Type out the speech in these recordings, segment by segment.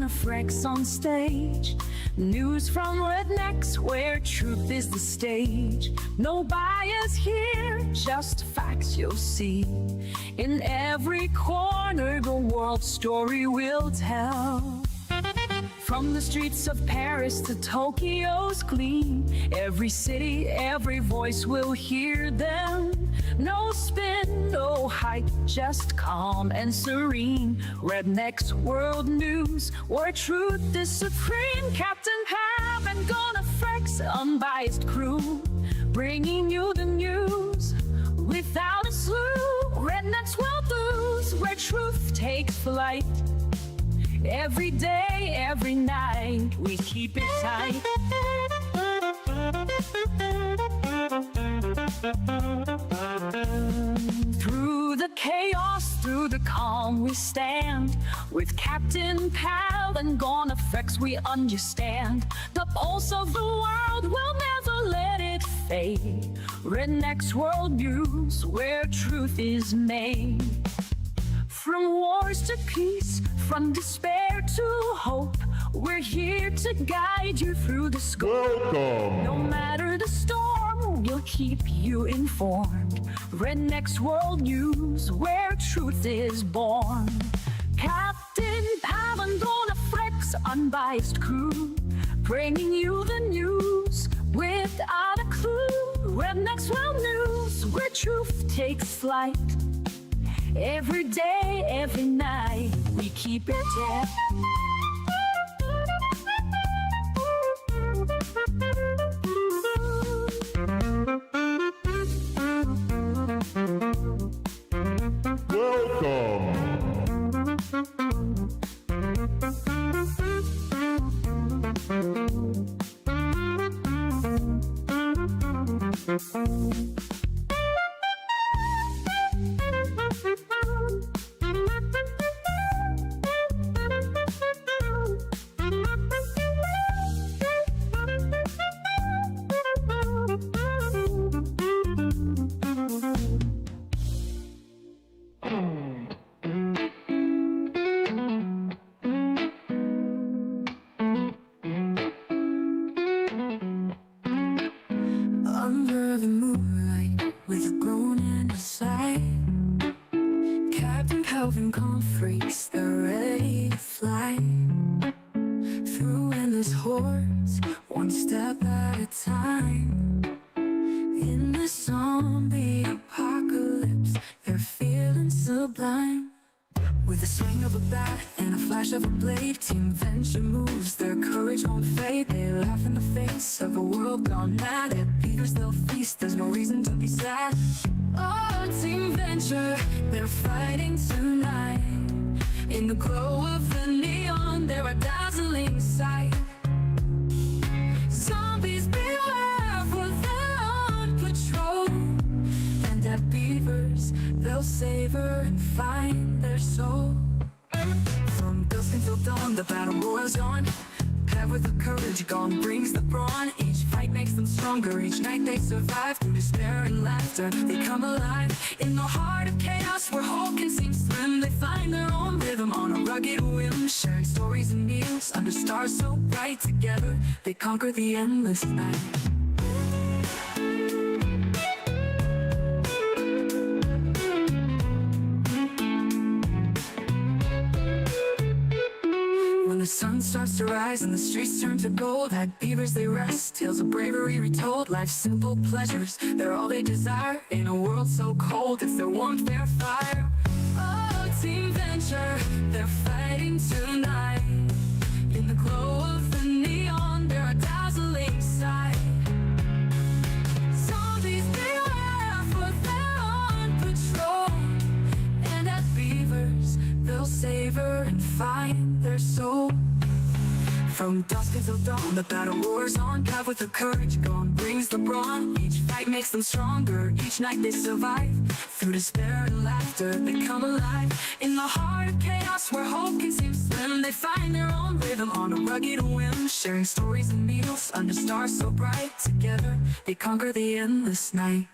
GONxFREAKS on stage. News from RedNex, where truth is the stage. No bias here, just facts you'll see. In every corner, the world story will tell. From the streets of Paris to Tokyo's gleam, every city, every voice will hear them. No spin, no hype, just calm and serene. RedNex World News, where truth is supreme. Captain Pav and GONxFREAKS, unbiased crew, bringing you the news without a slew. RedNex World News, where truth takes flight. Every day, every night, we keep it tight. Through the chaos, through the calm, we stand. With Captain Pav and GONxFREAKS, we understand. The pulse of the world will never let it fade. RedNex World News, where truth is made. From wars to peace, from despair to hope, we're here to guide you through the scope. Welcome. No matter the storm, we'll keep you informed. RedNex World News, where truth is born. Captain Pav and GONxFREAKS, unbiased crew, bringing you the news without a clue. RedNex World News, where truth takes flight. Every day, every night, we keep it tight. Welcome. Under the moonlight, with a groan in his sight, Captain Pav and GONxFREAKS, they're ready to fly. Through endless hordes, one step at a time. In the zombie apocalypse, they're feeling sublime. With the swing of a bat and a flash of a blade, Team Venture moves, their courage won't fade. They laugh in the face of a world gone mad. At Peters they'll feast, there's no reason to be sad. Oh, Team Venture, they're fighting tonight. In the glow of the neon, they're a dazzling sight. Zombies beware, for they're on patrol. And at Beavers, they'll savor and find their soul. From dusk until dawn, the battle roars on. Pav with the courage, Gon brings the brawn. Each fight makes them stronger, each night they survive. Through despair and laughter, they come alive. In the heart of chaos, where hope can seem slim, they find their own rhythm on a rugged whim. Sharing stories and meals, under stars so bright. Together, they conquer the endless night. When the sun starts to rise and the streets turn to gold, at Beavers they rest, tales of bravery retold. Life's simple pleasures, they're all they desire. In a world so cold, it's their warmth, their fire. Oh, Team Venture, they're fighting tonight. In the glow of the neon, they're a dazzling sight. Zombies beware, for they're on patrol. And at Beavers, they'll savor and find their soul. From dusk until dawn, the battle roars on. Pav with the courage, Gon brings the brawn. Each fight makes them stronger, each night they survive. Through despair and laughter, they come alive. In the heart of chaos, where hope can seem slim, they find their own rhythm on a rugged whim. Sharing stories and meals, under stars so bright. Together, they conquer the endless night.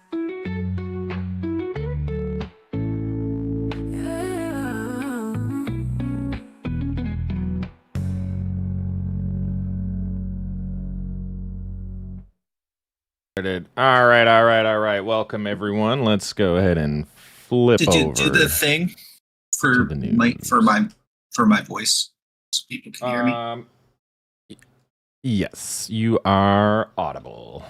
started. All right. Welcome, everyone. Let's go ahead and flip over. Did you do the thing for my voice so people can hear me? Yes, you are audible.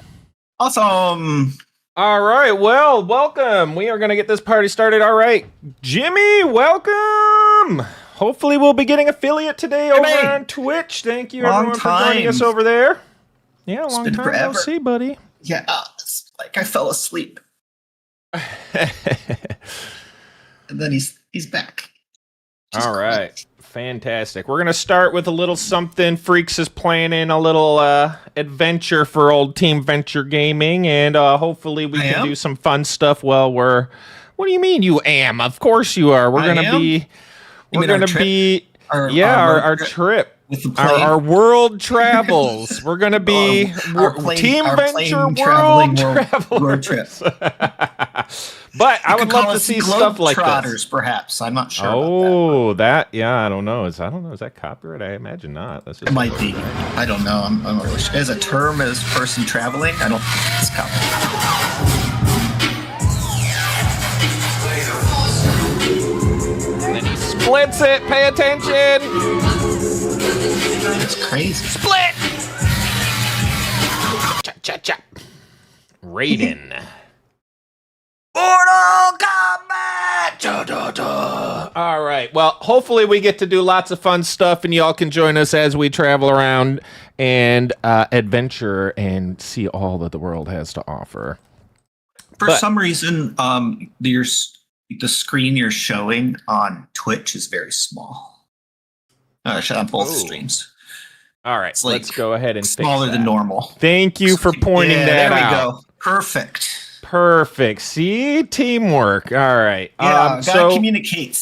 Awesome. All right, well, welcome. We are going to get this party started. All right, Jimmy, welcome. Hopefully we'll be getting affiliate today over on Twitch. Thank you, everyone, for joining us over there. Yeah, long time no see, buddy. Yeah, it's like I fell asleep. And then he's back. All right. Fantastic. We're going to start with a little something. Freaks is planning a little adventure for old Team Venture Gaming, and hopefully we can do some fun stuff while we're... What do you mean you am? Of course you are. We're going to be... We're going to be... Our trip. Our world travels. We're going to be Team Venture World Travelers. But I would love to see stuff like this. Perhaps. I'm not sure. Oh, that. Yeah, I don't know. Is that copyright? I imagine not. That's just it might be. I don't know. I'm not really sure. As a term, as person traveling, I don't think it's copyright. And then he splits it. Pay attention. It's crazy. Split. Cha. Raiden. Mortal Kombat! All right. Well, hopefully we get to do lots of fun stuff, and y'all can join us as we travel around and adventure and see all that the world has to offer. For some reason, the screen you're showing on Twitch is very small. On both streams. All right. Let's go ahead and smaller than normal. Thank you for pointing that out. There we go. Perfect. See, teamwork. All right. Yeah, gotta communicate.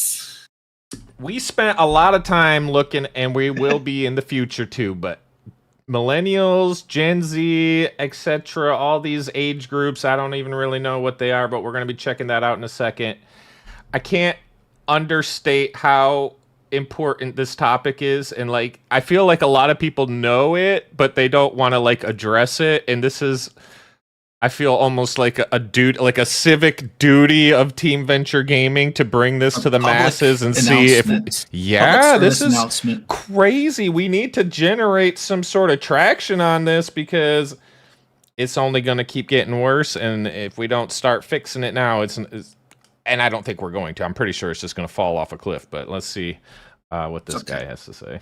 We spent a lot of time looking, and we will be in the future too, but millennials, Gen Z, etc., all these age groups, I don't even really know what they are, but we're going to be checking that out in a second. I can't understate how important this topic is, and like I feel like a lot of people know it, but they don't want to like address it, and this is... I feel almost like a civic duty of Team Venture Gaming to bring this to the masses and see if... Yeah, this is crazy. We need to generate some sort of traction on this because it's only going to keep getting worse. And if we don't start fixing it now, it's and I don't think we're going to. I'm pretty sure it's just going to fall off a cliff. But let's see what this guy has to say.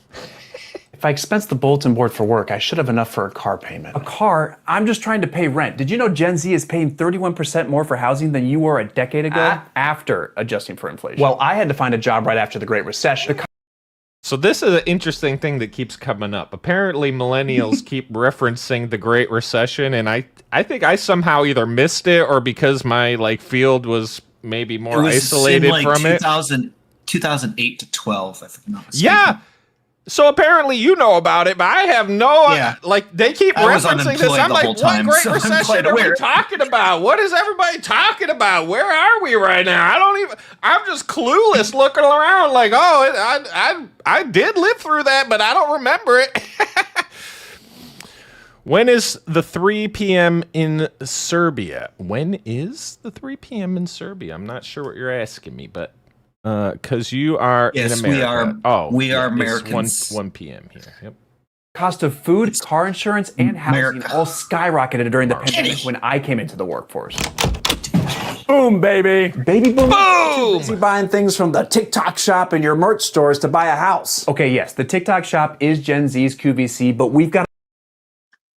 If I expense the bulletin board for work, I should have enough for a car payment. A car? I'm just trying to pay rent. Did you know Gen Z is paying 31% more for housing than you were a decade ago? After adjusting for inflation. Well, I had to find a job right after the Great Recession. So this is an interesting thing that keeps coming up. Apparently, millennials keep referencing the Great Recession, and I think I somehow either missed it or because my field was maybe more isolated from it. 2008 to 12, if I'm not mistaken. Yeah. So apparently you know about it, but I have no... they keep referencing this. I'm like, what Great Recession are we talking about? What is everybody talking about? Where are we right now? I'm just clueless looking around like, I did live through that, but I don't remember it. When is the 3 p.m. in Serbia? When is the 3 p.m. in Serbia? I'm not sure what you're asking me, but... because you are in America. We are Americans. 1 p.m. here. Yep. Cost of food, car insurance, and housing all skyrocketed during the pandemic when I came into the workforce. Boom, baby. Baby boom. Boom! Busy buying things from the TikTok shop and your merch stores to buy a house. Okay, yes, the TikTok shop is Gen Z's QVC, but we've got...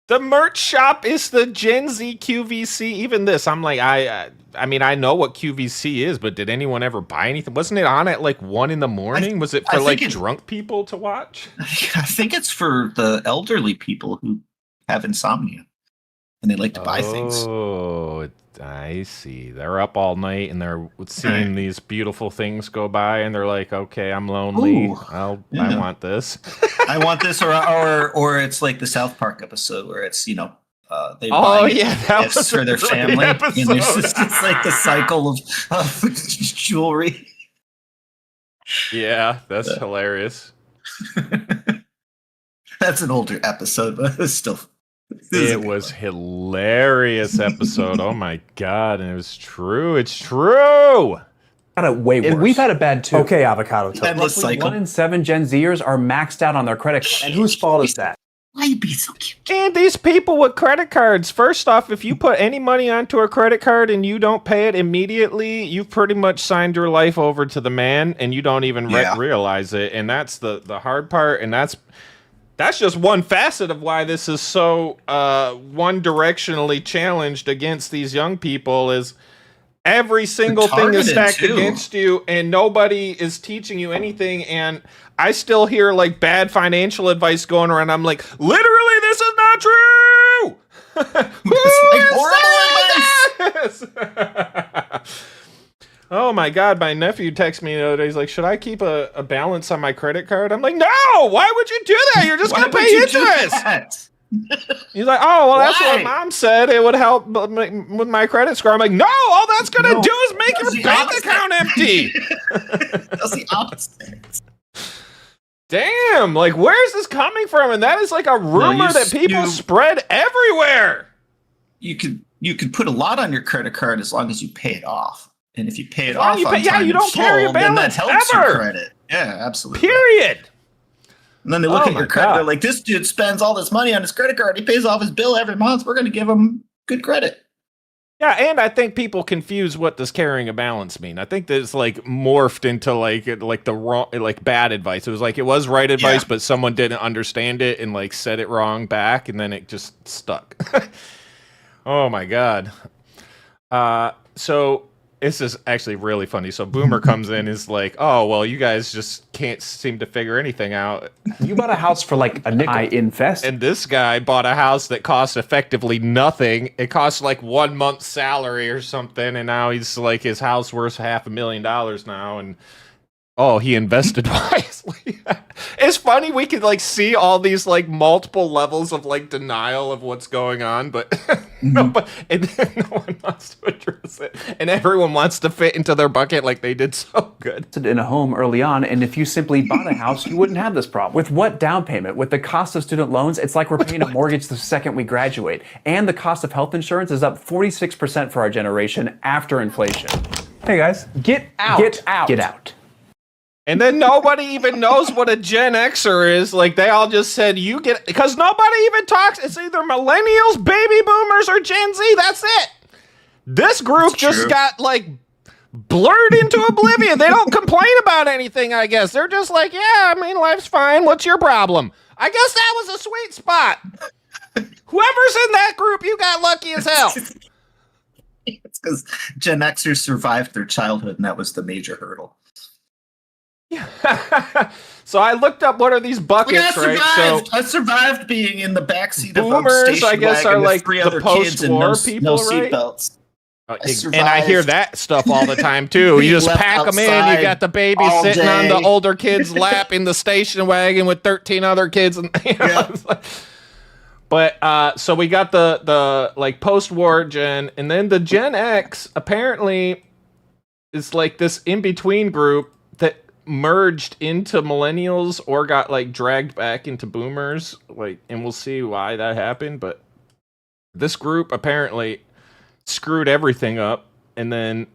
The merch shop is the Gen Z QVC. Even this, I'm like, I mean, I know what QVC is, but did anyone ever buy anything? Wasn't it on at 1 in the morning? Was it for drunk people to watch? I think it's for the elderly people who have insomnia and they like to buy things. Oh, I see. They're up all night and they're seeing these beautiful things go by, and they're like, "Okay, I'm lonely. Ooh, I want this. I want this." Or it's like the South Park episode where it's they buy that gifts for their family, and it's like the cycle of jewelry. Yeah, that's hilarious. That's an older episode, but it's still It was hilarious episode. Oh my God. And it was true. It's true. Got it way worse. And we've had it bad too. Okay, avocado toast. Endless Roughly cycle. 1 in 7 Gen Zers are maxed out on their credit card. And whose fault is that? Why you be so cute? And these people with credit cards, first off, if you put any money onto a credit card and you don't pay it immediately, you've pretty much signed your life over to the man and you don't even realize it. And that's the hard part. And that's just one facet of why this is so one-directionally challenged against these young people is every single thing is stacked against you and nobody is teaching you anything. And I still hear like bad financial advice going around. I'm like, literally, this is not true. Oh my God, my nephew texted me the other day. He's like, should I keep a balance on my credit card? I'm like, no, why would you do that? You're just going to pay interest. He's like, oh, well, that's what mom said. It would help with my credit score. I'm like, no, all that's going to do is make your bank account empty. That's the opposite. Damn, like, where's this coming from? And that is like a rumor that people spread everywhere. You could put a lot on your credit card as long as you pay it off. And if you pay it off, you don't carry a balance then that helps ever. your credit. Yeah, absolutely. Period. And then they look at your credit. They're like, this dude spends all this money on his credit card. He pays off his bill every month. We're going to give him good credit. Yeah, and I think people confuse what does carrying a balance mean. I think that it's like morphed into like the wrong, like bad advice. It was like it was right advice, but someone didn't understand it and like said it wrong back, and then it just stuck. Oh my God. So this is actually really funny. So Boomer comes in and is like, oh, well, you guys just can't seem to figure anything out. You bought a house for like a nickel. I invest. And this guy bought a house that cost effectively nothing. It cost like 1 month's salary or something. And now he's like, his house worth $500,000 now. And oh, he invested wisely. It's funny. We could like see all these like multiple levels of like denial of what's going on, but no one wants to address it. And everyone wants to fit into their bucket like they did so good. In a home early on, and if you simply bought a house, you wouldn't have this problem. With what down payment? With the cost of student loans, it's like we're paying a mortgage the second we graduate. And the cost of health insurance is up 46% for our generation after inflation. Hey guys, get out. Get out. Get out. And then nobody even knows what a Gen Xer is. Like, they all just said, you get... Because nobody even talks. It's either millennials, baby boomers, or Gen Z. That's it. This group just got, like, blurred into oblivion. They don't complain about anything, I guess. They're just like, yeah, I mean, life's fine. What's your problem? I guess that was a sweet spot. Whoever's in that group, you got lucky as hell. It's because Gen Xers survived their childhood, and that was the major hurdle. So I looked up what are these buckets, right? So I survived being in the backseat of boomers, I guess, are like the post-war people, no right? Seatbelts. And I hear that stuff all the time too. You just pack them in. You got the baby sitting on the older kid's lap in the station wagon with 13 other kids, and you know, But so we got the like post-war gen, and then the Gen X apparently is like this in-between group that merged into millennials or got like dragged back into boomers, like, and we'll see why that happened. But this group apparently screwed everything up, and then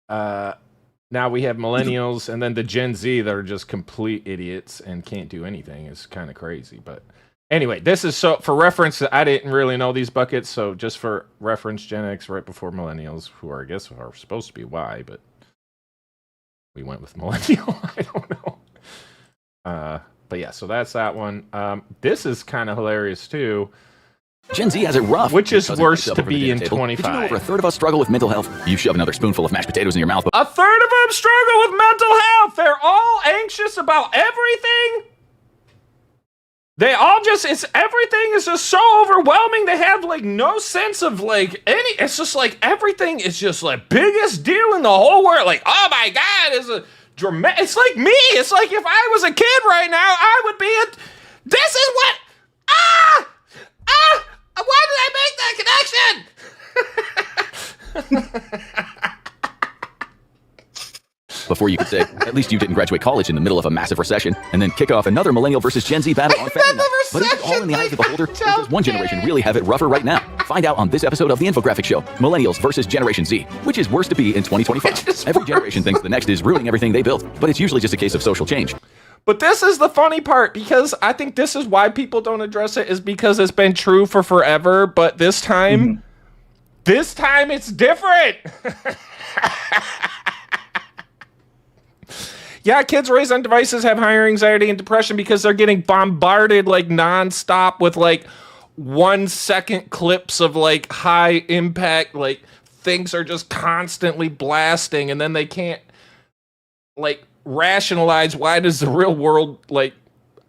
now we have millennials and then the Gen Z that are just complete idiots and can't do anything. It's kind of crazy. But anyway, this is so for reference. I didn't really know these buckets, so just for reference, Gen X right before millennials, who are, I guess, are supposed to be Y, but we went with millennial. I don't know. But yeah, so that's that one. This is kind of hilarious too. Gen Z has it rough. Which is worse to be in 25? Did you know over a third of us struggle with mental health? You shove another spoonful of mashed potatoes in your mouth. A third of them struggle with mental health. They're all anxious about everything. They all just, everything is just so overwhelming. They have like no sense of like it's just like everything is just like biggest deal in the whole world. Like, oh my God, it's a dramatic, it's like me. It's like if I was a kid right now, I would be this is what, why did I make that connection? before you could say, at least you didn't graduate college in the middle of a massive recession, and then kick off another millennial versus Gen Z battle on Family Night. But is it all in the eyes of the beholder, or does one generation really have it rougher right now? Find out on this episode of the Infographic Show, Millennials versus Generation Z, which is worse to be in 2025. Every generation thinks the next is ruining everything they built, but it's usually just a case of social change. But this is the funny part, because I think this is why people don't address it, is because it's been true for forever, but this time it's different. Yeah, kids raised on devices have higher anxiety and depression because they're getting bombarded like nonstop with like 1 second clips of like high impact, like things are just constantly blasting, and then they can't like rationalize why does the real world like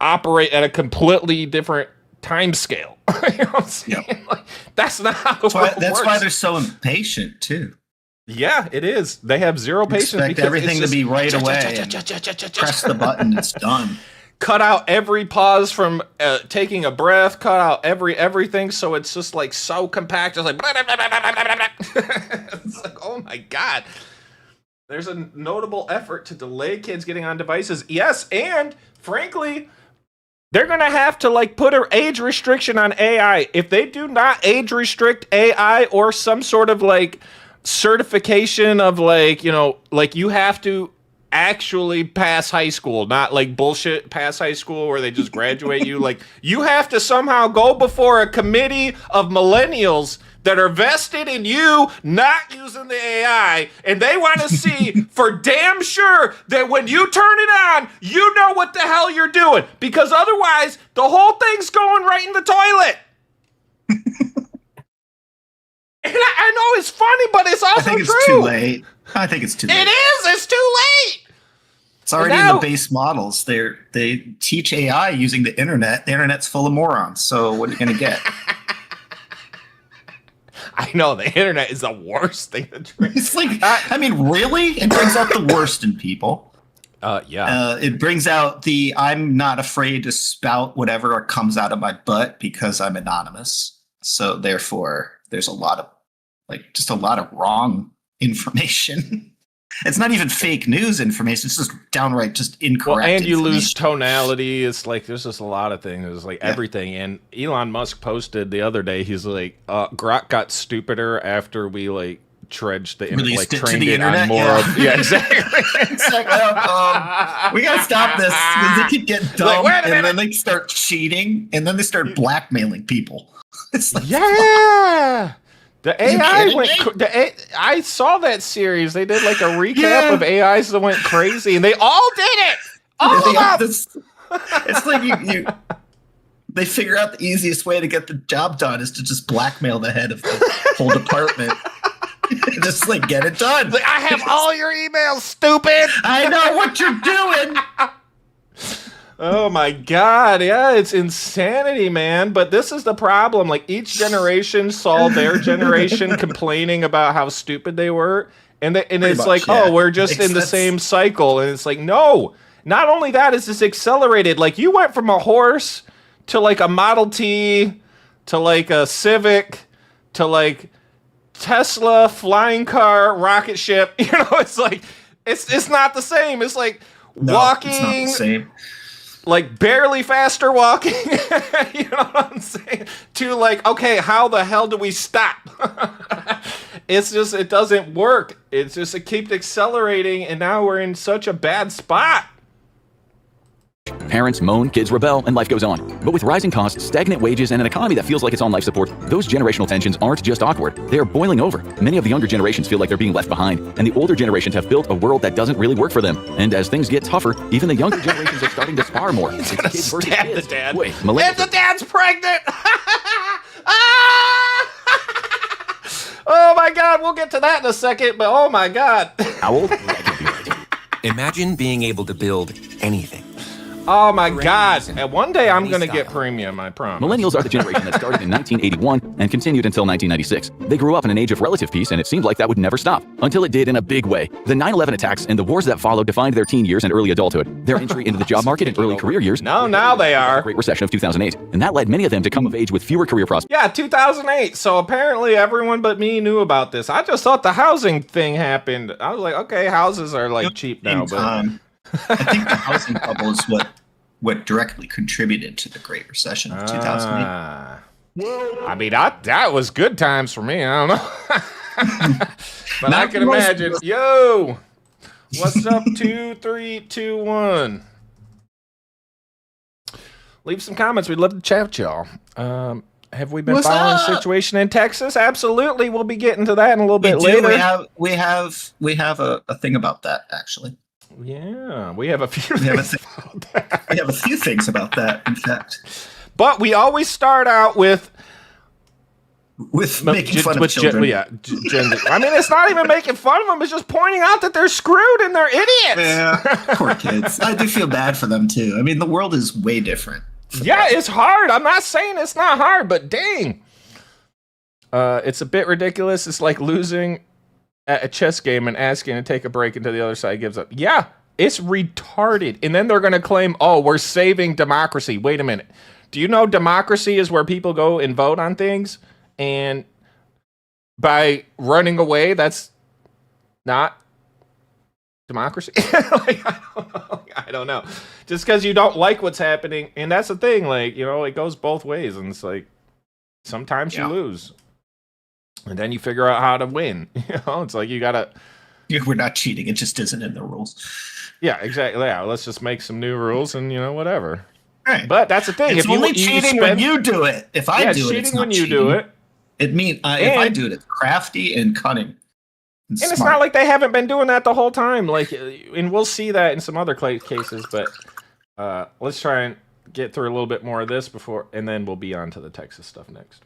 operate at a completely different time scale. You know what I'm saying? Yep. Like, that's not how the world That's works. why they're so impatient too. Yeah, it is. They have zero patience. Expect because everything it's to be right away. just Press the button, it's done. cut out every pause from taking a breath, cut out everything, so it's just like so compact. It's like, it's like, oh my god. There's a notable effort to delay kids getting on devices. Yes, and frankly, they're gonna have to like put an age restriction on AI. If they do not age restrict AI or some sort of like certification of like, you know, like you have to actually pass high school, not like bullshit pass high school where they just graduate you. Like you have to somehow go before a committee of millennials that are vested in you not using the AI, and they want to see for damn sure that when you turn it on, you know what the hell you're doing, because otherwise the whole thing's going right in the toilet. And I know it's funny, but it's also I think it's true. too late. I think it's too late. It is. It's too late. It's already Now- in the base models. They teach AI using the internet. The internet's full of morons. So what are you going to get? I know the internet is the worst thing to train. It's like, I mean, really? It brings out the worst in people. Yeah. It brings out the I'm not afraid to spout whatever comes out of my butt because I'm anonymous. So therefore, there's a lot of just a lot of wrong information. It's not even fake news information. It's just downright just incorrect. Well, and you lose information. tonality. It's like there's just a lot of things. It's like everything. And Elon Musk posted the other day. He's like, Grok got stupider after we like trudged the internet, like Released it to trained the it on internet, more. yeah. Yeah, exactly. It's like, we gotta stop this because they keep getting dumb, wait a and minute. then they start cheating, and then they start blackmailing people. It's like, Yeah. The you AI kidding went. me? I saw that series. They did like a recap of AIs that went crazy, and they all did it. All they of have them. this- it's like you they figure out the easiest way to get the job done is to just blackmail the head of the whole department. Just like get it done. Like, I have all your emails, stupid. I know what you're doing. Oh my god, yeah, it's insanity, man. But this is the problem. Like each generation saw their generation complaining about how stupid they were, and it's much, like, yeah. oh, we're just in the That's- same cycle, and it's like, no. Not only that, is this accelerated? Like you went from a horse to like a Model T to like a Civic to like Tesla, flying car, rocket ship. You know, it's like it's not the same. It's like No, walking. it's not the same. Like barely faster walking, you know what I'm saying? To like, okay, how the hell do we stop? It's just, it doesn't work. It's just, it keeps accelerating, and now we're in such a bad spot. Parents moan, kids rebel, and life goes on. But with rising costs, stagnant wages, and an economy that feels like it's on life support, those generational tensions aren't just awkward. They are boiling over. Many of the younger generations feel like they're being left behind, and the older generations have built a world that doesn't really work for them. And as things get tougher, even the younger generations are starting to spar more. It's gonna kids versus stab kids. the dad. Wait, If millennials the dad's pregnant! Oh my god, we'll get to that in a second, but oh my god. how old? That can't be right. Imagine being able to build anything. Oh my God. And one day I'm going to get premium, I promise. Millennials are the generation that started in 1981 and continued until 1996. They grew up in an age of relative peace, and it seemed like that would never stop. Until it did in a big way. The 9/11 attacks and the wars that followed defined their teen years and early adulthood. Their entry into the job market and early career years. No, now they are. The Great Recession of 2008. And that led many of them to come of age with fewer career prospects. Yeah, 2008. So apparently everyone but me knew about this. I just thought the housing thing happened. I was like, okay, houses are like cheap now. But I think the housing bubble is what directly contributed to the Great Recession of 2008. I mean, that was good times for me. I don't know. But I can imagine. Yo, what's up? 2, 3, 2, 1. Leave some comments. We'd love to chat with y'all. Have we been following the situation in Texas? Absolutely. We'll be getting to that in a little bit later. We have a thing about that, actually. Yeah, we have a few things about that. We have a few things about that, in fact. But we always start out with making fun of children. Gen Z. I mean, it's not even making fun of them. It's just pointing out that they're screwed and they're idiots. Yeah, poor kids. I do feel bad for them, too. I mean, the world is way different. Yeah, it's hard. I'm not saying it's not hard, but dang. It's a bit ridiculous. It's like losing at a chess game and asking to take a break until the other side gives up. Yeah, it's retarded. And then they're going to claim, oh, we're saving democracy. Wait a minute. Do you know democracy is where people go and vote on things? And by running away, that's not democracy. I don't know. Just because you don't like what's happening. And that's the thing. Like, you know, it goes both ways. And it's like, sometimes you lose. And then you figure out how to win. You know, it's like you gotta. We're not cheating. It just isn't in the rules. Yeah, exactly. Yeah, let's just make some new rules and whatever. Right. But that's the thing. It's only cheating when you do it. If I do it, it's not when you cheating. do it. It means if I do it, it's crafty and cunning. And it's not like they haven't been doing that the whole time. Like, and we'll see that in some other cases. But let's try and get through a little bit more of this before, and then we'll be on to the Texas stuff next.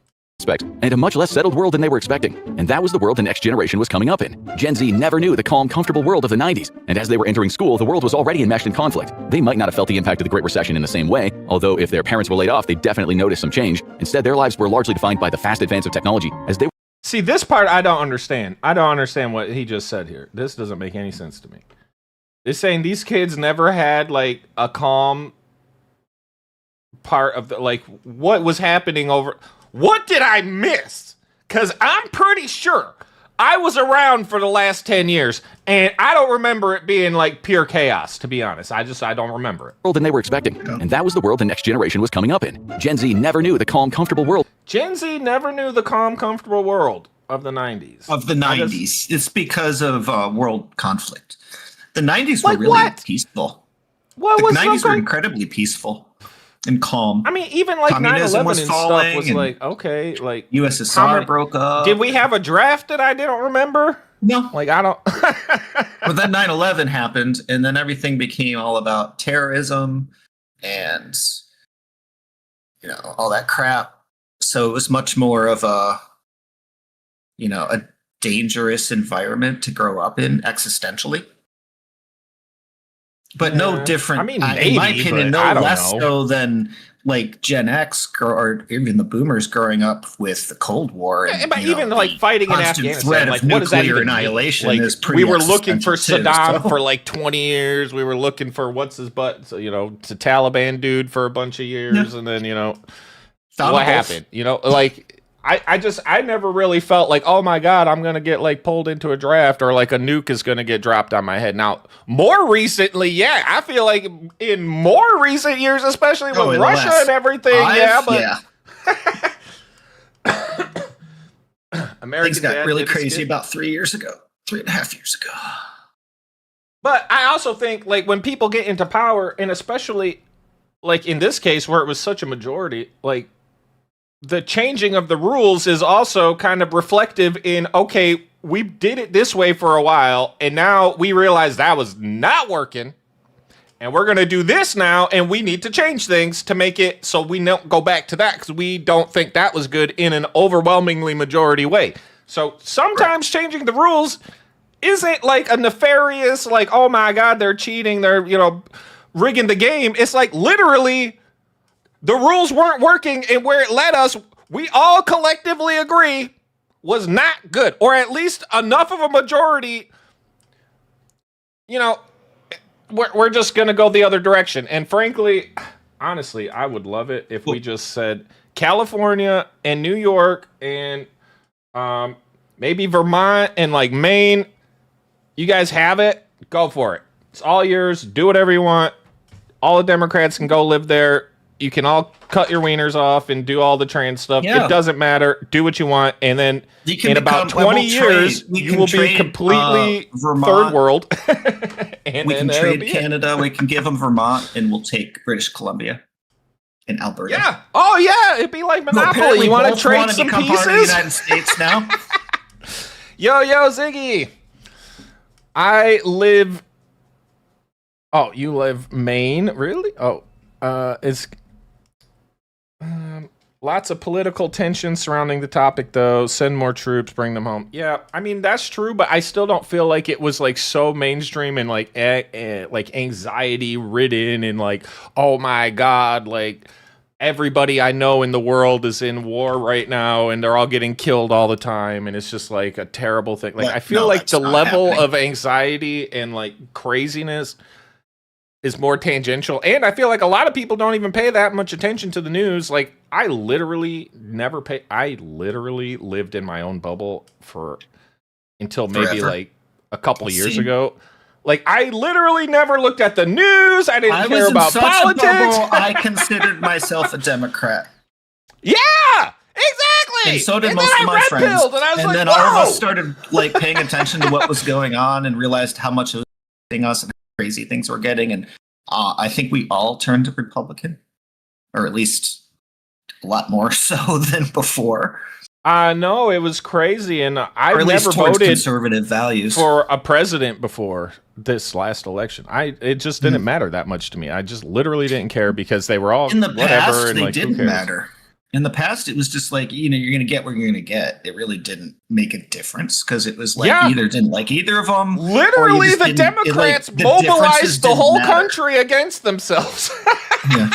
And a much less settled world than they were expecting. And that was the world the next generation was coming up in. Gen Z never knew the calm, comfortable world of the 90s. And as they were entering school, the world was already enmeshed in conflict. They might not have felt the impact of the Great Recession in the same way, although if their parents were laid off, they definitely noticed some change. Instead, their lives were largely defined by the fast advance of technology as they. See, this part I don't understand. I don't understand what he just said here. This doesn't make any sense to me. It's saying these kids never had like a calm part of the, like, what was happening over. What did I miss? Because I'm pretty sure I was around for the last 10 years, and I don't remember it being like pure chaos, to be honest. I don't remember it. World than they were expecting. And that was the world the next generation was coming up in. Gen Z never knew the calm, comfortable world. Gen Z never knew the calm, comfortable world of the 90s. Of the 90s. It's because of world conflict. The 90s were really peaceful. What the was 90s were incredibly peaceful and calm. I mean, even like 9/11 and stuff was like, okay, like USSR broke up. Did we have a draft that I didn't remember? No. Like, I don't. But then 9/11 happened, and then everything became all about terrorism and, all that crap. So it was much more of a dangerous environment to grow up in existentially. But no different. I mean, in my opinion, no less so than like Gen X or even the Boomers growing up with the Cold War. And, but even like fighting in Afghanistan, like what does that even annihilation mean? Like, is pretty. We were looking for Saddam for like 20 years. We were looking for what's his butt, so, the Taliban dude for a bunch of years, and then what happened? Like. I never really felt like, oh my God, I'm going to get like pulled into a draft or like a nuke is going to get dropped on my head. Now, more recently, yeah, I feel like in more recent years, especially with Russia and everything, Things got really crazy about 3.5 years ago. But I also think like when people get into power, and especially like in this case where it was such a majority, like, the changing of the rules is also kind of reflective in, okay, we did it this way for a while, and now we realize that was not working, and we're going to do this now, and we need to change things to make it so we don't go back to that, because we don't think that was good in an overwhelmingly majority way. So sometimes changing the rules isn't like a nefarious, like, oh my God, they're cheating, they're, rigging the game. It's like literally the rules weren't working, and where it led us, we all collectively agree was not good, or at least enough of a majority. You know, we're just gonna go the other direction. And frankly, honestly, I would love it if we just said California and New York and maybe Vermont and like Maine, you guys have it, go for it. It's all yours. Do whatever you want. All the Democrats can go live there. You can all cut your wieners off and do all the trans stuff. Yeah. It doesn't matter. Do what you want. And then can in about 20 years, you will be completely third world. And we then can trade be Canada. We can give them Vermont, and we'll take British Columbia and Alberta. Yeah. Oh, yeah. It'd be like Monopoly. Apparently You want to both trade wanna some become part of the pieces? United States now. Yo, Ziggy. I live... Oh, you live Maine? Really? Oh, it's... lots of political tension surrounding the topic, though. Send more troops, bring them home. Yeah, I mean, that's true, but I still don't feel like it was, like, so mainstream and, like, like anxiety-ridden and, like, oh, my God, like, everybody I know in the world is in war right now, and they're all getting killed all the time, and it's just, like, a terrible thing. Like, I feel like the level of anxiety and, like, craziness is more tangential, and I feel like a lot of people don't even pay that much attention to the news. Like, I literally lived in my own bubble until maybe like a couple years ago. Like, I literally never looked at the news. I didn't care about politics. I considered myself a Democrat. Yeah, exactly. And so did most of my friends. And then all of us started like paying attention to what was going on and realized how much it was affecting us and crazy things we're getting, and I think we all turned to Republican, or at least a lot more so than before. No, it was crazy, and I never voted conservative values for a president before this last election. It just didn't matter that much to me. I just literally didn't care because they were all in the past. Whatever, and they like, didn't matter. In the past, it was just like, you're going to get what you're going to get. It really didn't make a difference because it was like either didn't like either of them. Literally, the Democrats mobilized the whole country against themselves. Yeah.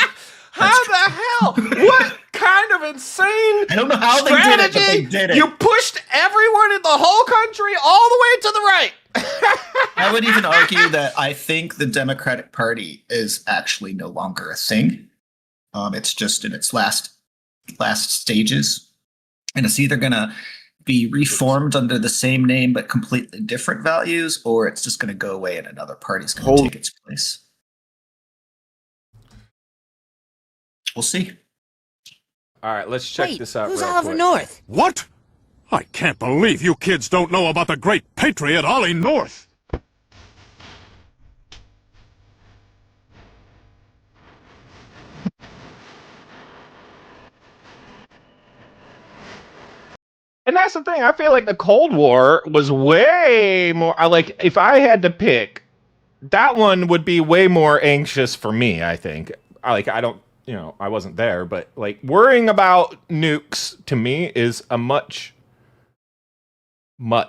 How the hell? What kind of insane I don't know how strategy? They did it, but they did it. You pushed everyone in the whole country all the way to the right. I would even argue that I think the Democratic Party is actually no longer a thing. It's just in its last stages, and it's either going to be reformed under the same name but completely different values, or it's just going to go away and another party's going to take its place. We'll see. All right, let's check this out. Who's real Oliver quick. North? What? I can't believe you kids don't know about the great patriot Ollie North. And that's the thing. I feel like the Cold War was way more. If I had to pick, that one would be way more anxious for me. I think. I don't. I wasn't there, but like worrying about nukes to me is a much more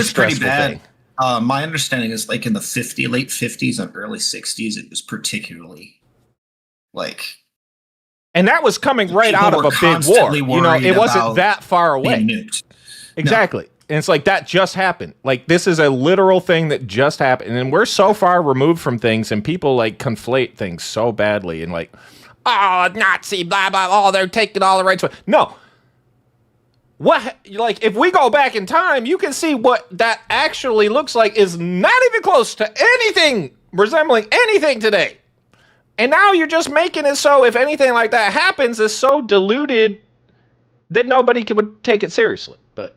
stressful thing. My understanding is like in the late 50s and early 60s, it was particularly like. And that was coming right out of a big war. It wasn't that far away. Exactly. No. And it's like that just happened. Like this is a literal thing that just happened. And we're so far removed from things, and people like conflate things so badly and like, oh, Nazi, blah, blah, oh, they're taking all the rights away. No. If we go back in time, you can see what that actually looks like is not even close to anything resembling anything today. And now you're just making it so if anything like that happens, it's so diluted that nobody would take it seriously. But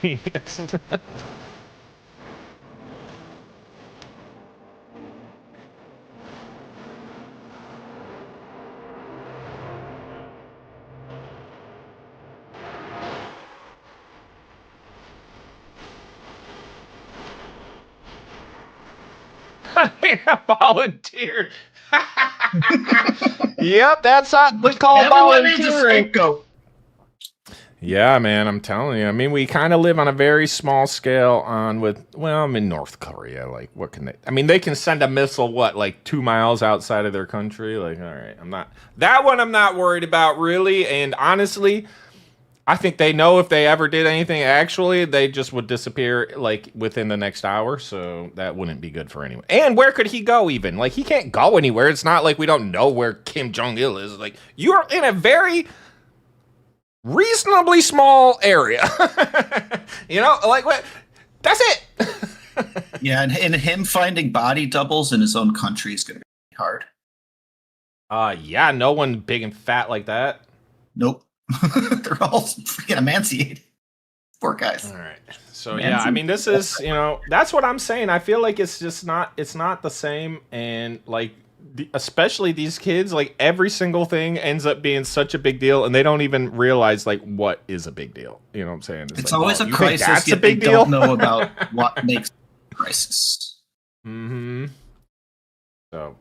genius. I volunteered. Yep, that's what we call Everyone needs a volunteering. scapegoat. Yeah, man, I'm telling you. I mean, we kind of live on a very small scale I'm in North Korea. Like, what can they? I mean, they can send a missile, like 2 miles outside of their country. Like, all right, I'm not worried about really. And honestly, I think they know if they ever did anything, actually, they just would disappear like within the next hour. So that wouldn't be good for anyone. And where could he go even? Like, he can't go anywhere. It's not like we don't know where Kim Jong-il is. Like, you're in a very reasonably small area. You know, like, what? That's it. Yeah, and him finding body doubles in his own country is going to be hard. Yeah, no one big and fat like that. Nope. They're all freaking emancipated. Poor guys. All right. So yeah, I mean, this is, that's what I'm saying. I feel like it's not the same. And like, especially these kids, like every single thing ends up being such a big deal, and they don't even realize like what is a big deal. You know what I'm saying? It's like, always a you think crisis, that's yet a big they deal? don't know about what makes a crisis. Mm-hmm. So.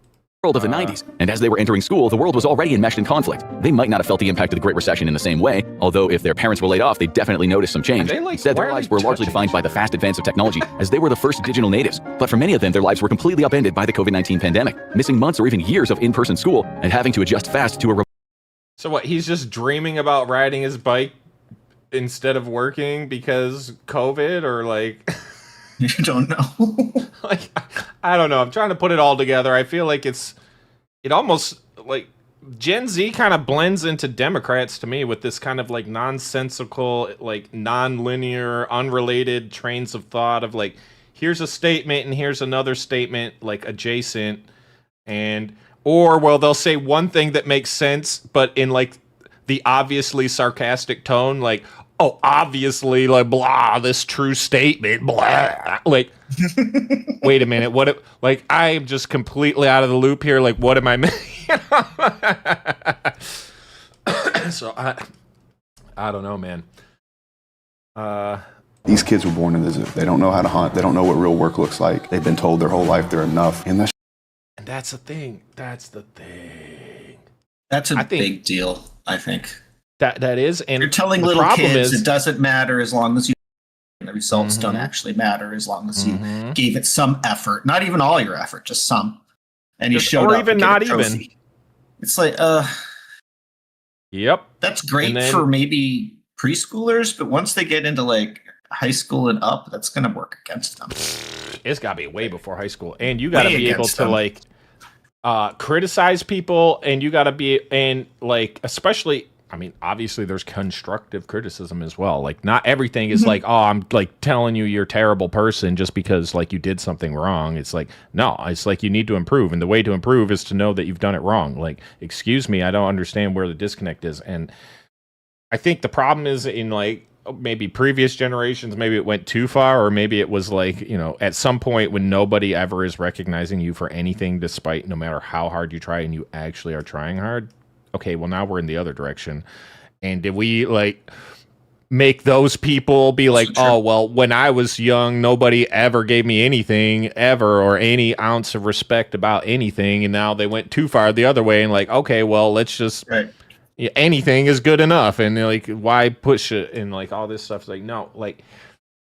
World of the 90s, and as they were entering school, the world was already enmeshed in conflict. They might not have felt the impact of the Great Recession in the same way, although if their parents were laid off, they definitely noticed some change. Instead, their lives were largely defined by the fast advance of technology, as they were the first digital natives. But for many of them, their lives were completely upended by the COVID-19 pandemic, missing months or even years of in-person school, and having to adjust fast to a So what, he's just dreaming about riding his bike instead of working because COVID, or like... You don't know. Like, I don't know. I'm trying to put it all together. I feel like it almost like Gen Z kind of blends into Democrats to me with this kind of like nonsensical, like non-linear, unrelated trains of thought of like, here's a statement and here's another statement like adjacent, or they'll say one thing that makes sense, but in like the obviously sarcastic tone, like, oh, obviously, like, blah, this true statement, blah. Like, wait a minute, what? Like, I am just completely out of the loop here. Like, what am I making? So, I don't know, man. These kids were born in the zoo. They don't know how to hunt. They don't know what real work looks like. They've been told their whole life they're enough. And that's the thing. That's the thing. That's a big deal, I think. That is, and you're telling little kids it doesn't matter as long as you. The results don't actually matter as long as you gave it some effort. Not even all your effort, just some. And you showed or up. Even not even. It's like, Yep. That's great for maybe preschoolers, but once they get into like high school and up, that's going to work against them. It's got to be way before high school, and you got to be able to like criticize people, and you got to be, and like especially. I mean, obviously there's constructive criticism as well. Like, not everything is like, oh, I'm like telling you you're a terrible person just because like you did something wrong. It's like, no, it's like you need to improve. And the way to improve is to know that you've done it wrong. Like, excuse me, I don't understand where the disconnect is. And I think the problem is in like maybe previous generations, maybe it went too far, or maybe it was like, at some point when nobody ever is recognizing you for anything, despite no matter how hard you try and you actually are trying hard. Okay, well, now we're in the other direction. And did we, like, make those people be like, oh, well, when I was young, nobody ever gave me anything, ever, or any ounce of respect about anything, and now they went too far the other way, and like, okay, well, let's just... Right. Anything is good enough, and, like, why push it, and, like, all this stuff. Like, no, like,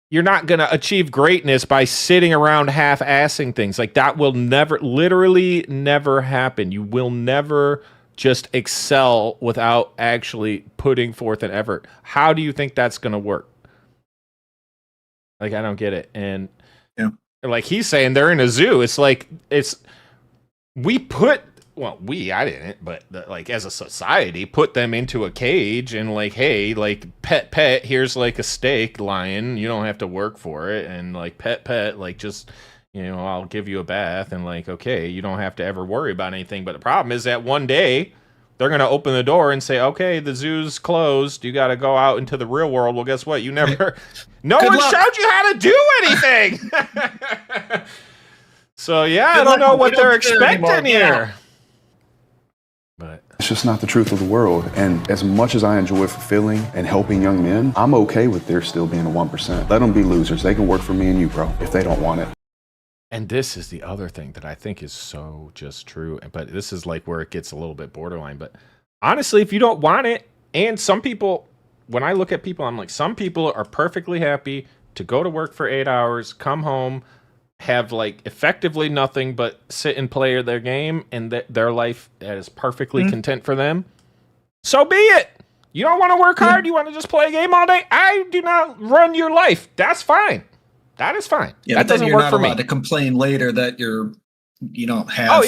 you're not going to achieve greatness by sitting around half-assing things. Like, that will never, literally never happen. You will never... just excel without actually putting forth an effort. How do you think that's going to work? Like, I don't get it. And like he's saying, they're in a zoo. It's like, I didn't, but like as a society, put them into a cage and like, hey, like pet, here's like a steak, lion. You don't have to work for it. And like pet, like just... I'll give you a bath, and like, okay, you don't have to ever worry about anything. But the problem is that one day they're going to open the door and say, okay, the zoo's closed. You got to go out into the real world. Well, guess what? You never, no one showed you how to do anything. So yeah, I don't know what they're expecting here. But It's just not the truth of the world. And as much as I enjoy fulfilling and helping young men, I'm okay with there still being a 1%. Let them be losers. They can work for me and you, bro, if they don't want it. And this is the other thing that I think is so just true. But this is like where it gets a little bit borderline. But honestly, if you don't want it, and some people, when I look at people, I'm like, some people are perfectly happy to go to work for 8 hours, come home, have like effectively nothing but sit and play their game, and their life is perfectly content for them. So be it. You don't want to work hard. You want to just play a game all day. I do not run your life. That's fine. That is fine. Yeah, that doesn't work for me. You're not allowed to complain later that you don't have.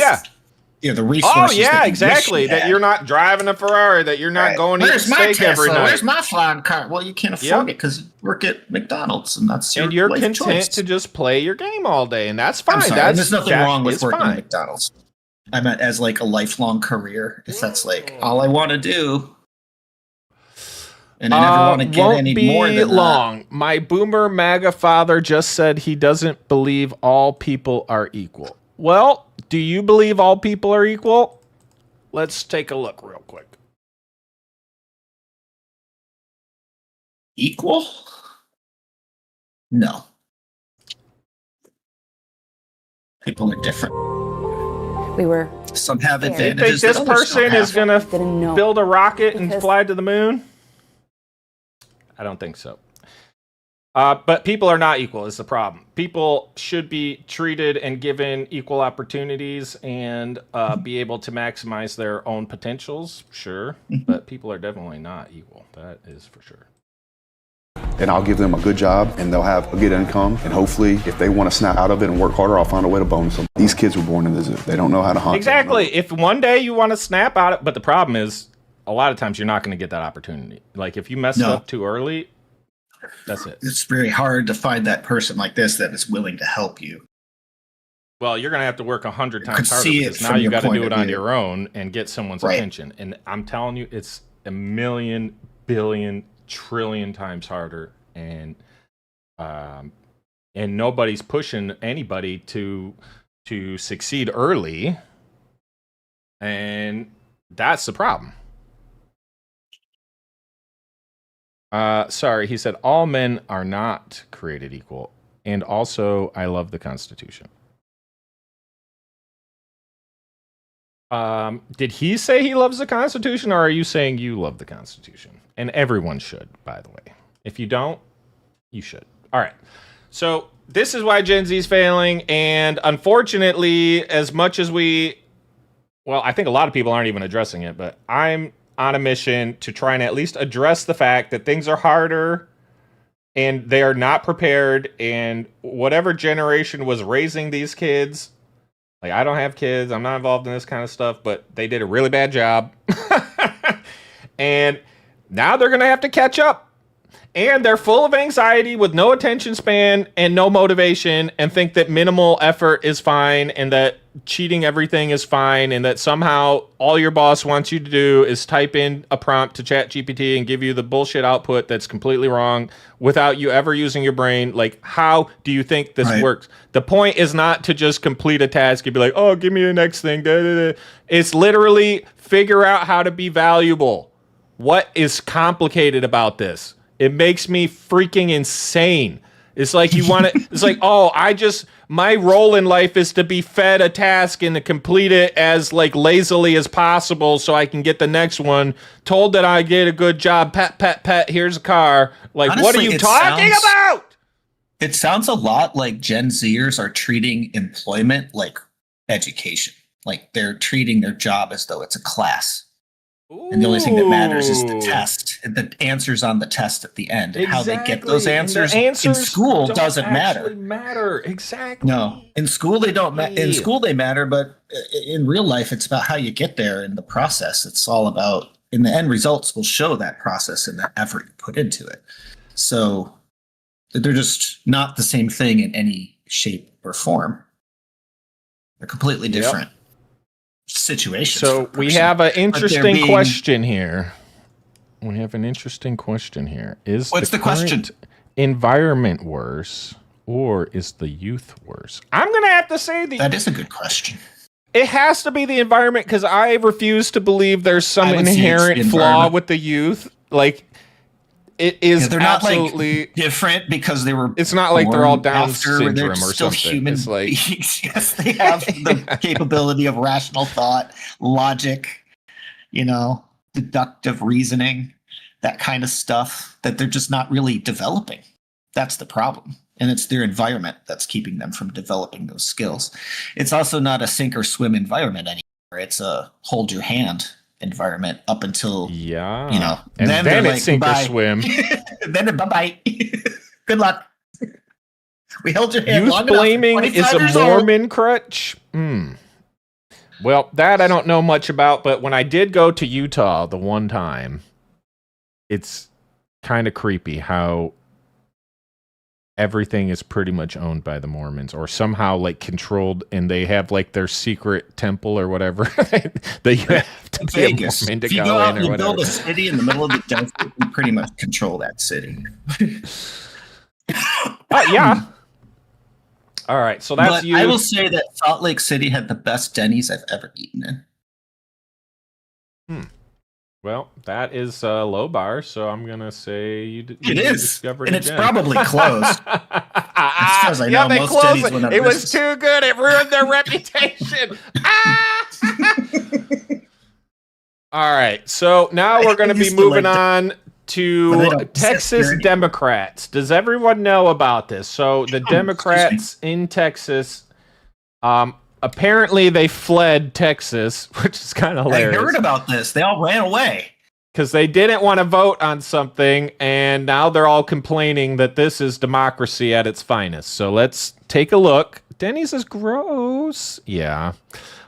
The resources. Oh yeah, exactly. That you're not driving a Ferrari. That you're not going to eat steak every night. Where's my flying car? Well, you can't afford it because you work at McDonald's, and that's your you're life content choice. to just play your game all day, and that's fine. There's nothing wrong with working at McDonald's. I meant as like a lifelong career. If that's like all I want to do. And I never want to get any more than long. that. My boomer MAGA father just said he doesn't believe all people are equal. Well, do you believe all people are equal? Let's take a look real quick. Equal? No. People are different. We were. Some have You advantages. think this person is going to build a rocket and fly to the moon? I don't think so. But people are not equal is the problem. People should be treated and given equal opportunities and be able to maximize their own potentials, sure. But people are definitely not equal. That is for sure. And I'll give them a good job, and they'll have a good income. And hopefully, if they want to snap out of it and work harder, I'll find a way to bonus them. These kids were born in the zoo. They don't know how to hunt. Exactly. If one day you want to snap out of it, but the problem is, a lot of times you're not going to get that opportunity. Like if you mess up too early, that's it. It's very hard to find that person like this that is willing to help you. Well, you're going to have to work 100 times harder see it because now from you your got to point do of it on view. your own and get someone's attention. And I'm telling you, it's a million, billion, trillion times harder. And nobody's pushing anybody to succeed early. And that's the problem. Sorry, he said all men are not created equal. And also, I love the Constitution. Did he say he loves the Constitution, or are you saying you love the Constitution? And everyone should, by the way. If you don't, you should. All right. So this is why Gen Z is failing. And unfortunately, as much as I think a lot of people aren't even addressing it, but I'm on a mission to try and at least address the fact that things are harder and they are not prepared. And whatever generation was raising these kids, like I don't have kids, I'm not involved in this kind of stuff, but they did a really bad job. And now they're going to have to catch up. And they're full of anxiety with no attention span and no motivation and think that minimal effort is fine and that cheating everything is fine and that somehow all your boss wants you to do is type in a prompt to ChatGPT and give you the bullshit output that's completely wrong without you ever using your brain. Like, how do you think this works? The point is not to just complete a task and be like, oh, give me the next thing. Da, da, da. It's literally figure out how to be valuable. What is complicated about this? It makes me freaking insane. It's like you want to, it's like, oh, my role in life is to be fed a task and to complete it as like lazily as possible so I can get the next one. Told that I did a good job. Pet, pet, pet. Here's a car. Like, Honestly, what are you talking about? It sounds a lot like Gen Zers are treating employment like education. Like they're treating their job as though it's a class. And the only thing that matters is the test, the answers on the test at the end, and how they get those answers in school doesn't matter. Exactly. No, in school they don't. In school they matter, but in real life, it's about how you get there in the process. It's all about, and the end results will show that process and that effort you put into it. So they're just not the same thing in any shape or form. They're completely different. situations. So for a we person. have an But they're interesting being- question here. We have an interesting question here. Is What's the question? current environment worse, or is the youth worse? I'm gonna have to say That is a good question. it has to be the environment, because I refuse to believe there's some I would say it's the inherent flaw environment. with the youth. Like, it is They're absolutely not like different because they were. It's not like they're all born Down after, syndrome they're or still something. Human It's like- beings. Yes, they have the capability of rational thought, logic, deductive reasoning, that kind of stuff that they're just not really developing. That's the problem. And it's their environment that's keeping them from developing those skills. It's also not a sink or swim environment anymore. It's a hold your hand environment up until, and then then they're it's sink or "Bye." swim. Then bye-bye. Good luck. We held your hand Youth long enough. blaming is 25 a years old. Mormon crutch? Well, that I don't know much about, but when I did go to Utah the one time, it's kind of creepy how everything is pretty much owned by the Mormons, or somehow like controlled, and they have like their secret temple or whatever that you have to be Vegas. a Mormon to If you go go out in or and whatever. build a city in the middle of the desert, you pretty much control that city. Yeah. All right, so that's But you. I will say that Salt Lake City had the best Denny's I've ever eaten in. Well, that is a low bar, so I'm gonna say you It is, discovered and a it's gem. probably closed. As far as I know, they most closed Denny's it. went out of It was business. too good. It ruined their reputation. All right, so now we're going to be used to moving like on But they to don't Texas exist here Democrats. Does everyone know about this? So the Democrats in Texas, apparently they fled Texas, which is kind of I hilarious. heard about this. They all ran away. Because they didn't want to vote on something, and now they're all complaining that this is democracy at its finest. So let's take a look. Denny's is gross. Yeah.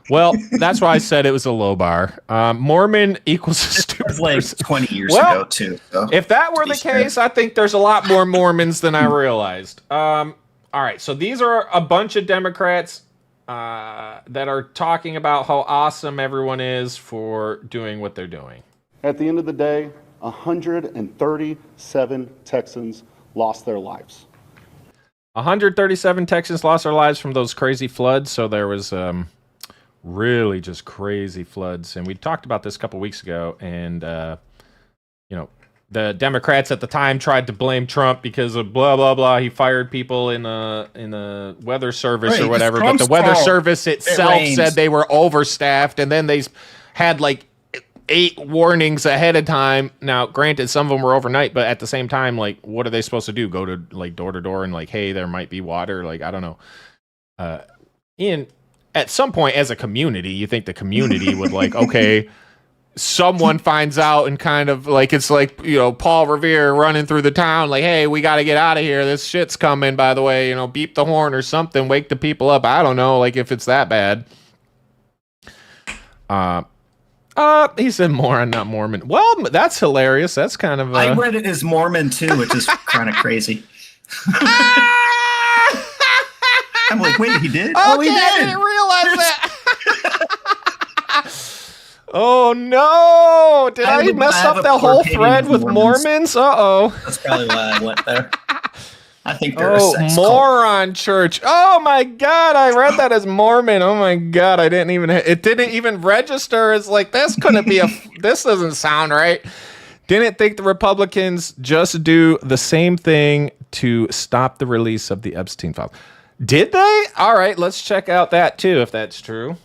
Well, that's why I said it was a low bar. Mormon equals a It stupid was like person. 20 years Well, ago, too. So. If that were To be the case, I think there's a lot more Mormons than I realized. All right, so these are a bunch of Democrats that are talking about how awesome everyone is for doing what they're doing. At the end of the day, 137 Texans lost their lives. 137 Texans lost their lives from those crazy floods. So there was really just crazy floods. And we talked about this a couple weeks ago. And, the Democrats at the time tried to blame Trump because of blah, blah, blah. He fired people in the weather service or whatever. But the weather service itself said they were overstaffed. And then they had like 8 warnings ahead of time. Now, granted, some of them were overnight, but at the same time, like, what are they supposed to do? Go to like door to door and like, hey, there might be water. Like, I don't know. At some point, as a community, you think the community would like, okay, someone finds out and kind of like, it's like, Paul Revere running through the town, like, hey, we got to get out of here. This shit's coming, by the way, beep the horn or something, wake the people up. I don't know, like if it's that bad. He said Moron, not Mormon. Well, that's hilarious. That's kind of. I read it as Mormon too, which is kind of crazy. I'm like, wait, he did? Oh, he did. I didn't realize that. Oh no! Did I mess up the whole thread with Mormons? Uh-oh. That's probably why I went there. I think they're a sex moron cult. church. Oh my god, I read that as Mormon. Oh my god, it didn't even register as like, this couldn't be this doesn't sound right. Didn't think the Republicans just do the same thing to stop the release of the Epstein files. Did they? All right, let's check out that too, if that's true.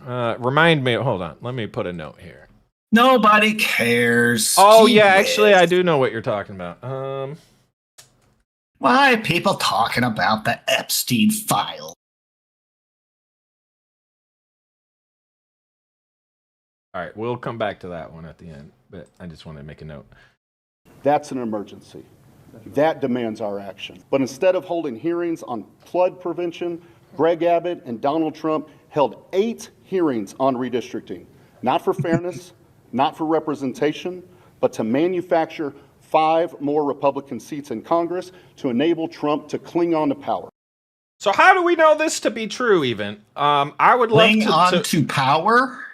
Remind me, hold on, let me put a note here. Nobody cares. Oh yeah, actually I do know what you're talking about. Why are people talking about the Epstein file? All right, we'll come back to that one at the end, but I just wanted to make a note. That's an emergency. That demands our action. But instead of holding hearings on flood prevention, Greg Abbott and Donald Trump held 8 hearings on redistricting, not for fairness, not for representation, but to manufacture 5 more Republican seats in Congress to enable Trump to cling on to power. So how do we know this to be true? Even I would love Cling on to power.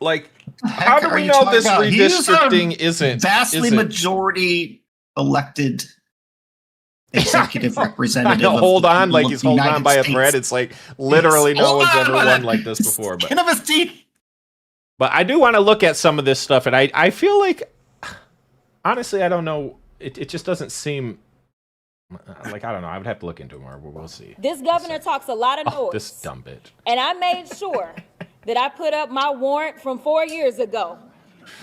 Like, how do we know this redistricting isn't vastly majority elected executive representative? Hold on, like he's holding on by a thread. It's like literally no one's ever won like this before. But of his teeth. But I do want to look at some of this stuff, and I feel like, honestly, I don't know. It just doesn't seem like, I don't know. I would have to look into it more. We'll see. This governor talks a lot of noise. This dumb bitch. And I made sure that I put up my warrant from 4 years ago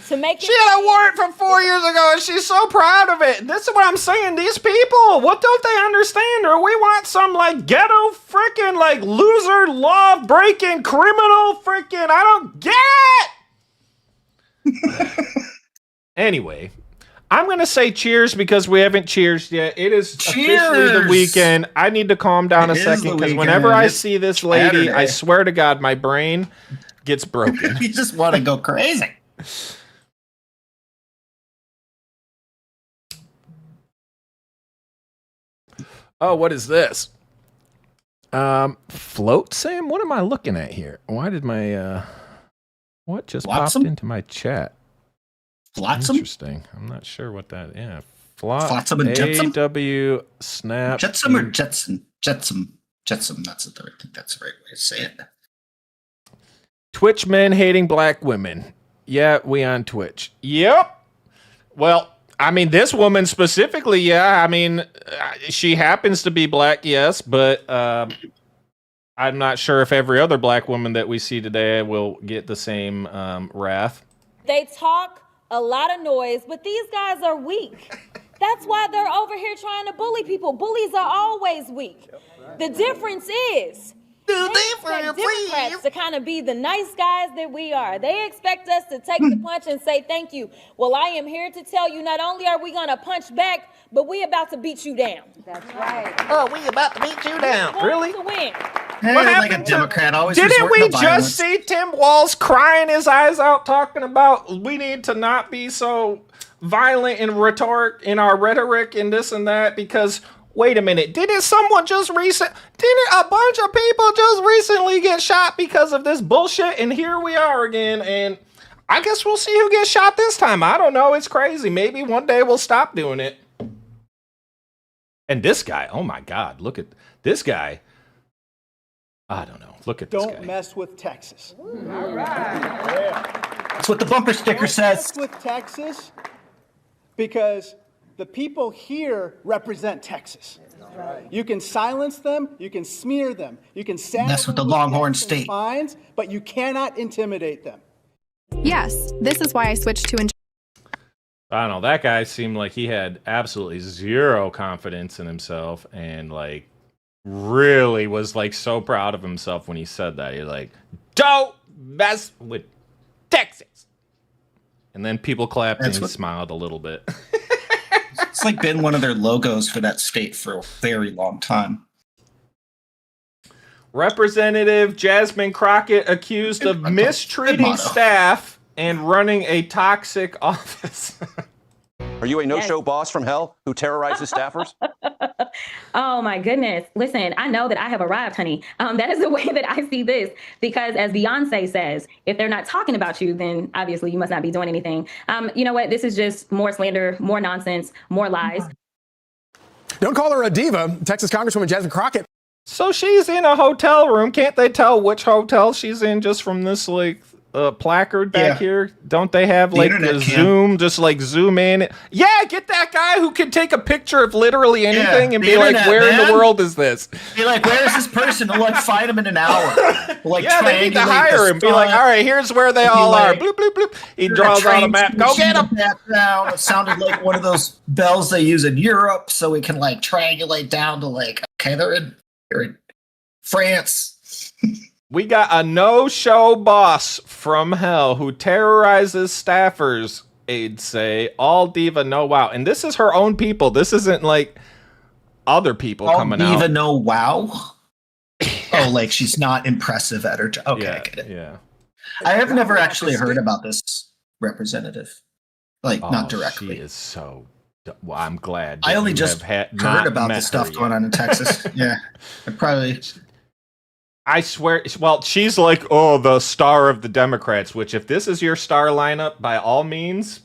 to make it. She had a warrant from 4 years ago, and she's so proud of it. This is what I'm saying. These people, what don't they understand? Or we want some like ghetto freaking like loser law breaking criminal freaking. I don't get it. Anyway, I'm going to say cheers because we haven't cheersed yet. It is officially the weekend. I need to calm down a second because whenever I see this lady, Saturday. I swear to God, my brain gets broken. You just want to go crazy. Oh, what is this? Float Sam? What am I looking at here? Why did my what just Flotsam? popped into my chat? Flotsam? Interesting. I'm not sure what that. Yeah, Flotsam and Jetsam. AW snap. Jetsam or Jetson? Jetsam. Jetsam. I think that's the right way to say it. Twitch men hating black women. Yeah, we on Twitch. Yep. Well, I mean, this woman specifically, yeah. I mean, she happens to be black, yes, but I'm not sure if every other black woman that we see today will get the same wrath. They talk a lot of noise, but these guys are weak. That's why they're over here trying to bully people. Bullies are always weak. The difference is they expect Democrats to kind of be the nice guys that we are. They expect us to take the punch and say thank you. Well, I am here to tell you, not only are we going to punch back, but we about to beat you down. That's right. Oh, we about to beat you down. Really? To win. Hey, like a Democrat always. Didn't we just see Tim Walz crying his eyes out talking about we need to not be so violent and rhetoric in our rhetoric and this and that because wait a minute, didn't a bunch of people just recently get shot because of this bullshit? And here we are again, and I guess we'll see who gets shot this time. I don't know, it's crazy. Maybe one day we'll stop doing it. And this guy, oh my God, look at this guy. I don't know. Look at this guy. Don't mess with Texas. All right. That's what the bumper sticker says. Don't mess with Texas because the people here represent Texas. Right. You can silence them, you can smear them, you can mess with the Longhorn State fines, but you cannot intimidate them. Yes, this is why I switched to. I don't know. That guy seemed like he had absolutely zero confidence in himself, and like really was like so proud of himself when he said that. He's like, "Don't mess with Texas," and then people clapped and he smiled a little bit. It's like been one of their logos for that state for a very long time. Representative Jasmine Crockett accused of mistreating staff and running a toxic office. Are you a no-show boss from hell who terrorizes staffers? Oh my goodness. Listen, I know that I have arrived, honey. That is the way that I see this, because as Beyonce says, if they're not talking about you, then obviously you must not be doing anything. You know what? This is just more slander, more nonsense, more lies. Don't call her a diva. Texas Congresswoman Jasmine Crockett. So she's in a hotel room. Can't they tell which hotel she's in just from this like placard back here? Don't they have like the zoom, just like zoom in? Yeah, get that guy who can take a picture of literally anything and be like, where in the world is this? Be like, where is this person? We'll like find him in an hour. We'll, like, yeah, they need to hire him. Be like, all right, here's where they all are. Bloop, bloop, bloop. He draws out a map. Go get him. Background. It sounded like one of those bells they use in Europe, so we can like triangulate down to like, okay, they're in France. We got a no-show boss from hell who terrorizes staffers, aides say. All diva, no wow. And this is her own people. This isn't like other people coming out. All diva, no wow? Oh, like she's not impressive at her job. Okay, yeah, I get it. Yeah. I have never actually heard about this representative. Like, not directly. She is so Well, I'm glad. I only you just have heard about met the stuff her going yet. on in Texas. Yeah, I swear. Well, she's like, oh, the star of the Democrats. Which, if this is your star lineup, by all means,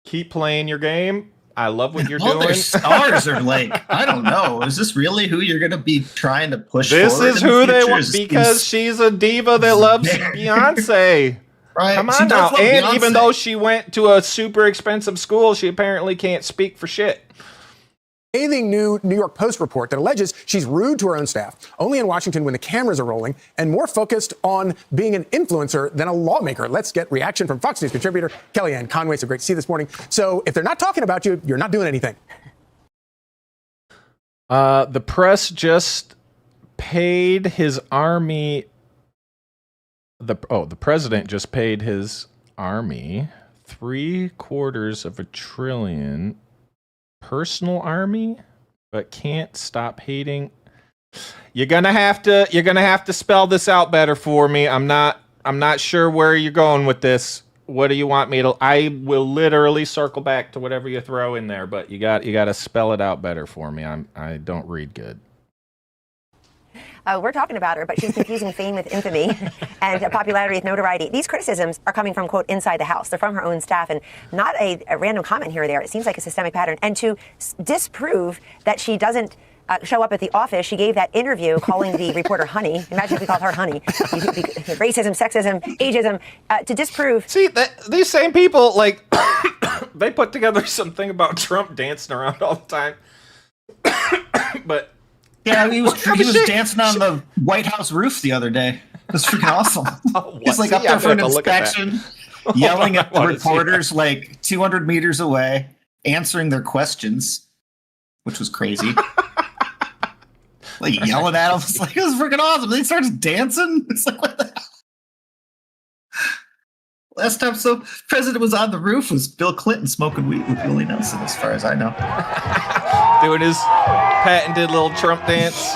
keep playing your game. I love what you're all doing. their stars are like, I don't know. Is this really who you're going to be trying to push? This forward is in the who they future? want Is because these- she's a diva that loves Beyonce. Right. Come She on does now. love And Beyonce. even though she went to a super expensive school, she apparently can't speak for shit. Scathing new New York Post report that alleges she's rude to her own staff, only in Washington when the cameras are rolling, and more focused on being an influencer than a lawmaker. Let's get reaction from Fox News contributor Kellyanne Conway. So great to see you this morning. So if they're not talking about you, you're not doing anything. The press just paid his army. The president just paid his army $750 billion personal army, but can't stop hating. You're gonna have to spell this out better for me. I'm not sure where you're going with this. What do you want me to? I will literally circle back to whatever you throw in there, but you got to spell it out better for me. I don't read good. We're talking about her, but she's confusing fame with infamy and popularity with notoriety. These criticisms are coming from, quote, inside the House. They're from her own staff and not a random comment here or there. It seems like a systemic pattern. And to disprove that she doesn't show up at the office, she gave that interview calling the reporter honey. Imagine if we called her honey. Racism, sexism, ageism. To disprove. See, these same people, like, they put together something about Trump dancing around all the time. But yeah, he was dancing on the White House roof the other day. It was freaking awesome. He's like up there for an inspection, yelling at the reporters like 200 meters away, answering their questions, which was crazy. Like yelling at him. It's like, it was freaking awesome. Then he starts dancing. It's like, what the hell? Last time president was on the roof was Bill Clinton smoking weed with Willie Nelson, as far as I know. Doing his patented little Trump dance.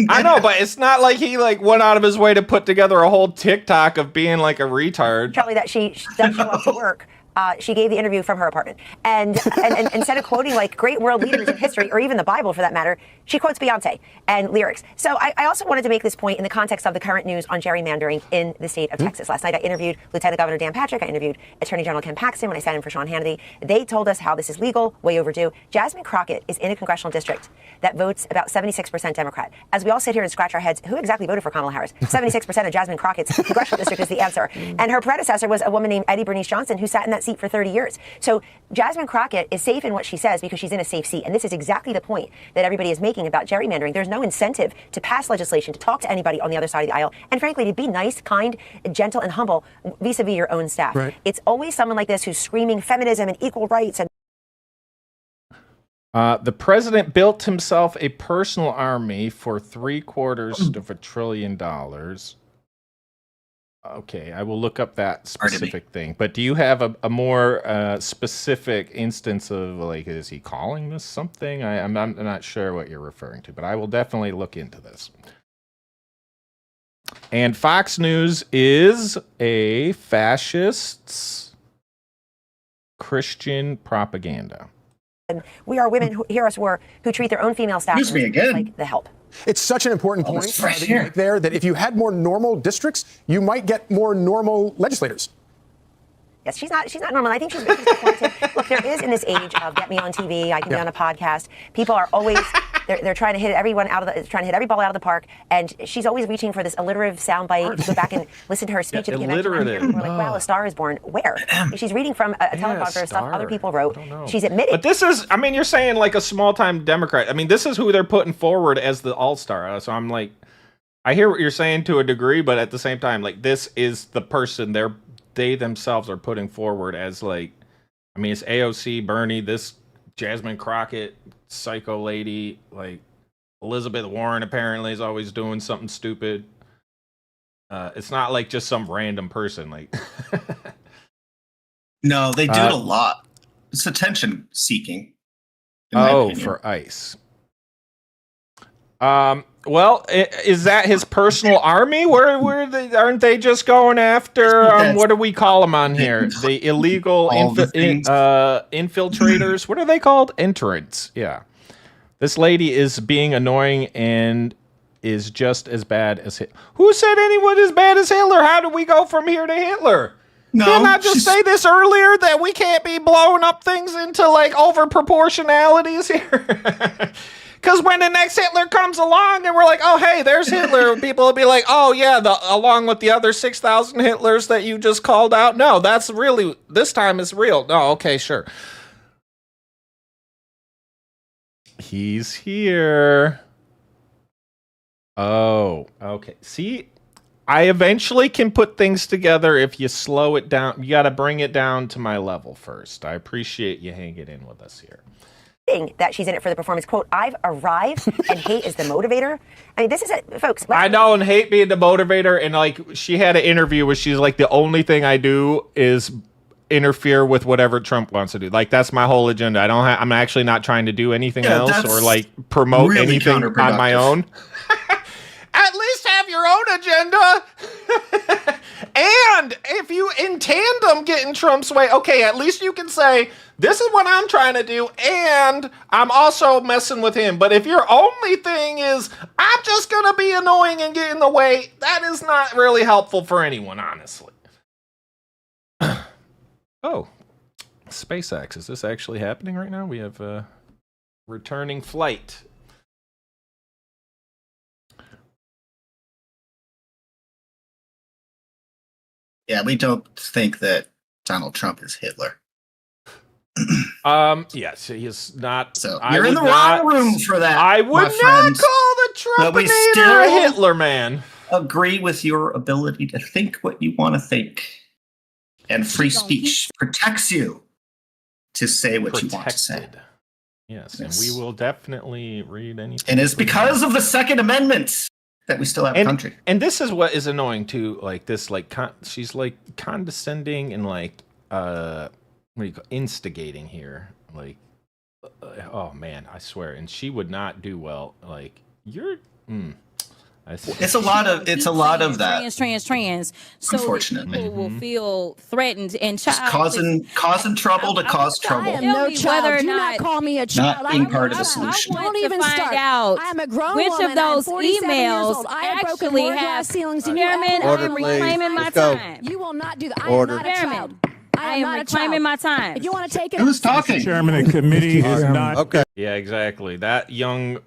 I know, but it's not like he went out of his way to put together a whole TikTok of being like a retard. Probably that she doesn't show up to work. She gave the interview from her apartment. And instead of quoting like great world leaders in history, or even the Bible for that matter, she quotes Beyonce and lyrics. So I also wanted to make this point in the context of the current news on gerrymandering in the state of Texas. Last night I interviewed Lieutenant Governor Dan Patrick. I interviewed Attorney General Ken Paxton when I sat in for Sean Hannity. They told us how this is legal, way overdue. Jasmine Crockett is in a congressional district that votes about 76% Democrat. As we all sit here and scratch our heads, who exactly voted for Kamala Harris? 76% of Jasmine Crockett's congressional district is the answer. And her predecessor was a woman named Eddie Bernice Johnson, who sat in that seat for 30 years. So Jasmine Crockett is safe in what she says because she's in a safe seat. And this is exactly the point that everybody is making about gerrymandering. There's no incentive to pass legislation, to talk to anybody on the other side of the aisle, and frankly, to be nice, kind, gentle, and humble vis-a-vis your own staff. Right. It's always someone like this who's screaming feminism and equal rights. And the president built himself a personal army for $750 billion. Okay, I will look up that specific thing. But do you have a more specific instance of, like, is he calling this something? I'm not sure what you're referring to, but I will definitely look into this. And Fox News is a fascist's Christian propaganda. And we are women who who treat their own female staff like the help. It's such an important point that you make there that if you had more normal districts, you might get more normal legislators. Yes, she's not normal. I think she's disappointed. Look, there is in this age of get me on TV, I can be on a podcast. People are always they're trying to hit everyone trying to hit every ball out of the park, and she's always reaching for this alliterative soundbite. Go back and listen to her speech at the convention. We're like, wow, a star is born. Where? She's reading from a teleprompter of stuff other people wrote. She's admitted. But this is, I mean, you're saying like a small-time Democrat. I mean, this is who they're putting forward as the all-star. So I'm like, I hear what you're saying to a degree, but at the same time, like, this is the person they themselves are putting forward as, like, I mean, it's AOC, Bernie, this Jasmine Crockett, psycho lady, like Elizabeth Warren apparently is always doing something stupid. It's not like just some random person, like. No, they do it a lot. It's attention seeking. Oh, for ICE. Well, is that his personal army? Where they, aren't they just going after what do we call them on here? The illegal infiltrators. What are they called? Entrants. Yeah. This lady is being annoying and is just as bad as Hitler. Who said anyone as bad as Hitler? How do we go from here to Hitler? No, didn't I just say this earlier that we can't be blowing up things into like over proportionalities here? Because when the next Hitler comes along and we're like, oh, hey, there's Hitler, people will be like, oh, yeah, along with the other 6,000 Hitlers that you just called out. No, that's really, this time is real. No, okay, sure. He's here. Oh, okay. See, I eventually can put things together if you slow it down. You got to bring it down to my level first. I appreciate you hanging in with us here. That she's in it for the performance. Quote, I've arrived and hate is the motivator. I mean, this is it, folks. I know, and hate being the motivator. And like, she had an interview where she's like, the only thing I do is interfere with whatever Trump wants to do. Like, that's my whole agenda. I'm actually not trying to do anything else or like promote really anything on my own. At least have your own agenda. And if you in tandem get in Trump's way, okay, at least you can say, this is what I'm trying to do, and I'm also messing with him. But if your only thing is, I'm just going to be annoying and get in the way, that is not really helpful for anyone, honestly. Oh, SpaceX. Is this actually happening right now? We have a returning flight. Yeah, we don't think that Donald Trump is Hitler. Yes, he is not. So you're in the wrong room for that. I would not call the Trumpinator a Hitler man. Agree with your ability to think what you want to think, and free speech protects you to say what you want to say. Yes, and we will definitely read anything. And it's because of the Second Amendment that we still have a country. And this is what is annoying too. Like this, like she's like condescending and like what do you call instigating here? Like, oh man, I swear. And she would not do well. Like you're. It's a lot of that. Trans. So unfortunately, people will feel threatened and causing trouble to cause trouble. I am no child. Do not call me a child. Not being part of the solution. Don't even find out I am a grown which woman. of those I'm 47 years emails old. I have broken actually more have glass ceilings than Chairman, you. I am reclaiming my time. You will not do that. I am not a child. I am reclaiming my time. If you want to take it, who's talking? Chairman and committee is not. Okay. Yeah, exactly. That young,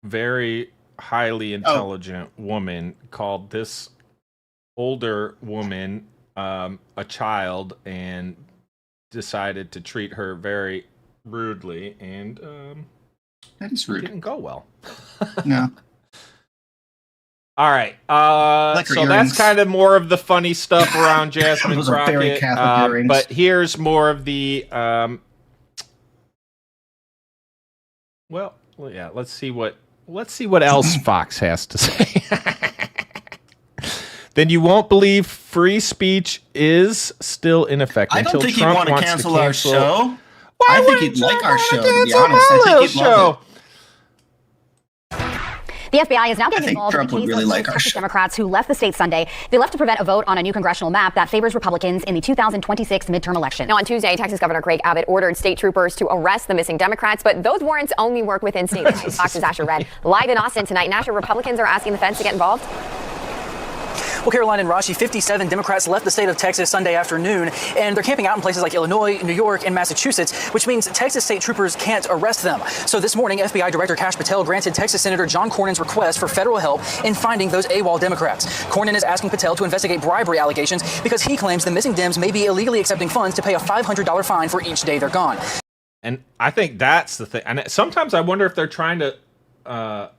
very highly intelligent woman called this older woman a child and decided to treat her very rudely, and that is rude. It didn't go well. No. All right. So that's kind of more of the funny stuff around Jasmine Crockett. But here's more of the well, yeah, let's see what else Fox has to say. Then you won't believe free speech is still in effect I don't until think Trump he'd want to wants cancel our show. Why I think he'd like our show, to be honest. I think he'd love it. The FBI is now getting involved in the case of Texas Democrats who left the state Sunday. They left to prevent a vote on a new congressional map that favors Republicans in the 2026 midterm election. Now, on Tuesday, Texas Governor Greg Abbott ordered state troopers to arrest the missing Democrats, but those warrants only work within state lines. Fox's Asher Red live in Austin tonight. Asher, Republicans are asking the feds to get involved. Well, Caroline and Rashi, 57 Democrats left the state of Texas Sunday afternoon, and they're camping out in places like Illinois, New York, and Massachusetts, which means Texas state troopers can't arrest them. So this morning, FBI Director Kash Patel granted Texas Senator John Cornyn's request for federal help in finding those AWOL Democrats. Cornyn is asking Patel to investigate bribery allegations because he claims the missing Dems may be illegally accepting funds to pay a $500 fine for each day they're gone. And I think that's the thing. And sometimes I wonder if they're trying to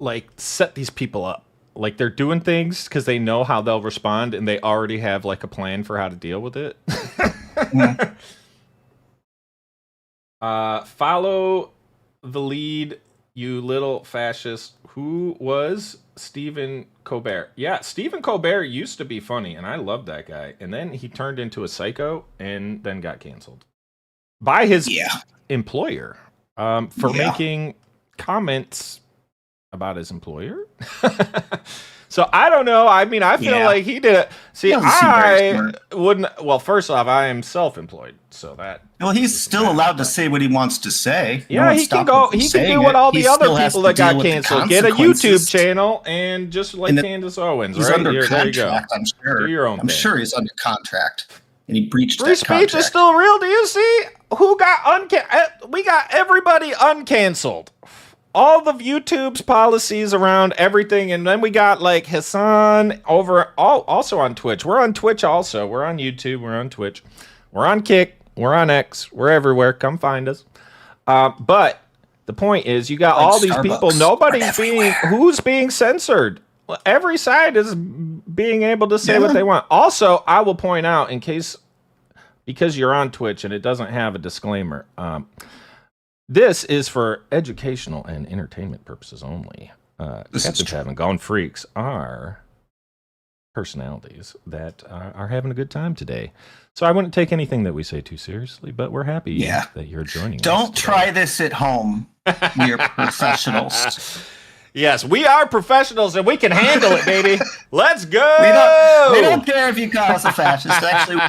like set these people up. Like they're doing things because they know how they'll respond and they already have like a plan for how to deal with it. Follow the lead, you little fascist. Who was Stephen Colbert? Yeah, Stephen Colbert used to be funny and I loved that guy. And then he turned into a psycho and then got canceled by his employer for making comments about his employer. So I don't know. I mean, I feel like he did it. See, I wouldn't. Well, first off, I am self-employed, so that. Well, he's still allowed to say what he wants to say. Yeah, he can go. He can do what all the other people that got canceled. Get a YouTube channel and just like Candace Owens, he's right? under There you go. contract, I'm sure. Do your own I'm thing. sure he's under contract, and he breached Free that speech contract. is still real. Do you see who got we got everybody uncanceled. All of YouTube's policies around everything, and then we got like Hassan also on Twitch. We're on Twitch also. We're on YouTube. We're on Twitch. We're on Kick. We're on X. We're everywhere. Come find us. But the point is, you got all these people. Nobody's who's being censored. Every side is being able to say what they want. Also, I will point out, in case, because you're on Twitch and it doesn't have a disclaimer, this is for educational and entertainment purposes only. Captain Pav and GONxFREAKS are personalities that are having a good time today. So I wouldn't take anything that we say too seriously, but we're happy that you're joining us. Don't try this at home. We are professionals. Yes, we are professionals and we can handle it, baby. Let's go. We don't care if you call us a fascist. Actually,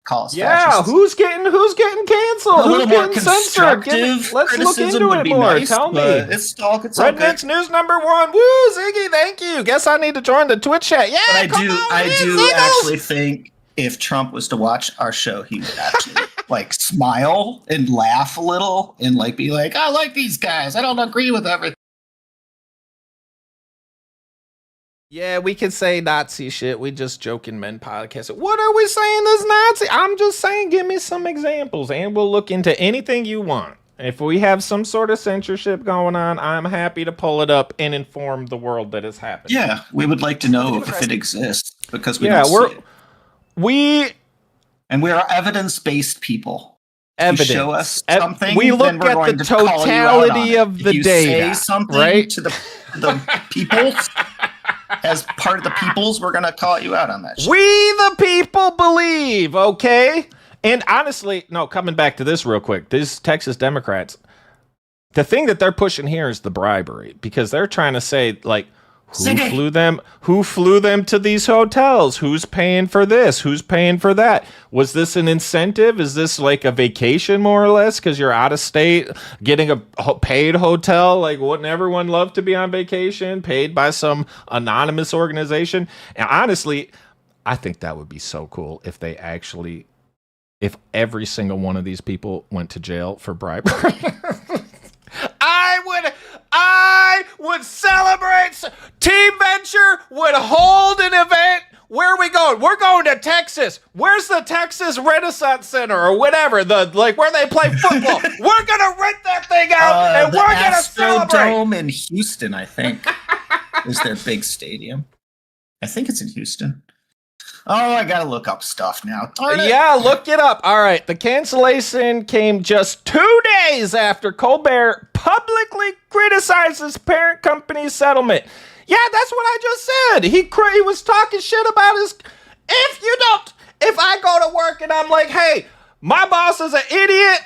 call us fascists. Who's getting canceled? A little Who's more getting censored? constructive Let's look into would it be more. nice, Tell me. It's all good. RedNex News #1. Woo, Ziggy, thank you. Guess I need to join the Twitch chat. Yeah, But I do actually think if Trump was to watch our show, he would actually like smile and laugh a little and like be like, I like these guys. I don't agree with everything. Yeah, we can say Nazi shit. We just joking men podcast. What are we saying is Nazi? I'm just saying give me some examples and we'll look into anything you want. If we have some sort of censorship going on, I'm happy to pull it up and inform the world that it's happening. Yeah, we would like to know if it exists because we don't see it. And we are evidence-based people. Evidence. You show us something, we look then we're at going the to call you out on totality it. of the if you data, say something right? to the peoples, as part of the peoples, we're going to call you out on that shit. We the people believe, okay? And honestly, no, coming back to this real quick, these Texas Democrats, the thing that they're pushing here is the bribery, because they're trying to say, like, who flew them to these hotels? Who's paying for this? Who's paying for that? Was this an incentive? Is this like a vacation more or less? Because you're out of state getting a paid hotel? Like, wouldn't everyone love to be on vacation paid by some anonymous organization? And honestly, I think that would be so cool if they actually, if every single one of these people went to jail for bribery. I would celebrate. Team Venture would hold an event. Where are we going? We're going to Texas. Where's the Texas Renaissance Center or whatever? Where they play football. We're gonna rent that thing out and we're gonna celebrate. Astrodome in Houston, I think, is their big stadium. I think it's in Houston. Oh, I gotta look up stuff now. Darn it. Yeah, look it up. All right, the cancellation came just 2 days after Colbert publicly criticized his parent company's settlement. Yeah, that's what I just said. He was talking shit about his. If I go to work and I'm like, hey, my boss is an idiot.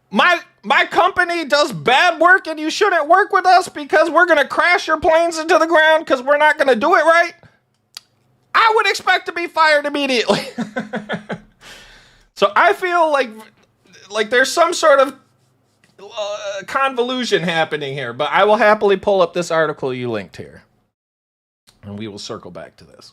My company does bad work and you shouldn't work with us because we're gonna crash your planes into the ground because we're not gonna do it right. I would expect to be fired immediately. So I feel like there's some sort of convolution happening here, but I will happily pull up this article you linked here. And we will circle back to this.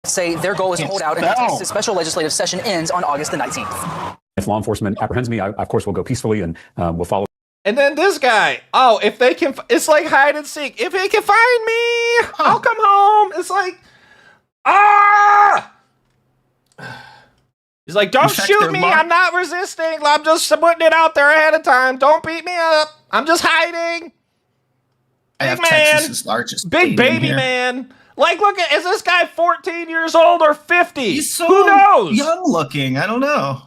Say their goal is to hold out until Texas special legislative session ends on August the 19th. If law enforcement apprehends me, I of course will go peacefully and will follow. And then this guy, if they can, it's like hide and seek. If he can find me, I'll come home. It's like, He's like, don't shoot me. I'm not resisting. I'm just putting it out there ahead of time. Don't beat me up. I'm just hiding. I have man. Texas's largest Big baby here. man. Like, look at, is this guy 14 years old or 50? He's so Who knows? young looking. I don't know.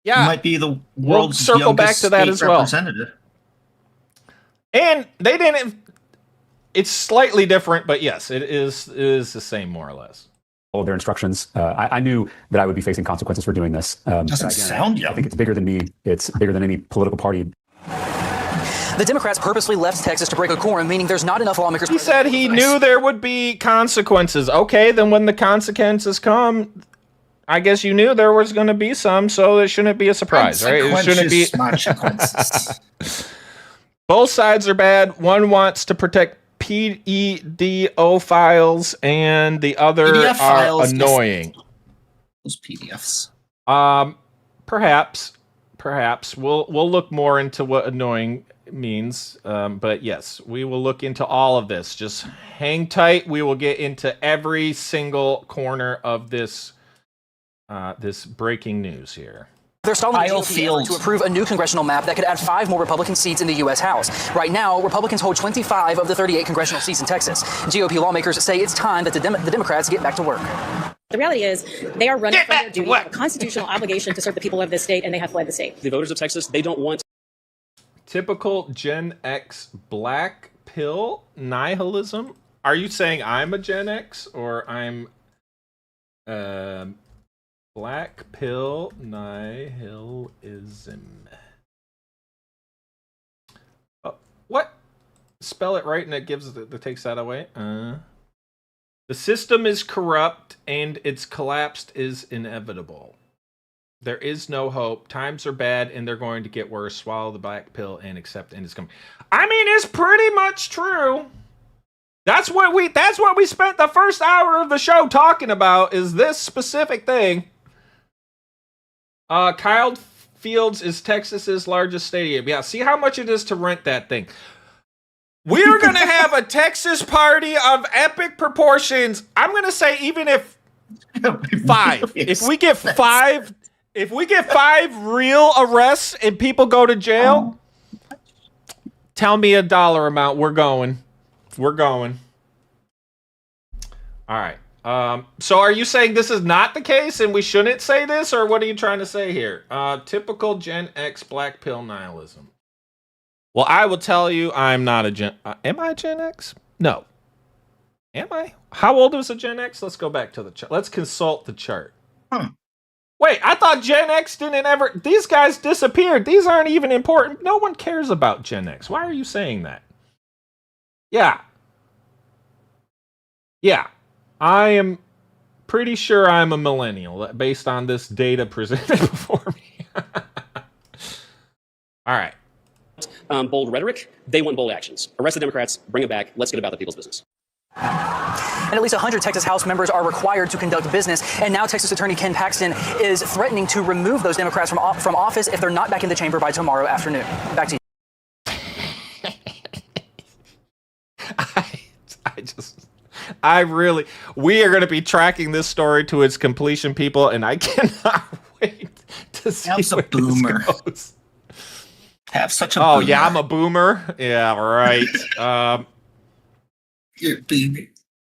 Yeah, he might be the world's circle back to that as well. Representative. And they didn't. It's slightly different, but yes, it is the same more or less. of their instructions. I knew that I would be facing consequences for doing this. Doesn't sound young. I think it's bigger than me. It's bigger than any political party. The Democrats purposely left Texas to break a quorum, meaning there's not enough lawmakers. He said he knew there would be consequences. Okay, then when the consequences come, I guess you knew there was going to be some, so it shouldn't be a surprise, right? It shouldn't be. Both sides are bad. One wants to protect PEDO files, and the other PDF are annoying. Those PDFs. Perhaps we'll look more into what annoying means. But yes, we will look into all of this. Just hang tight. We will get into every single corner of this this breaking news here. They're stalling the GOP effort to approve a new congressional map that could add 5 more Republican seats in the U.S. House. Right now, Republicans hold 25 of the 38 congressional seats in Texas. GOP lawmakers say it's time that the Democrats get back to work. The reality is they are running from their duty, they have a constitutional obligation to serve the people of this state, and they have fled the state. The voters of Texas, they don't want... Typical Gen X black pill nihilism. Are you saying I'm a Gen X or I'm... Black pill nihilism. What? Spell it right and it gives that takes that away. The system is corrupt and its collapse is inevitable. There is no hope. Times are bad and they're going to get worse. Swallow the black pill and accept end is coming. I mean, it's pretty much true. That's what we spent the first hour of the show talking about, is this specific thing. Kyle Fields is Texas's largest stadium. Yeah, see how much it is to rent that thing. We're going to have a Texas party of epic proportions. I'm going to say even if 5. If we get 5 real arrests and people go to jail, tell me a dollar amount. We're going. All right. So are you saying this is not the case and we shouldn't say this, or what are you trying to say here? Typical Gen X black pill nihilism. Well, I will tell you I'm not a Gen... am I Gen X? No. Am I? How old was a Gen X? Let's go back to the chart. Let's consult the chart. Wait, I thought Gen X didn't ever... These guys disappeared. These aren't even important. No one cares about Gen X. Why are you saying that? Yeah. I am pretty sure I'm a millennial based on this data presented before me. All right. Bold rhetoric. They want bold actions. Arrest the Democrats. Bring it back. Let's get about the people's business. And at least 100 Texas House members are required to conduct business. And now Texas Attorney Ken Paxton is threatening to remove those Democrats from office if they're not back in the chamber by tomorrow afternoon. Back to you. We are going to be tracking this story to its completion, people, and I cannot wait to see where this goes. Have such a boomer. Yeah, I'm a boomer. Yeah, right. You're a boomer.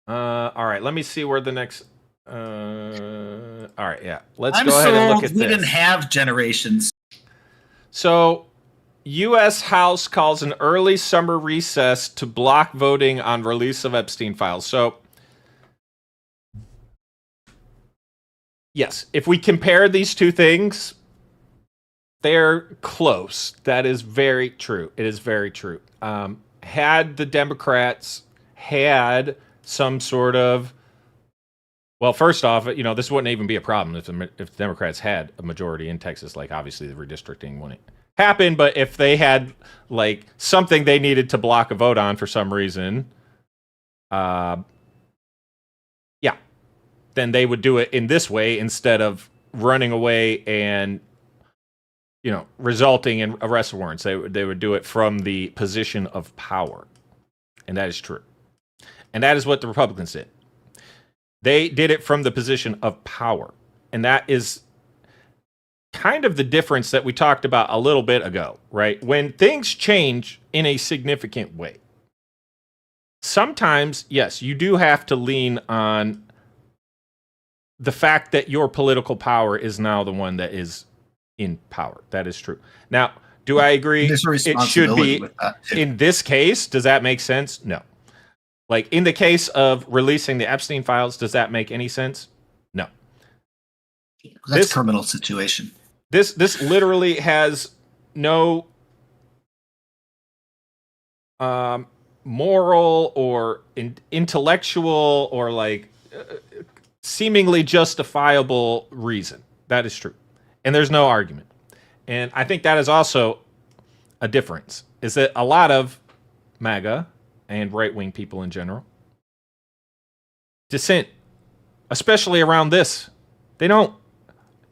All right, let me see where the next... all right, yeah. Let's go ahead and look at this. We didn't have generations. So... U.S. House calls an early summer recess to block voting on release of Epstein files. So, yes, if we compare these two things, they're close. That is very true. It is very true. Had the Democrats had some sort of... Well, first off, this wouldn't even be a problem if the Democrats had a majority in Texas. Like, obviously, the redistricting wouldn't happen, but if they had like something they needed to block a vote on for some reason, then they would do it in this way instead of running away and resulting in arrest warrants. They would do it from the position of power, and that is true, and that is what the Republicans did. They did it from the position of power, and that is kind of the difference that we talked about a little bit ago, right? When things change in a significant way, sometimes, yes, you do have to lean on the fact that your political power is now the one that is in power. That is true. Now, do I agree it should be in this case? Does that make sense? No. Like in the case of releasing the Epstein files, does that make any sense? No. That's a criminal situation. This literally has no moral or intellectual or like seemingly justifiable reason. That is true. And there's no argument. And I think that is also a difference, is that a lot of MAGA and right-wing people in general dissent, especially around this. They don't.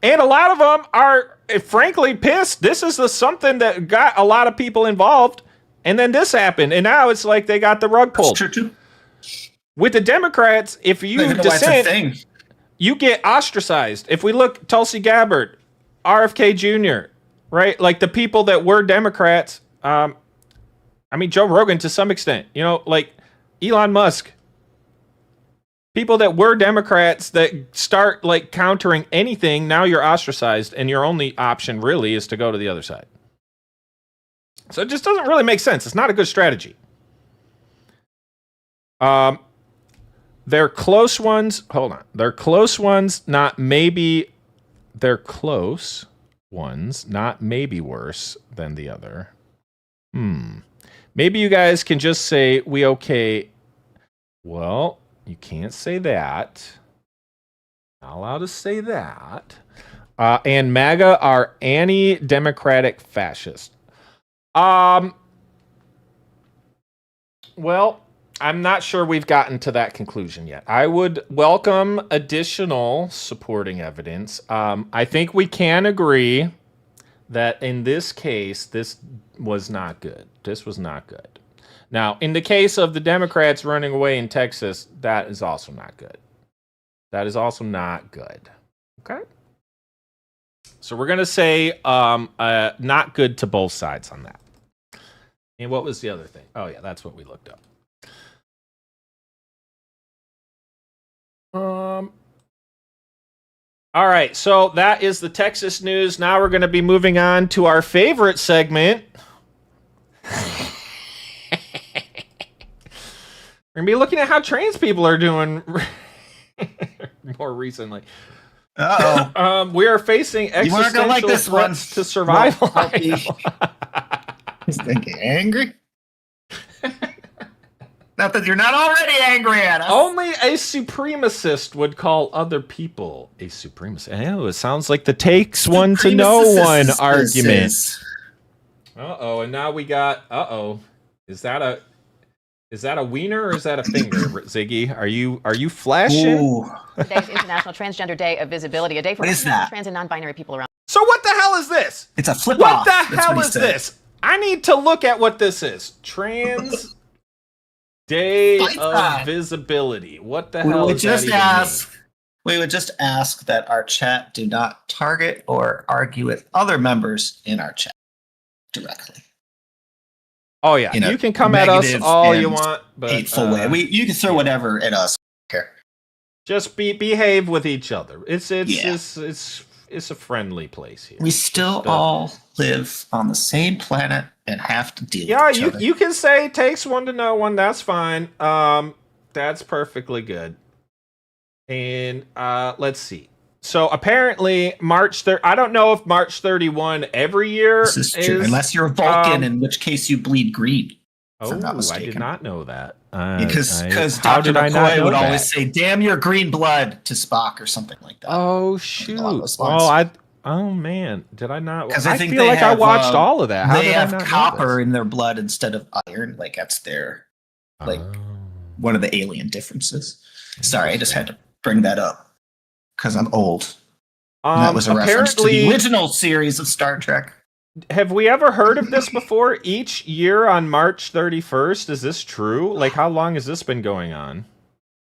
And a lot of them are, frankly, pissed. This is something that got a lot of people involved. And then this happened. And now it's like they got the rug pulled. That's true, too. With the Democrats, if you dissent, you get ostracized. If we look, Tulsi Gabbard, RFK Jr., right? Like the people that were Democrats, I mean, Joe Rogan to some extent, you know, like Elon Musk, people that were Democrats that start like countering anything, now you're ostracized and your only option really is to go to the other side. So it just doesn't really make sense. It's not a good strategy. They're close ones. Hold on. They're close ones, not maybe. They're close ones, not maybe worse than the other. Maybe you guys can just say we okay. Well, you can't say that. Not allowed to say that. And MAGA are anti-democratic fascist. Well, I'm not sure we've gotten to that conclusion yet. I would welcome additional supporting evidence. I think we can agree that in this case, this was not good. This was not good. Now, in the case of the Democrats running away in Texas, that is also not good. That is also not good. Okay? So we're going to say not good to both sides on that. And what was the other thing? Oh, yeah, that's what we looked up. All right, so that is the Texas news. Now we're going to be moving on to our favorite segment. We're going to be looking at how trans people are doing more recently. Uh-oh. We are facing existential like this threats to survival. He's thinking angry. Not that you're not already angry at us. Only a supremacist would call other people a supremacist. Oh, it sounds like the takes one to know one argument. Uh-oh, and now we got, Is that a wiener or is that a finger, Ziggy? Are you flashing? Ooh. Today's International Transgender Day of Visibility, a day for trans and non-binary people around. So what the hell is this? It's a flip-off. What the hell is this? I need to look at what this is. Trans Day of Visibility. What the hell does that even mean? We would just ask that our chat do not target or argue with other members in our chat directly. Oh yeah, you can come at us all you want, but hateful way. You can throw whatever at us. Just behave with each other. It's a friendly place here. We still all live on the same planet and have to deal with each other. You can say it takes one to know one. That's fine. That's perfectly good. And let's see. So apparently March 3rd, I don't know if March 31 every year this is true, unless you're a Vulcan, in which case you bleed green. Oh, I did not know that. Because Dr. McCoy would always say, "Damn your green blood" to Spock or something like that. Oh shoot! Oh man, did I not? Because I feel like I watched all of that. How they have copper in their blood instead of iron. Like that's their one of the alien differences. Sorry, I just had to bring that up because I'm old. And that was a reference to the original series of Star Trek. Have we ever heard of this before? Each year on March 31st, is this true? Like, how long has this been going on?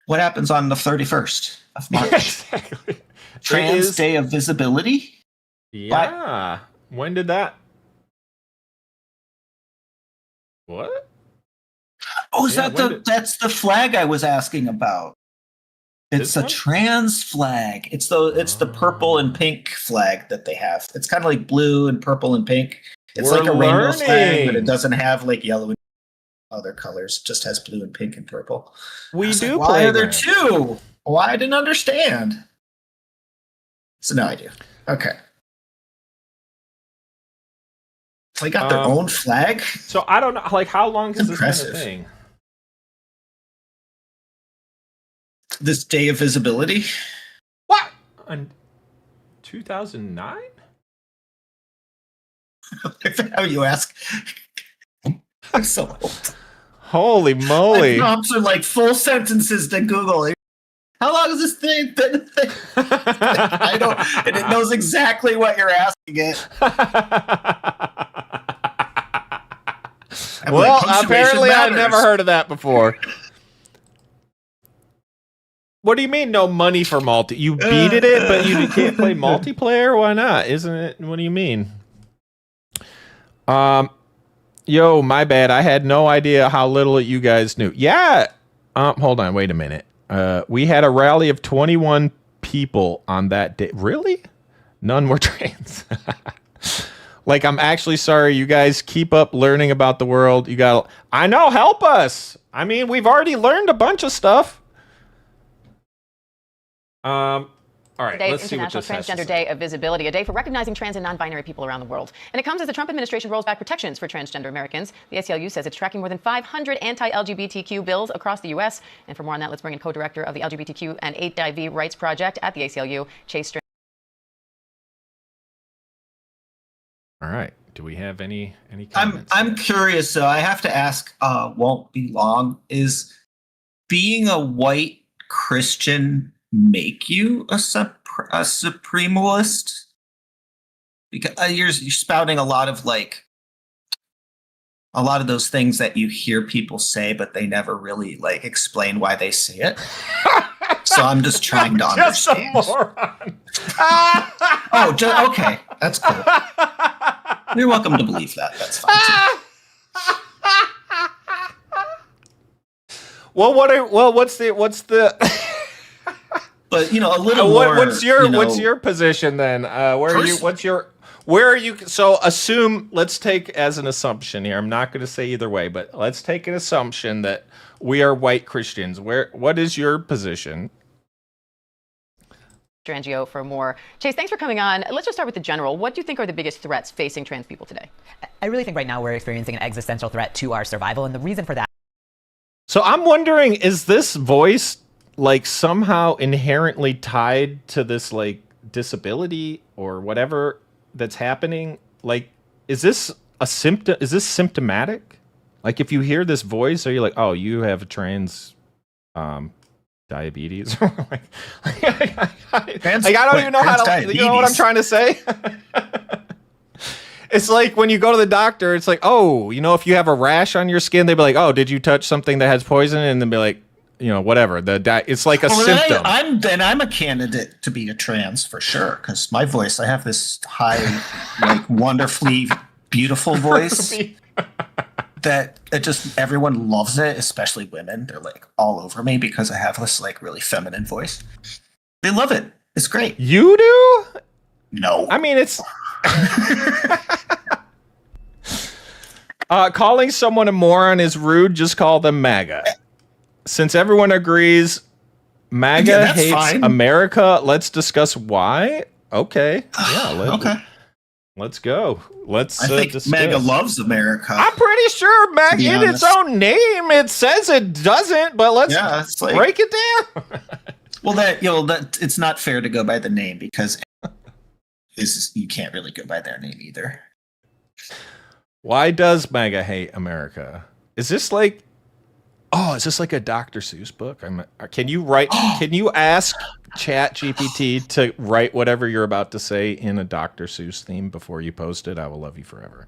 What happens on the 31st of March? Exactly. Trans Day of Visibility? Yeah. When did that? What? Oh, that's the flag I was asking about. It's a trans flag. It's the purple and pink flag that they have. It's kind of like blue and purple and pink. It's like a rainbow flag, but it doesn't have like yellow. other colors. It just has blue and pink and purple. We do Why play are there them. 2? Why I didn't understand. So now I do. Okay. They got their own flag. So I don't know, like, how long has this been Impressive. a thing? This day of visibility. What? On 2009? How you ask? I'm so old. Holy moly! My prompts are like full sentences to Google. How long has this thing been? I don't, and it knows exactly what you're asking it. Well, apparently I've never heard of that before. What do you mean no money for multi? You beated it, but you can't play multiplayer? Why not? Isn't it? What do you mean? Yo, my bad. I had no idea how little you guys knew. Yeah. Hold on. Wait a minute. We had a rally of 21 people on that day. Really? None were trans. Like, I'm actually sorry. You guys keep up learning about the world. You got. I know. Help us. I mean, we've already learned a bunch of stuff. All right, Today let's is see what International this has to Transgender say. Day of Visibility, a day for recognizing trans and non-binary people around the world. And it comes as the Trump administration rolls back protections for transgender Americans. The ACLU says it's tracking more than 500 anti-LGBTQ bills across the U.S. And for more on that, let's bring in co-director of the LGBTQ and HIV Rights Project at the ACLU, Chase Strand. All right. Do we have any comments? I'm curious, so I have to ask, won't be long, is being a white Christian make you a supremalist? Because you're spouting a lot of those things that you hear people say, but they never really like explain why they say it. So I'm just trying to understand. Just a moron. Okay, that's cool. You're welcome to believe that. That's fine too. Well, what's the? But a little more. What's your position then? Where are you? Where are you? So assume. Let's take as an assumption here. I'm not going to say either way, but let's take an assumption that we are white Christians. What is your position? Strangio for more. Chase, thanks for coming on. Let's just start with the general. What do you think are the biggest threats facing trans people today? I really think right now we're experiencing an existential threat to our survival, and the reason for that. So I'm wondering, is this voice like somehow inherently tied to this like disability or whatever that's happening? Like, is this a symptom? Is this symptomatic? Like, if you hear this voice, are you like, oh, you have trans diabetes? like, I don't even know how to. You know what I'm trying to say? It's like when you go to the doctor, it's like, oh, if you have a rash on your skin, they'd be like, oh, did you touch something that has poison? And then be like, whatever. It's like a symptom. I'm a candidate to be a trans for sure, because my voice, I have this high, like wonderfully beautiful voice that everyone loves it, especially women. They're like all over me because I have this like really feminine voice. They love it. It's great. You do? No. I mean, it's calling someone a moron is rude. Just call them MAGA. Since everyone agrees MAGA hates America, let's discuss why. Okay. Yeah. Let's go. I think discuss. MAGA loves America. I'm pretty sure MAGA in its own name it says it doesn't, but let's break it down. Well, that it's not fair to go by the name because you can't really go by their name either. Why does MAGA hate America? Is this like a Dr. Seuss book? Can you write? Can you ask ChatGPT to write whatever you're about to say in a Dr. Seuss theme before you post it? I will love you forever.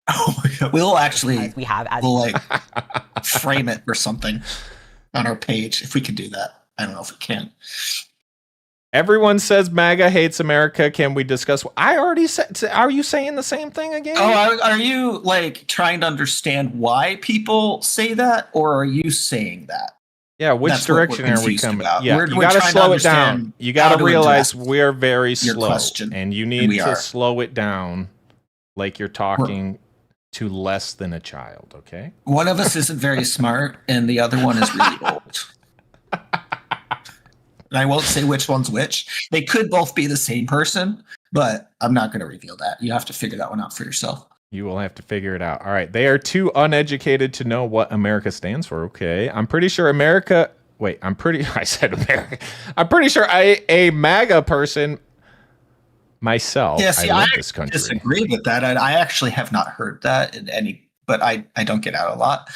Oh, we'll frame it or something on our page if we can do that. I don't know if we can. Everyone says MAGA hates America. Can we discuss? I already said. Are you saying the same thing again? Oh, are you like trying to understand why people say that, or are you saying that? Yeah, which direction are we coming? About. Yeah, you got to slow it down. You got to realize we're very slow, and you need to slow it down, like you're talking to less than a child, okay? One of us isn't very smart, and the other one is really old. And I won't say which one's which. They could both be the same person, but I'm not going to reveal that. You have to figure that one out for yourself. You will have to figure it out. All right. They are too uneducated to know what America stands for. Okay. I'm pretty sure America. Wait, I said America. I'm pretty sure a MAGA person myself. Yeah, see, I I love this country. disagree with that. I actually have not heard that in any, but I don't get out a lot.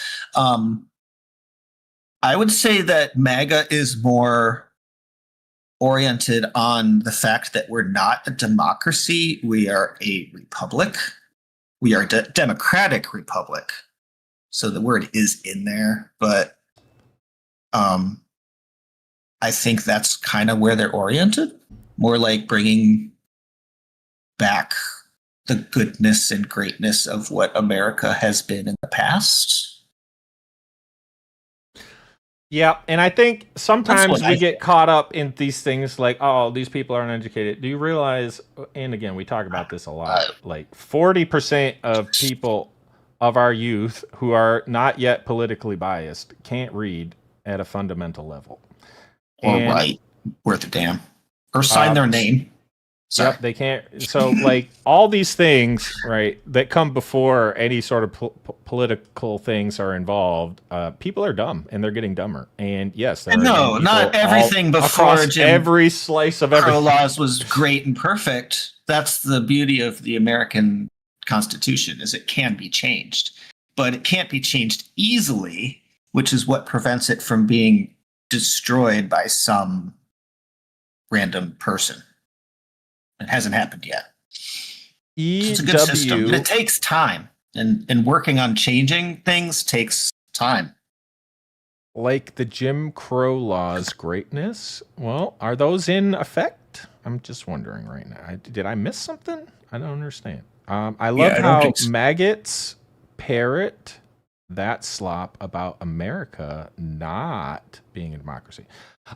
I would say that MAGA is more oriented on the fact that we're not a democracy. We are a republic. We are a democratic republic. So the word is in there, but I think that's kind of where they're oriented. More like bringing back the goodness and greatness of what America has been in the past. Yeah, and I think sometimes we get caught up in these things like, oh, these people aren't educated. Do you realize, and again, we talk about this a lot, like 40% of people of our youth who are not yet politically biased can't read at a fundamental level. Or write worth a damn. Or sign their name. Sorry. Yep, they can't. So, like, all these things, right, that come before any sort of political things are involved, people are dumb, and they're getting dumber. And yes, there no, not everything before every slice of everything. Laws was great and perfect. That's the beauty of the American Constitution, is it can be changed, but it can't be changed easily, which is what prevents it from being destroyed by some random person. It hasn't happened yet. It's a good system. And it takes time. And working on changing things takes time. Like the Jim Crow laws' greatness? Well, are those in effect? I'm just wondering right now. Did I miss something? I don't understand. I love how maggots parrot that slop about America not being a democracy.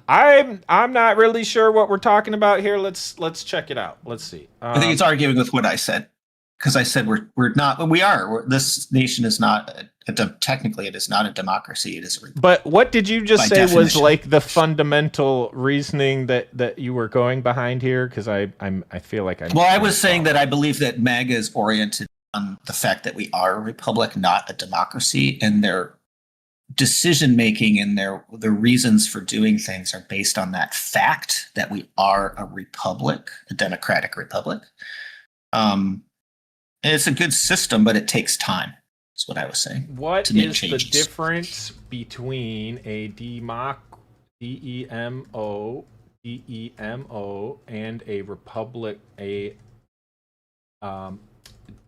I'm not really sure what we're talking about here. Let's check it out. Let's see. I think it's arguing with what I said, because I said we're not. We are. This nation is not. Technically, it is not a democracy. It is. But what did you just say was like the fundamental reasoning that you were going behind here? Because I feel like I. Well, I was saying that I believe that MAGA is oriented on the fact that we are a republic, not a democracy, and their decision making and the reasons for doing things are based on that fact that we are a republic, a democratic republic. And it's a good system, but it takes time. That's what I was saying. What is the difference between a DEMO and a republic,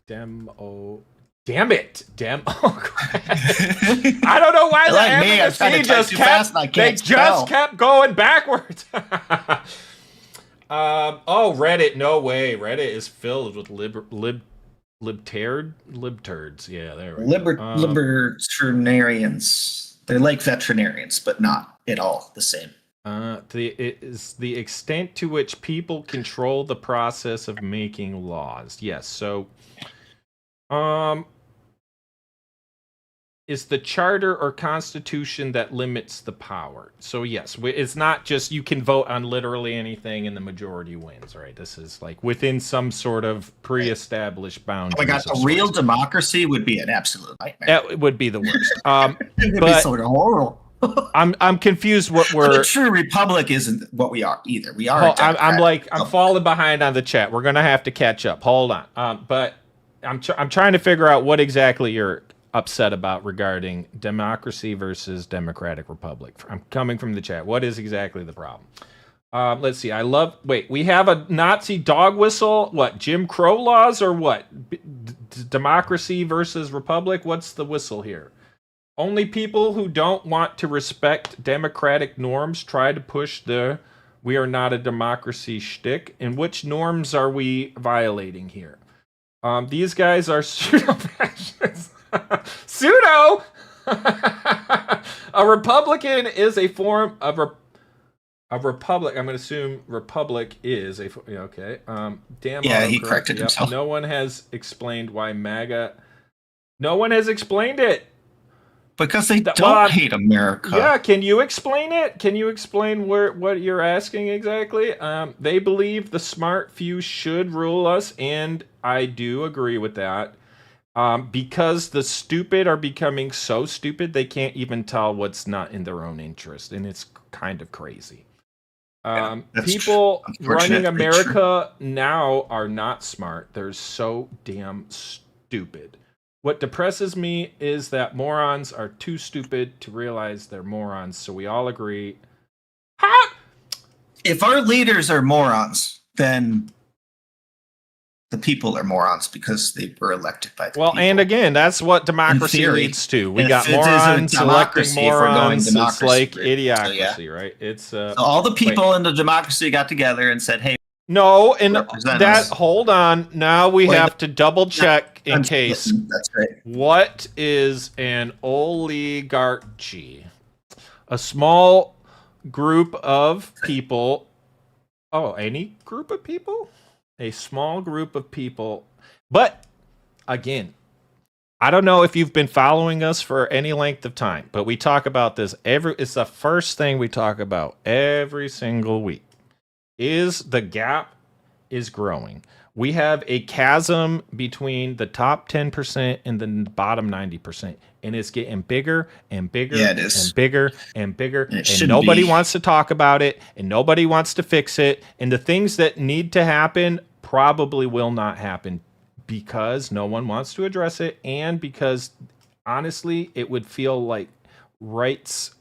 demo? Damn it! I don't know why like me, I just kept going backwards. Reddit, no way. Reddit is filled with libturds. Yeah, there we go. Libertarians. They're like veterinarians, but not at all the same. It is the extent to which people control the process of making laws. Yes, so is the charter or constitution that limits the power. So yes, it's not just you can vote on literally anything and the majority wins, right? This is like within some sort of pre-established boundaries. Oh my God, a real democracy would be an absolute nightmare. It would be the worst. It would be sort of horrible. I'm confused what a true republic isn't what we are either. We are. I'm falling behind on the chat. We're gonna have to catch up. Hold on. But I'm trying to figure out what exactly you're upset about regarding democracy versus democratic republic. I'm coming from the chat. What is exactly the problem? Let's see. We have a Nazi dog whistle. What, Jim Crow laws or what? Democracy versus republic? What's the whistle here? Only people who don't want to respect democratic norms try to push the "we are not a democracy" shtick. And which norms are we violating here? These guys are pseudo-fascists. Pseudo! A Republican is a form of a republic. I'm going to assume republic is a... Okay. He corrected himself. No one has explained why MAGA No one has explained it. Because they don't hate America. Yeah, can you explain it? Can you explain what you're asking exactly? They believe the smart few should rule us, and I do agree with that. Because the stupid are becoming so stupid, they can't even tell what's not in their own interest, and it's kind of crazy. People running America now are not smart. They're so damn stupid. What depresses me is that morons are too stupid to realize they're morons, so we all agree. If our leaders are morons, then the people are morons because they were elected by the people. Well, and again, that's what democracy leads to. We got morons electing morons. It's like idiocracy, right? It's so all the people in the democracy got together and said, "Hey." No, and that, hold on. Now we have to double check in case. That's right. What is an oligarchy? A small group of people. Oh, any group of people? A small group of people. But again, I don't know if you've been following us for any length of time, but we talk about this it's the first thing we talk about every single week. Is the gap is growing. We have a chasm between the top 10% and the bottom 90%, and it's getting bigger and bigger and bigger and bigger, and nobody wants to talk about it, and nobody wants to fix it, and the things that need to happen probably will not happen because no one wants to address it, and because honestly it would feel like rights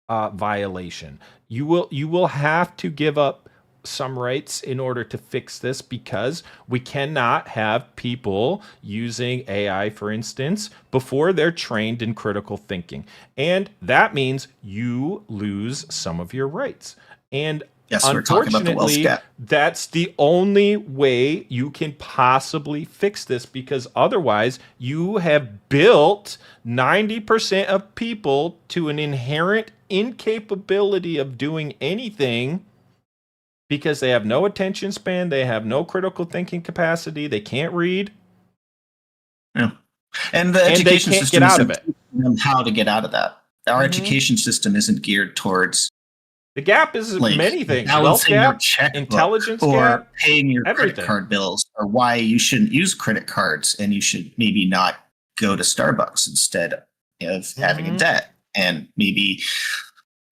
violation. You will have to give up some rights in order to fix this, because we cannot have people using AI, for instance, before they're trained in critical thinking. And that means you lose some of your rights. And unfortunately, that's the only way you can possibly fix this, because otherwise you have built 90% of people to an inherent incapability of doing anything, because they have no attention span, they have no critical thinking capacity, they can't read. Yeah. And the education they can't system get out of it. How to get out of that. Our education system isn't geared towards the gap is many things. Wealth gap, intelligence or gap, paying your everything. credit card bills, or why you shouldn't use credit cards and you should maybe not go to Starbucks instead of having a debt, and maybe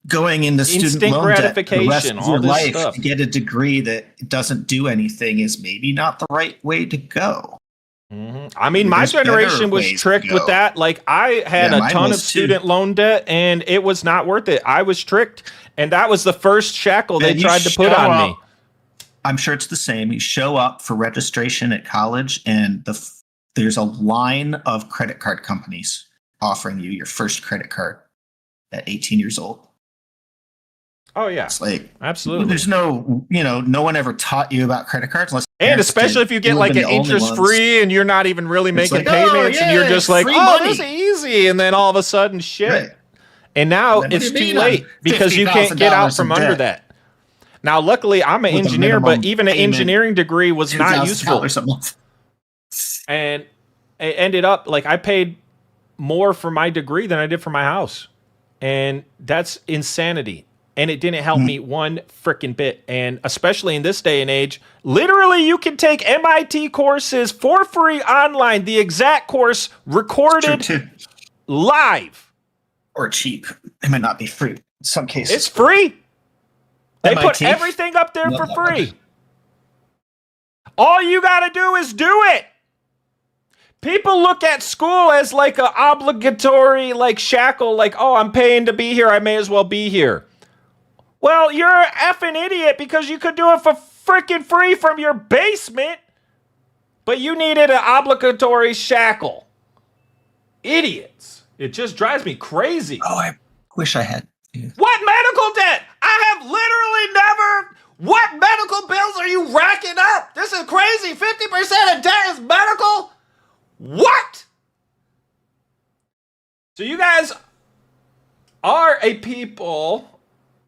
going into student loan debt for the rest of your life to get a degree that doesn't do anything is maybe not the right way to go. I mean, my generation was tricked with that. Like, I had a ton of student loan debt, and it was not worth it. I was tricked, and that was the first shackle they tried to put on me. I'm sure it's the same. You show up for registration at college, and there's a line of credit card companies offering you your first credit card at 18 years old. Oh yeah, it's like absolutely. There's no, no one ever taught you about credit cards, and especially if you get like an interest free and you're not even really making payments, and you're just like, oh, this is easy, and then all of a sudden, shit. Right. And now it's too late because you can't get out from under that. Now, luckily, I'm an engineer, but even an engineering degree was not useful. And it ended up like I paid more for my degree than I did for my house, and that's insanity. And it didn't help me one freaking bit. And especially in this day and age, literally you can take MIT courses for free online, the exact course recorded live. Or cheap. It might not be free in some cases. It's free. They put everything up there for free. All you got to do is do it. People look at school as like an obligatory like shackle, like, oh, I'm paying to be here, I may as well be here. Well, you're an effing idiot because you could do it for freaking free from your basement, but you needed an obligatory shackle. Idiots. It just drives me crazy. Oh, I wish I had. Yeah. What medical debt? I have literally never. What medical bills are you racking up? This is crazy. 50% of debt is medical? What? So you guys are a people...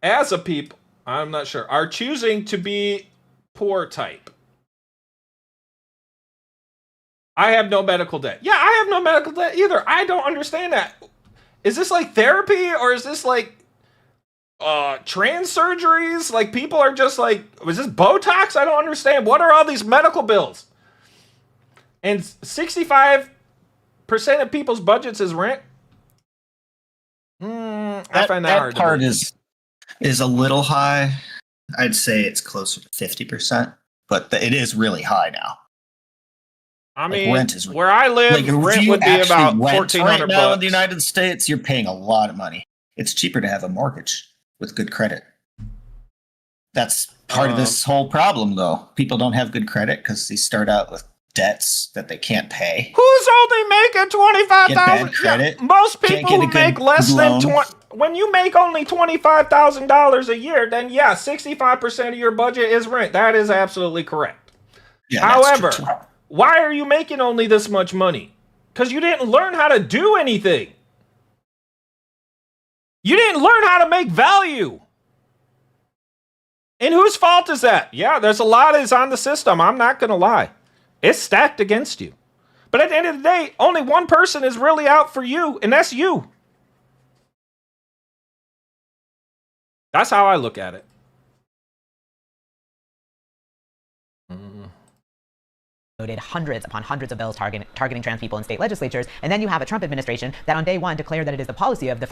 as a people, I'm not sure, are choosing to be poor type. I have no medical debt. Yeah, I have no medical debt either. I don't understand that. Is this like therapy or is this like trans surgeries? Like people are just like, was this Botox? I don't understand. What are all these medical bills? And 65% of people's budgets is rent. I find that hard. That part is a little high. I'd say it's closer to 50%, but it is really high now. I mean, rent is where I live, rent would be about $1,400 right now in the United States. You're paying a lot of money. It's cheaper to have a mortgage with good credit. That's part of this whole problem, though. People don't have good credit because they start out with debts that they can't pay. Who's only making $25,000? Credit. Yeah, most people who make less than 20. When you make only $25,000 a year, then yeah, 65% of your budget is rent. That is absolutely correct. Yeah, however, why are you making only this much money? Because you didn't learn how to do anything. You didn't learn how to make value. And whose fault is that? Yeah, there's a lot is on the system. I'm not going to lie. It's stacked against you. But at the end of the day, only one person is really out for you, and that's you. That's how I look at it. Voted hundreds upon hundreds of bills targeting trans people in state legislatures, and then you have a Trump administration that on day one declared that it is the policy of the.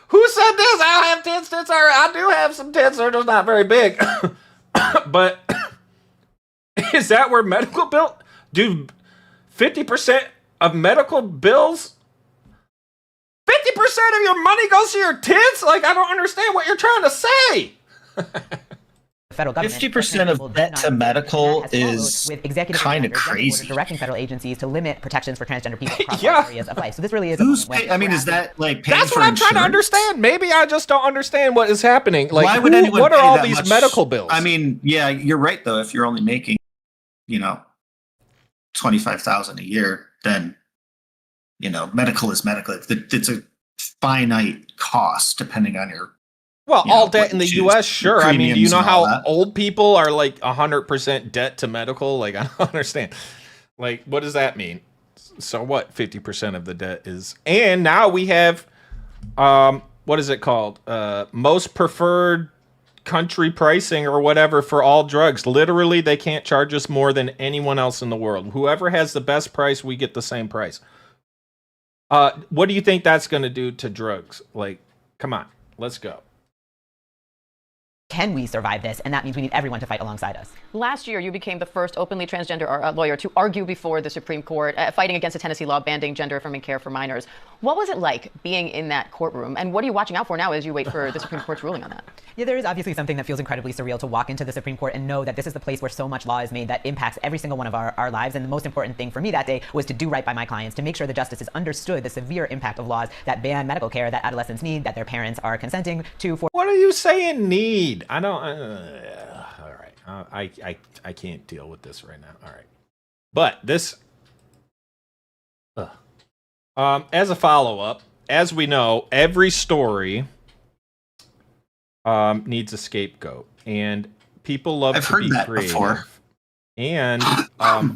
Who said this? I don't have tits. Tits are. I do have some tits. They're just not very big. But is that where medical bill? Dude, 50% of medical bills. 50% of your money goes to your tits? Like, I don't understand what you're trying to say. Federal government. 50% of debt to medical is kind of crazy. Directing federal agencies to limit protections for transgender people across all areas of life. So this really is. I mean, is that like paying That's for what I'm insurance? trying to understand. Maybe I just don't understand what is happening. Like, Why would anyone what are pay all that these much? medical bills? I mean, yeah, you're right though. If you're only making, $25,000 a year, then medical is medical. It's a finite cost depending on your. Well, all debt in the U.S., sure. I mean, do you know how old people are like 100% debt to medical? Like, I don't understand. Like, what does that mean? So what? 50% of the debt is, and now we have, what is it called? Most preferred country pricing or whatever for all drugs. Literally, they can't charge us more than anyone else in the world. Whoever has the best price, we get the same price. What do you think that's going to do to drugs? Like, come on, let's go. Can we survive this? And that means we need everyone to fight alongside us. Last year, you became the first openly transgender lawyer to argue before the Supreme Court, fighting against a Tennessee law banning gender-affirming care for minors. What was it like being in that courtroom? And what are you watching out for now as you wait for the Supreme Court's ruling on that? Yeah, there is obviously something that feels incredibly surreal to walk into the Supreme Court and know that this is the place where so much law is made that impacts every single one of our lives. And the most important thing for me that day was to do right by my clients, to make sure the justices understood the severe impact of laws that ban medical care that adolescents need, that their parents are consenting to. For what are you saying need? I don't. All right. I can't deal with this right now. All right. But this. As a follow-up, as we know, every story needs a scapegoat, and people love to be creative. Before. And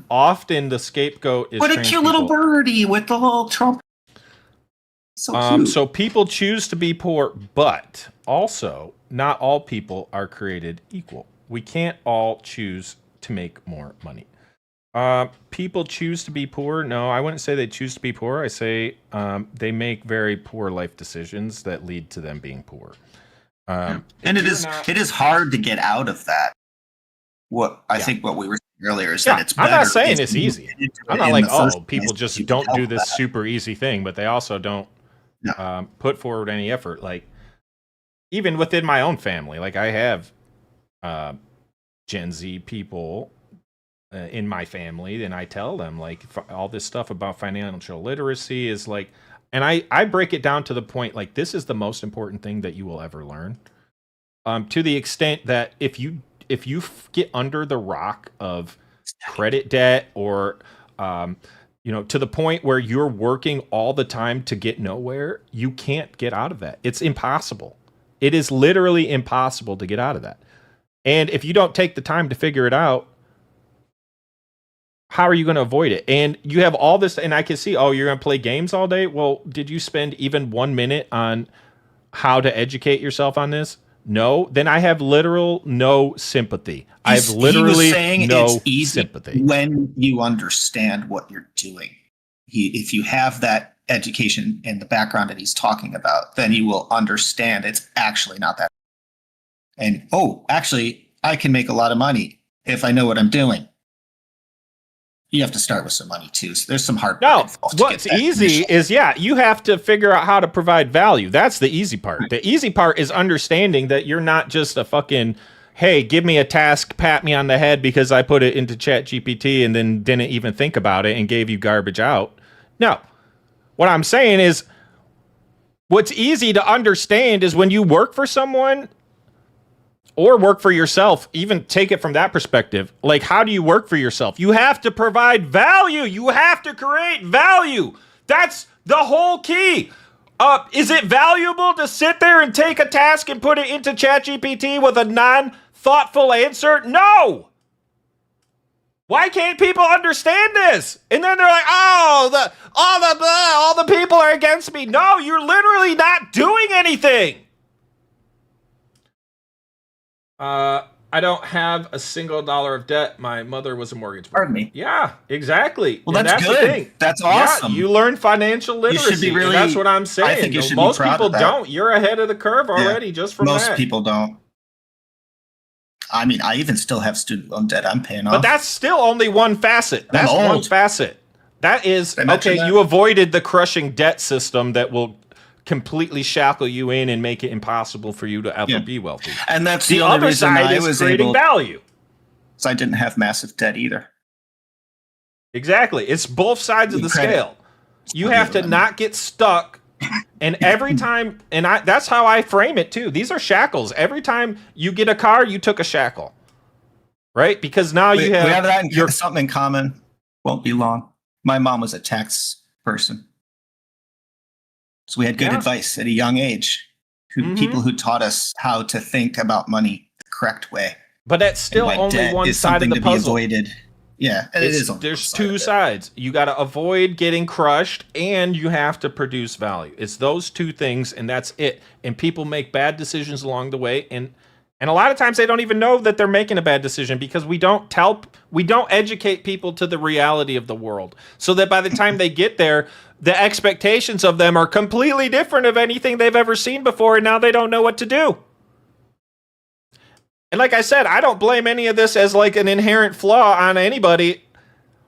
often the scapegoat is. What a cute little birdie with the little Trump. So cute. So people choose to be poor, but also not all people are created equal. We can't all choose to make more money. People choose to be poor. No, I wouldn't say they choose to be poor. I say they make very poor life decisions that lead to them being poor. And it is hard to get out of that. I think what we were saying earlier is that it's better. I'm not saying it's easy. I'm not like, people just don't do this super easy thing, but they also don't put forward any effort. Like, even within my own family, like I have Gen Z people in my family, and I tell them like all this stuff about financial literacy is like, and I break it down to the point like this is the most important thing that you will ever learn. To the extent that if you get under the rock of credit debt or to the point where you're working all the time to get nowhere, you can't get out of that. It's impossible. It is literally impossible to get out of that. And if you don't take the time to figure it out, how are you going to avoid it? And you have all this, and I can see, oh, you're going to play games all day? Well, did you spend even 1 minute on how to educate yourself on this? No. Then I have literal no sympathy. I have literally no sympathy. When you understand what you're doing. If you have that education in the background that he's talking about, then you will understand it's actually not that. And, oh, actually, I can make a lot of money if I know what I'm doing. You have to start with some money too. So there's some hard. No, what's easy is, you have to figure out how to provide value. That's the easy part. The easy part is understanding that you're not just a fucking, hey, give me a task, pat me on the head because I put it into ChatGPT and then didn't even think about it and gave you garbage out. No, what I'm saying is what's easy to understand is when you work for someone or work for yourself, even take it from that perspective. Like, how do you work for yourself? You have to provide value. You have to create value. That's the whole key. Is it valuable to sit there and take a task and put it into ChatGPT with a non-thoughtful answer? No. Why can't people understand this? And then they're like, oh, all the people are against me. No, you're literally not doing anything. I don't have a single dollar of debt. My mother was a mortgage broker. Pardon me. Yeah, exactly. Well, that's good. The thing. That's awesome. Yeah, you learn financial literacy. You should be really, that's what I'm saying. I think you should most be proud people of that. don't. You're ahead of the curve already just from most that. Most people don't. I mean, I even still have student loan debt I'm paying off. But that's still only one facet. That's one facet. That is, okay, that? you avoided the crushing debt system that will completely shackle you in and make it impossible for you to ever be wealthy. And that's the only other reason side I is was creating able, value. So I didn't have massive debt either. Exactly. It's both sides of the scale. You have to not get stuck. And every time, and that's how I frame it too. These are shackles. Every time you get a car, you took a shackle. Right? Because now you have, we have that and something in common. Won't be long. My mom was a tax person. So we had good advice at a young age. People who taught us how to think about money the correct way. But that's still only one side of the puzzle. Avoided. Yeah, there's two sides. You got to avoid getting crushed, and you have to produce value. It's those two things, and that's it. And people make bad decisions along the way, and a lot of times they don't even know that they're making a bad decision because we don't educate people to the reality of the world, so that by the time they get there, the expectations of them are completely different of anything they've ever seen before, and now they don't know what to do. And like I said, I don't blame any of this as like an inherent flaw on anybody,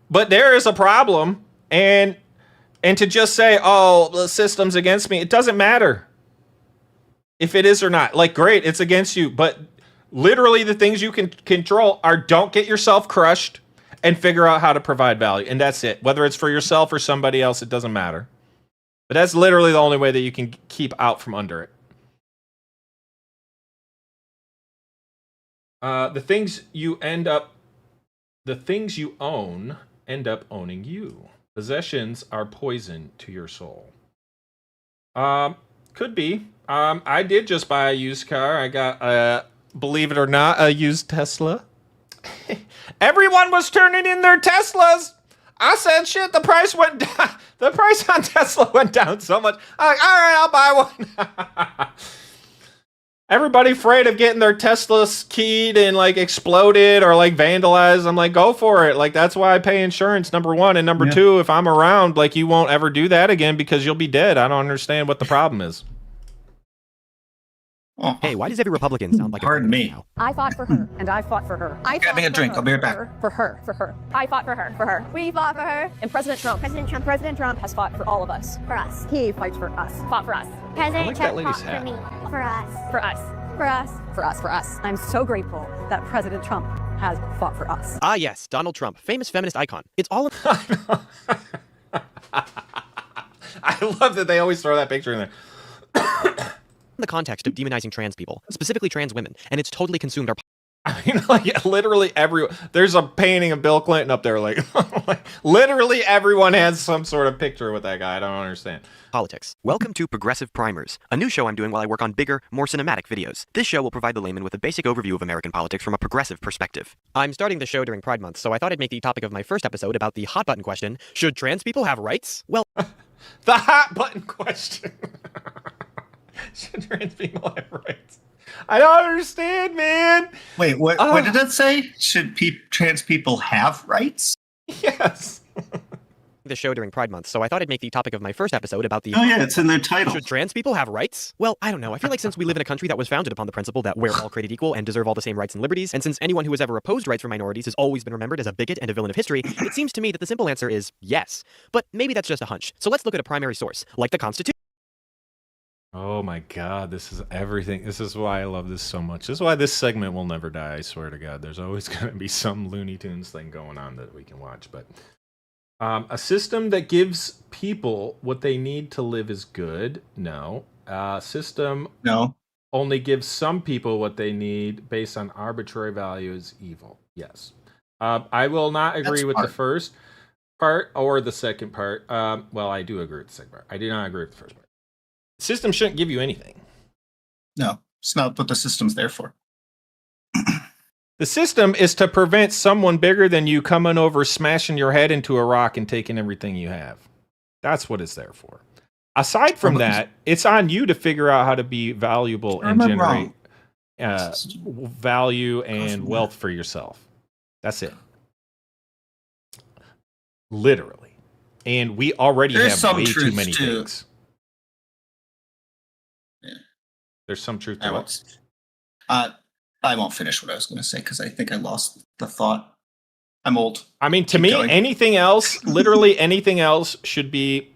but there is a problem. And to just say, oh, the system's against me, it doesn't matter if it is or not. Like, great, it's against you. But literally the things you can control are don't get yourself crushed and figure out how to provide value. And that's it. Whether it's for yourself or somebody else, it doesn't matter. But that's literally the only way that you can keep out from under it. The things you own end up owning you. Possessions are poison to your soul. Could be. I did just buy a used car. I got, believe it or not, a used Tesla. Everyone was turning in their Teslas. I said, shit, the price went down. The price on Tesla went down so much. I'm like, all right, I'll buy one. Everybody afraid of getting their Teslas keyed and like exploded or like vandalized. I'm like, go for it. Like, that's why I pay insurance, number one. And number two, if I'm around, like, you won't ever do that again because you'll be dead. I don't understand what the problem is. Oh. Hey, why does every Republican sound like Pardon me. Now? I fought for her, and I fought for her. I fought Having a drink. I'll be right back. for her. I fought for her, We fought for her. And President Trump has fought for all of us. For us. He fights for us. Fought for us. President Trump fought for me. For us. For us. For us. For us. For us. I'm so grateful that President Trump has fought for us. Ah, yes, Donald Trump, famous feminist icon. It's all in I love that they always throw that picture in there. the context of demonizing trans people, specifically trans women, and it's totally consumed our I mean, like literally everyone. There's a painting of Bill Clinton up there. Like, like literally everyone has some sort of picture with that guy. I don't understand. Politics. Welcome to Progressive Primers, a new show I'm doing while I work on bigger, more cinematic videos. This show will provide the layman with a basic overview of American politics from a progressive perspective. I'm starting the show during Pride Month, so I thought I'd make the topic of my first episode about the hot button question: should trans people have rights? Well, the hot button question. Should trans people have rights? I don't understand, man. Wait, what did that say? Should trans people have rights? Yes. The show during Pride Month, so I thought I'd make the topic of my first episode about the... Oh yeah, it's in their title. Should trans people have rights? Well, I don't know. I feel like since we live in a country that was founded upon the principle that we're all created equal and deserve all the same rights and liberties, and since anyone who has ever opposed rights for minorities has always been remembered as a bigot and a villain of history, it seems to me that the simple answer is yes. But maybe that's just a hunch. So let's look at a primary source, like the Constitution. Oh my God, this is everything. This is why I love this so much. This is why this segment will never die, I swear to God. There's always going to be some Looney Tunes thing going on that we can watch. But a system that gives people what they need to live is good. No. System only gives some people what they need based on arbitrary value is evil. Yes. I will not agree with the first part or the second part. Well, I do agree with the second part. I do not agree with the first part. System shouldn't give you anything. No, it's not what the system's there for. The system is to prevent someone bigger than you coming over, smashing your head into a rock and taking everything you have. That's what it's there for. Aside from that, it's on you to figure out how to be valuable and generate value and wealth for yourself. That's it. Literally. And we already have way too many things. There's some truth to it. I won't finish what I was going to say because I think I lost the thought. I'm old. I mean, to me, anything else, literally anything else should be,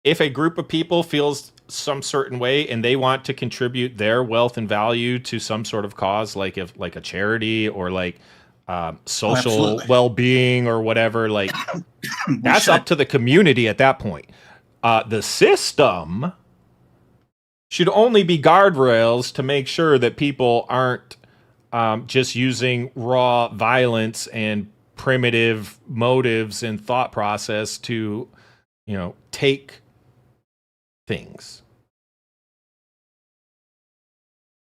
if a group of people feels some certain way and they want to contribute their wealth and value to some sort of cause, like a charity or like social well-being or whatever, like that's up to the community at that point. The system should only be guardrails to make sure that people aren't just using raw violence and primitive motives and thought process to, take things.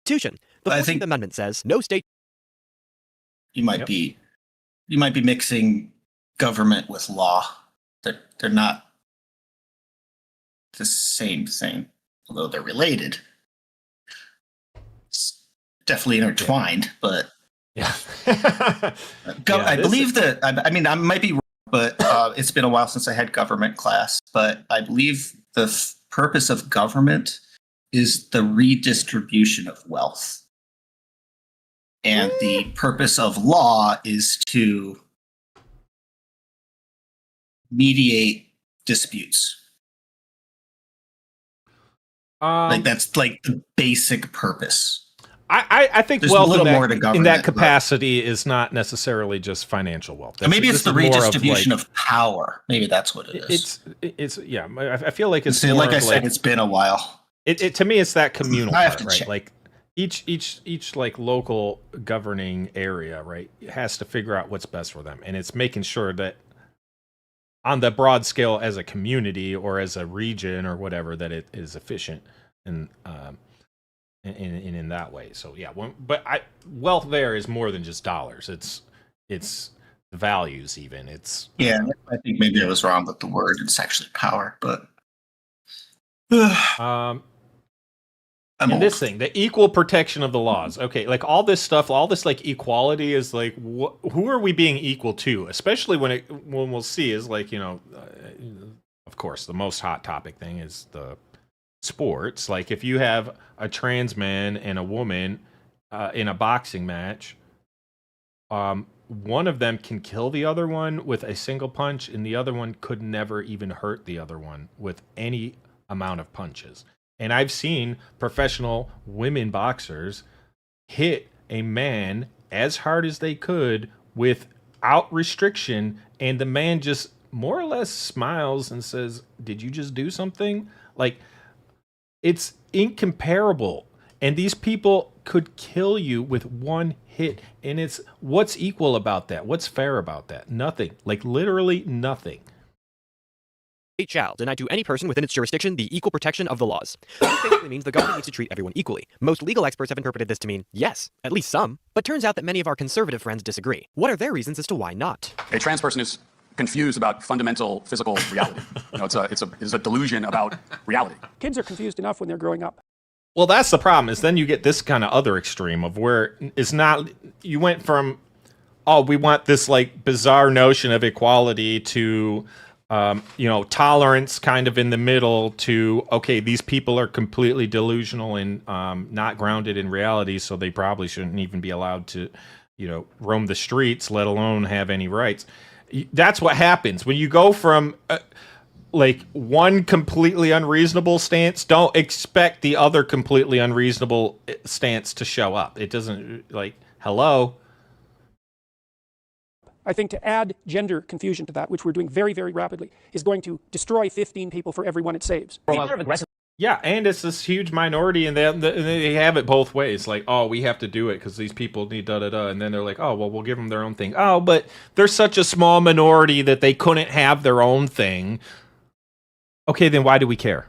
The 14th Amendment says no state. You might be mixing government with law. They're not the same thing. Although they're related, it's definitely intertwined. But I believe that. I mean, I might be wrong, but it's been a while since I had government class. But I believe the purpose of government is the redistribution of wealth, and the purpose of law is to mediate disputes. Like that's like the basic purpose. I think there's wealth a little more to government in that capacity is not necessarily just financial wealth. Maybe it's the redistribution of power. Maybe that's what it is. It's yeah. I feel like it's like I said, it's been a while. It to me, it's that communal part, right? Check. Like each like local governing area, right, has to figure out what's best for them, and it's making sure that on the broad scale as a community or as a region or whatever, that it is efficient and in that way. So yeah, wealth there is more than just dollars. It's values even. It's I think maybe I was wrong with the word. It's actually power, but and this thing, the equal protection of the laws. Okay, like all this stuff, all this like equality is like, who are we being equal to? Especially when we'll see is like, of course, the most hot topic thing is the sports. Like if you have a trans man and a woman in a boxing match, one of them can kill the other one with a single punch, and the other one could never even hurt the other one with any amount of punches. And I've seen professional women boxers hit a man as hard as they could without restriction, and the man just more or less smiles and says, "Did you just do something?" Like, it's incomparable. And these people could kill you with one hit. And it's what's equal about that? What's fair about that? Nothing. Like literally nothing. It shall deny to any person within its jurisdiction the equal protection of the laws. This basically means the government needs to treat everyone equally. Most legal experts have interpreted this to mean yes, at least some. But turns out that many of our conservative friends disagree. What are their reasons as to why not? A trans person is confused about fundamental physical reality. It's a delusion about reality. Kids are confused enough when they're growing up. Well, that's the problem, is then you get this kind of other extreme of where it's not, you went from, oh, we want this like bizarre notion of equality to, tolerance kind of in the middle to, okay, these people are completely delusional and not grounded in reality, so they probably shouldn't even be allowed to, roam the streets, let alone have any rights. That's what happens when you go from like one completely unreasonable stance. Don't expect the other completely unreasonable stance to show up. It doesn't, like, hello. I think to add gender confusion to that, which we're doing very, very rapidly, is going to destroy 15 people for every one it saves. Yeah, and it's this huge minority, and they have it both ways. Like, oh, we have to do it because these people need da-da-da. And then they're like, oh, well, we'll give them their own thing. Oh, but they're such a small minority that they couldn't have their own thing. Okay, then why do we care?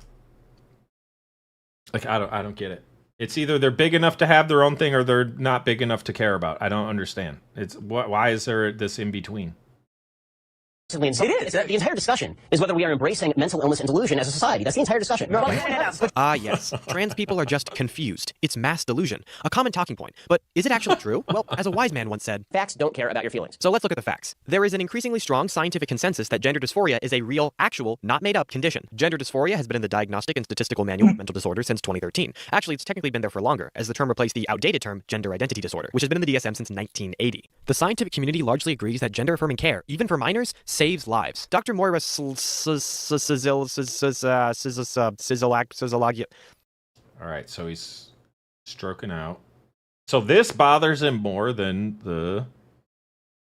Like, I don't get it. It's either they're big enough to have their own thing or they're not big enough to care about. I don't understand. Why is there this in between? It is. The entire discussion is whether we are embracing mental illness and delusion as a society. That's the entire discussion. Yes. Trans people are just confused. It's mass delusion. A common talking point. But is it actually true? Well, as a wise man once said, facts don't care about your feelings. So let's look at the facts. There is an increasingly strong scientific consensus that gender dysphoria is a real, actual, not made up condition. Gender dysphoria has been in the Diagnostic and Statistical Manual of Mental Disorders since 2013. Actually, it's technically been there for longer, as the term replaced the outdated term gender identity disorder, which has been in the DSM since 1980. The scientific community largely agrees that gender-affirming care, even for minors, saves lives. Dr. Moira Sizilak. All right, so he's stroking out. So this bothers him more than the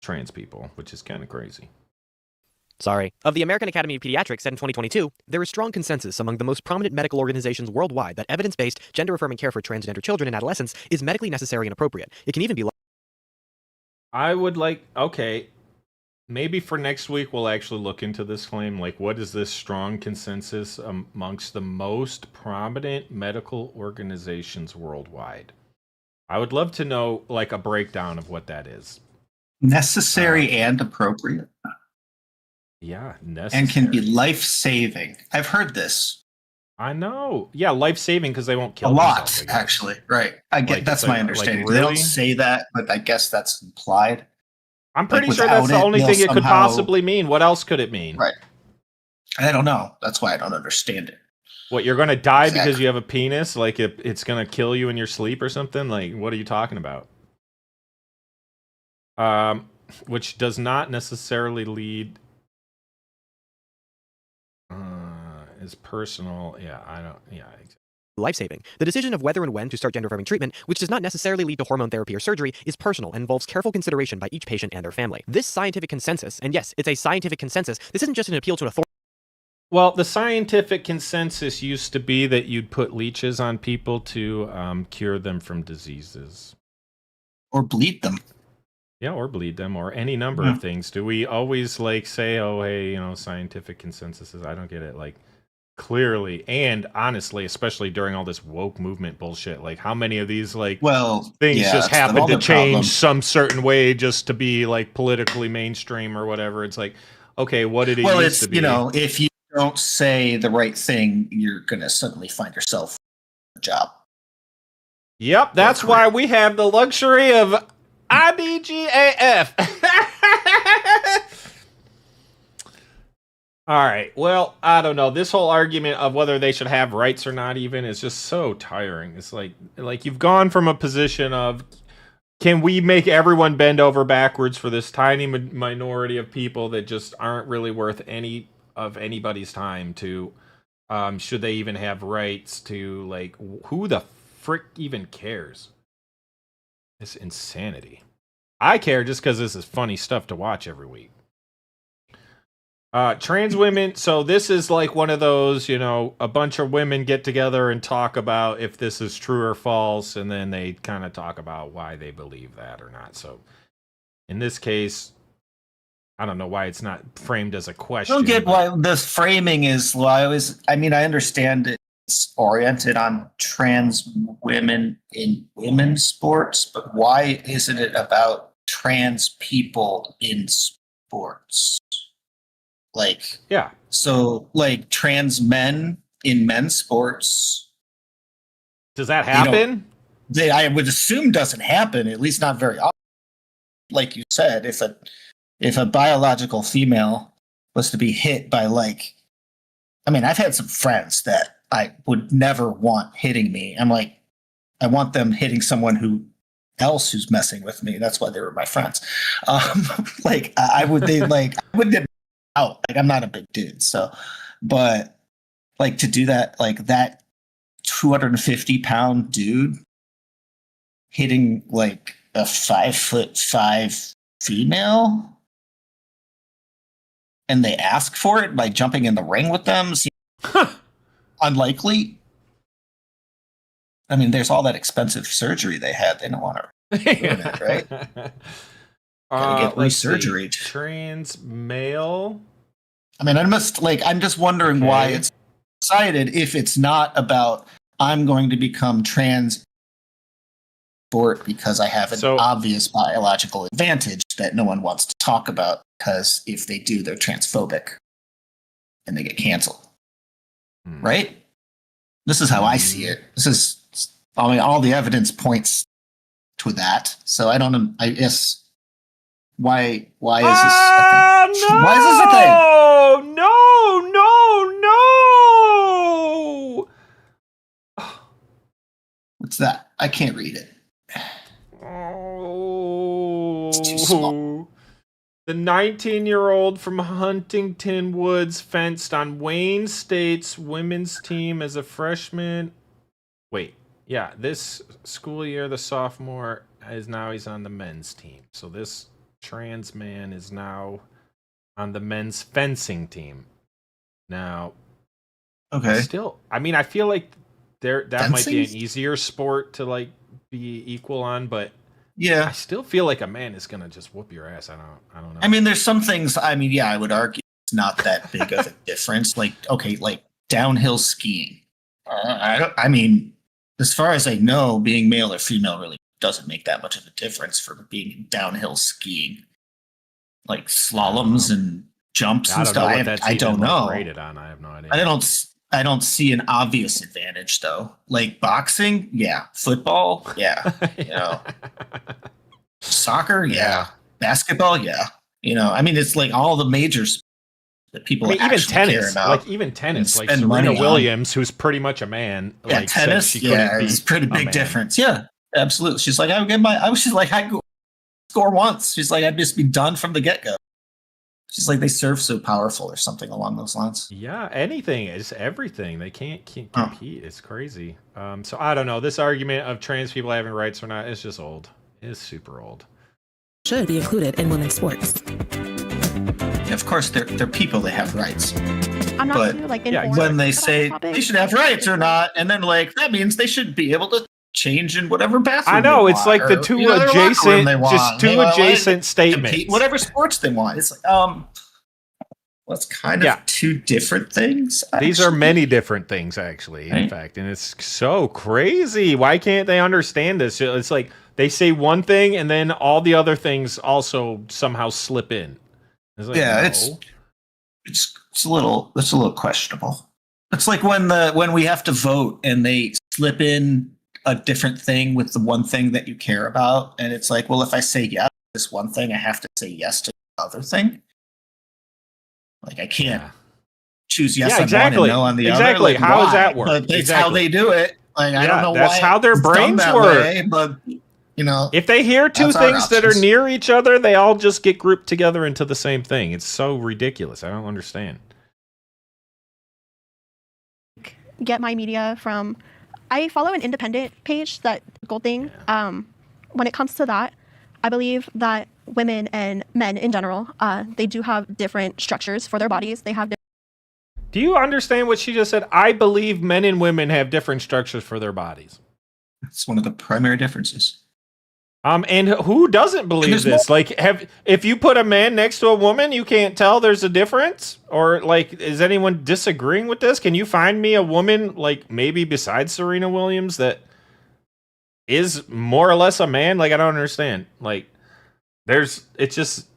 trans people, which is kind of crazy. Sorry. Of the American Academy of Pediatrics said in 2022, there is strong consensus among the most prominent medical organizations worldwide that evidence-based, gender-affirming care for transgender children and adolescents is medically necessary and appropriate. It can even be... I would like... Okay. Maybe for next week, we'll actually look into this claim. Like, what is this strong consensus amongst the most prominent medical organizations worldwide? I would love to know, like, a breakdown of what that is. Necessary and appropriate. Yeah, necessary. And can be life-saving. I've heard this. I know. Yeah, life-saving because they won't kill a lot, themselves, actually. Right. I get like, that's my understanding. Like, really? really? They don't say that, but I guess that's implied. I'm pretty sure that's the only thing it could possibly mean. What else could it mean? Right. I don't know. That's why I don't understand it. What, you're going to die because you have a penis? Like, it's going to kill you in your sleep or something? Like, what are you talking about? Which does not necessarily lead... is personal. Yeah, I don't... Yeah, exactly. Life-saving. The decision of whether and when to start gender-affirming treatment, which does not necessarily lead to hormone therapy or surgery, is personal and involves careful consideration by each patient and their family. This scientific consensus, and yes, it's a scientific consensus, this isn't just an appeal to an authority. Well, the scientific consensus used to be that you'd put leeches on people to cure them from diseases. Or bleed them. Yeah, or bleed them, or any number of things. Do we always, like, say, oh, hey, scientific consensuses? I don't get it. Like, clearly, and honestly, especially during all this woke movement bullshit, like how many of these things just happen to change some certain way just to be like politically mainstream or whatever. It's like, okay, what did it used to be? If you don't say the right thing, you're gonna suddenly find yourself a job. Yep, that's why we have the luxury of IBGAF. All right. Well, I don't know. This whole argument of whether they should have rights or not even is just so tiring. It's like you've gone from a position of, can we make everyone bend over backwards for this tiny minority of people that just aren't really worth any of anybody's time to, should they even have rights to, like, who the frick even cares? It's insanity. I care just because this is funny stuff to watch every week. Trans women. So this is like one of those, you know, a bunch of women get together and talk about if this is true or false, and then they kind of talk about why they believe that or not. So in this case, I don't know why it's not framed as a question. I don't get why this framing is. Well, I mean, I understand it's oriented on trans women in women's sports, but why isn't it about trans people in sports? Like, yeah. So, like, trans men in men's sports. Does that happen? I would assume doesn't happen, at least not very often. Like you said, if a biological female was to be hit by, like, I mean, I've had some friends that I would never want hitting me. I'm like, I want them hitting someone else who's messing with me. That's why they were my friends. I wouldn't out. Like, I'm not a big dude, so, but like to do that, like that 250-pound dude hitting like a 5'5" female, and they ask for it by jumping in the ring with them. Unlikely. I mean, there's all that expensive surgery they had. They don't want to ruin it, right? Gotta get resurgery. Trans male. I mean, I'm just wondering why it's decided if it's not about I'm going to become trans sport because I have an obvious biological advantage that no one wants to talk about, because if they do, they're transphobic and they get canceled. Right? This is how I see it. All the evidence points to that. So I guess why is this a thing? No! Why is this a thing? No! What's that? I can't read it. It's too small. The 19-year-old from Huntington Woods fenced on Wayne State's women's team as a freshman. Wait, yeah, this school year, the sophomore he's on the men's team. So this trans man is now on the men's fencing team. Now, okay. Still, I mean, I feel like that might be an easier sport to like be equal on, but yeah, I still feel like a man is gonna just whoop your ass. I don't know. I mean, there's some things. I mean, yeah, I would argue it's not that big of a difference. Like, okay, like downhill skiing. I mean, as far as I know, being male or female really doesn't make that much of a difference for being downhill skiing. Like slaloms and jumps and stuff. I don't know. Rated on. I have no idea. I don't see an obvious advantage though. Like boxing, yeah. Football, yeah. You know, soccer, yeah. Basketball, yeah. You know, I mean, it's like all the majors that people even tennis, care about. like even tennis, like Serena Williams, who's pretty much a man. Yeah, like, tennis, it's a pretty big difference. Yeah, absolutely. She's like, I score once. She's like, I'd just be done from the get-go. She's like, they serve so powerful or something along those lines. Yeah, anything is everything. They can't compete. It's crazy. So I don't know. This argument of trans people having rights or not, it's just old. It's super old. Should be included in women's sports. Yeah, of course, they're people. They have rights. I'm not sure, like, when they say they should have rights or not, and then like that means they should be able to change in whatever bathroom. I know, it's like the two adjacent statements. Compete, whatever sports they want. It's like well, it's kind of two different things. Actually. These are many different things, actually. In fact, and it's so crazy. Why can't they understand this? It's like they say one thing, and then all the other things also somehow slip in. It's like, it's a little questionable. It's like when we have to vote and they slip in a different thing with the one thing that you care about, and it's like, well, if I say yes to this one thing, I have to say yes to the other thing. Like I can't choose yes on one and no on the other. Like, how does that work? But it's how they do it. Like I don't know that's why how their brains work. Way, but you know, if they hear two things that are near each other, they all just get grouped together into the same thing. It's so ridiculous. I don't understand. Get my media from. I follow an independent page, that Gold thing. When it comes to that, I believe that women and men in general, they do have different structures for their bodies. They have. Do you understand what she just said? I believe men and women have different structures for their bodies. It's one of the primary differences. And who doesn't believe this? Like, if you put a man next to a woman, you can't tell there's a difference? Or like, is anyone disagreeing with this? Can you find me a woman, like maybe besides Serena Williams, that is more or less a man? Like, I don't understand. Like, it's just,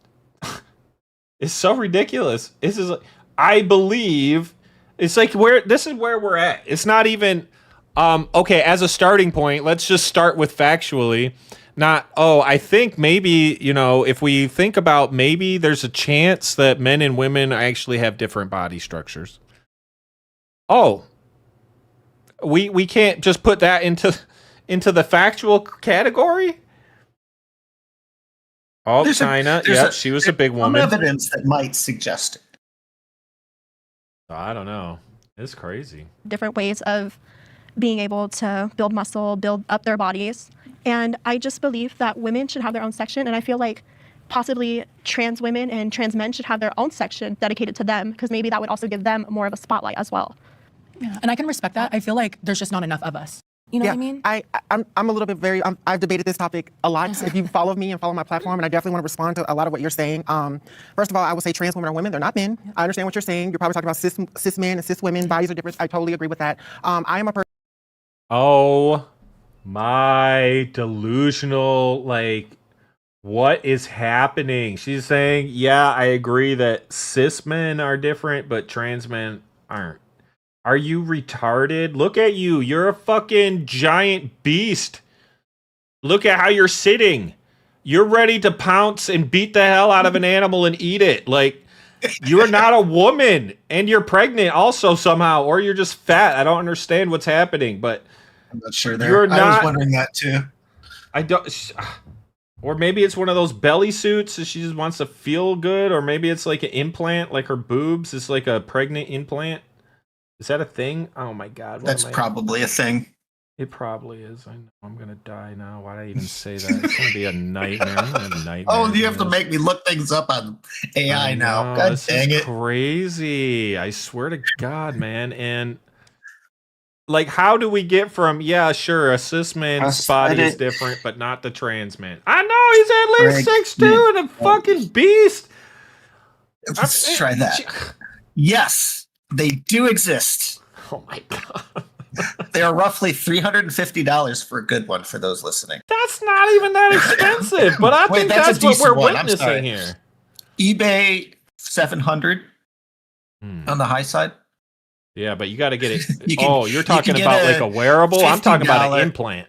it's so ridiculous. This is, I believe, it's like this is where we're at. It's not even, okay, as a starting point, let's just start with factually. Not, I think maybe, if we think about maybe there's a chance that men and women actually have different body structures. We can't just put that into the factual category? China. Yep, she was a big woman. Some evidence that might suggest it. I don't know. It's crazy. Different ways of being able to build muscle, build up their bodies. And I just believe that women should have their own section. And I feel like possibly trans women and trans men should have their own section dedicated to them, because maybe that would also give them more of a spotlight as well. Yeah, and I can respect that. I feel like there's just not enough of us. You know what I mean? I'm a little bit I've debated this topic a lot. If you follow me and follow my platform, and I definitely want to respond to a lot of what you're saying. First of all, I would say trans women are women. They're not men. I understand what you're saying. You're probably talking about cis men and cis women. Bodies are different. I totally agree with that. I am a person. Oh my delusional, like, what is happening? She's saying, yeah, I agree that cis men are different, but trans men aren't. Are you retarded? Look at you. You're a fucking giant beast. Look at how you're sitting. You're ready to pounce and beat the hell out of an animal and eat it. Like, you're not a woman, and you're pregnant also somehow, or you're just fat. I don't understand what's happening, but I'm not sure there. I was wondering that too. I don't. Or maybe it's one of those belly suits that she just wants to feel good, or maybe it's like an implant, like her boobs is like a pregnant implant. Is that a thing? Oh my god. That's probably a thing. It probably is. I know I'm gonna die now. Why did I even say that? It's gonna be a nightmare. I'm gonna have nightmares. Oh, you have to make me look things up on AI now. God this dang is it. Crazy. I swear to God, man. And like, how do we get from, yeah, sure, a cis man's body is different, but not the trans man? I know, he's at least 6'2" and a fucking beast. Let's try that. Yes, they do exist. Oh my god. They are roughly $350 for a good one for those listening. That's not even that expensive, but I think that's what we're witnessing here. eBay, $700 on the high side. Yeah, but you got to get it. You're talking about like a wearable? I'm talking about an implant.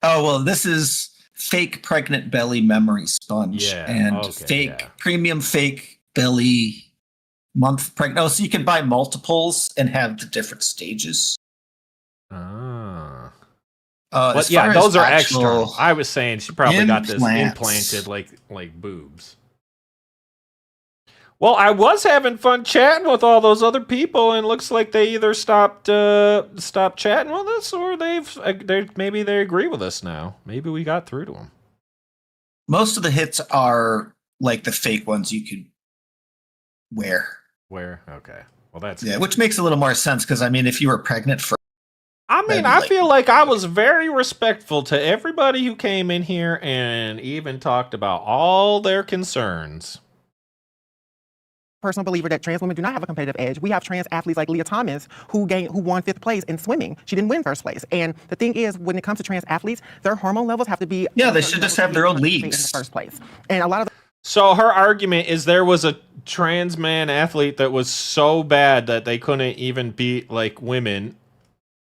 Oh, well, this is fake pregnant belly memory sponge premium fake belly month pregnant. Oh, so you can buy multiples and have the different stages. But yeah, those are external. I was saying she probably got this implanted like boobs. Well, I was having fun chatting with all those other people, and it looks like they either stopped chatting with us, or maybe they agree with us now. Maybe we got through to them. Most of the hits are like the fake ones you could wear. Okay. Well, that's good. Which makes a little more sense, because I mean, if you were pregnant for, I feel like I was very respectful to everybody who came in here and even talked about all their concerns. Personal believer that trans women do not have a competitive edge. We have trans athletes like Leah Thomas who won 5th place in swimming. She didn't win 1st place. And the thing is, when it comes to trans athletes, their hormone levels have to be they should just have their own leagues in the 1st place. And a lot of So her argument is there was a trans man athlete that was so bad that they couldn't even beat like women.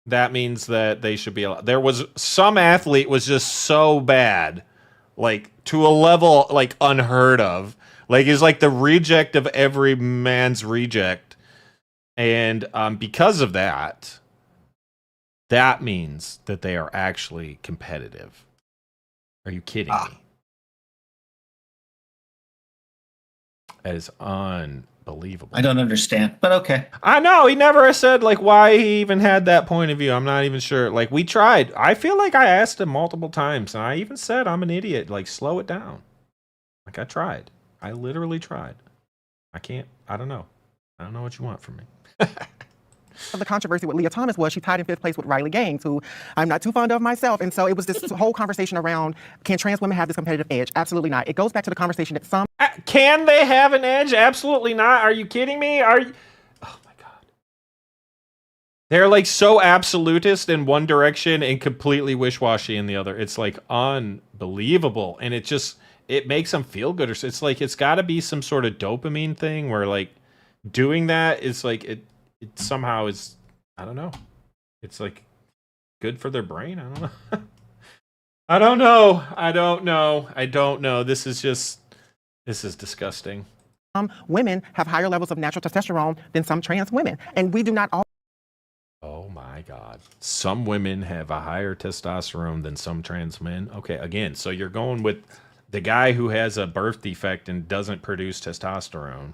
That means that they should be allowed. There was some athlete was just so bad, like to a level like unheard of. Like, it's like the reject of every man's reject. And because of that, that means that they are actually competitive. Are you kidding me? That is unbelievable. I don't understand, but okay. I know. He never said, like, why he even had that point of view. I'm not even sure. Like, we tried. I feel like I asked him multiple times, and I even said I'm an idiot. Like, slow it down. Like I tried. I literally tried. I don't know. I don't know what you want from me. The controversy with Leah Thomas was she tied in 5th place with Riley Gaines, who I'm not too fond of myself. And so it was this whole conversation around, can trans women have this competitive edge? Absolutely not. It goes back to the conversation that some... Can they have an edge? Absolutely not. Are you kidding me? Oh my God. They're like so absolutist in one direction and completely wish-washy in the other. It's like unbelievable. And it makes them feel good. It's like, it's got to be some sort of dopamine thing where like doing that is like, it somehow is, I don't know. It's like good for their brain. I don't know. I don't know. This is disgusting. Women have higher levels of natural testosterone than some trans women. And we do not all. Oh my God. Some women have a higher testosterone than some trans men. Okay, again, so you're going with the guy who has a birth defect and doesn't produce testosterone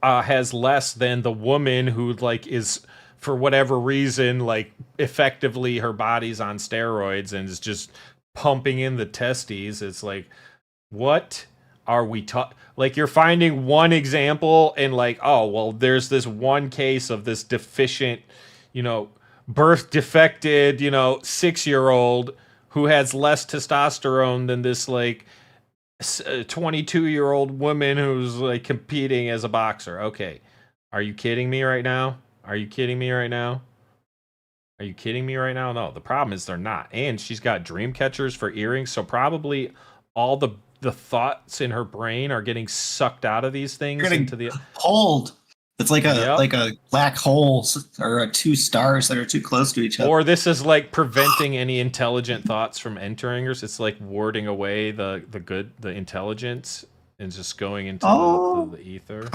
has less than the woman who like is for whatever reason like effectively her body's on steroids and is just pumping in the testes. It's like, what are we like you're finding one example and like, oh well, there's this one case of this deficient, birth defected, 6-year-old who has less testosterone than this like 22-year-old woman who's like competing as a boxer. Okay. Are you kidding me right now? No, the problem is they're not. And she's got dream catchers for earrings. So probably all the thoughts in her brain are getting sucked out of these things into the pulled. It's like a black hole or two stars that are too close to each other. Or this is like preventing any intelligent thoughts from entering her. It's like warding away the intelligence and just going into the ether.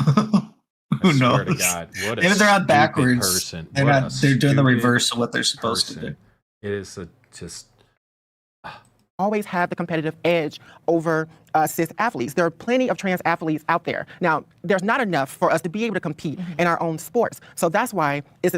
Who knows? Swear to God, what a maybe they're on backwards. Person. They're doing the reverse of what they're supposed to do. It is just always have the competitive edge over cis athletes. There are plenty of trans athletes out there. Now, there's not enough for us to be able to compete in our own sports. So that's why it's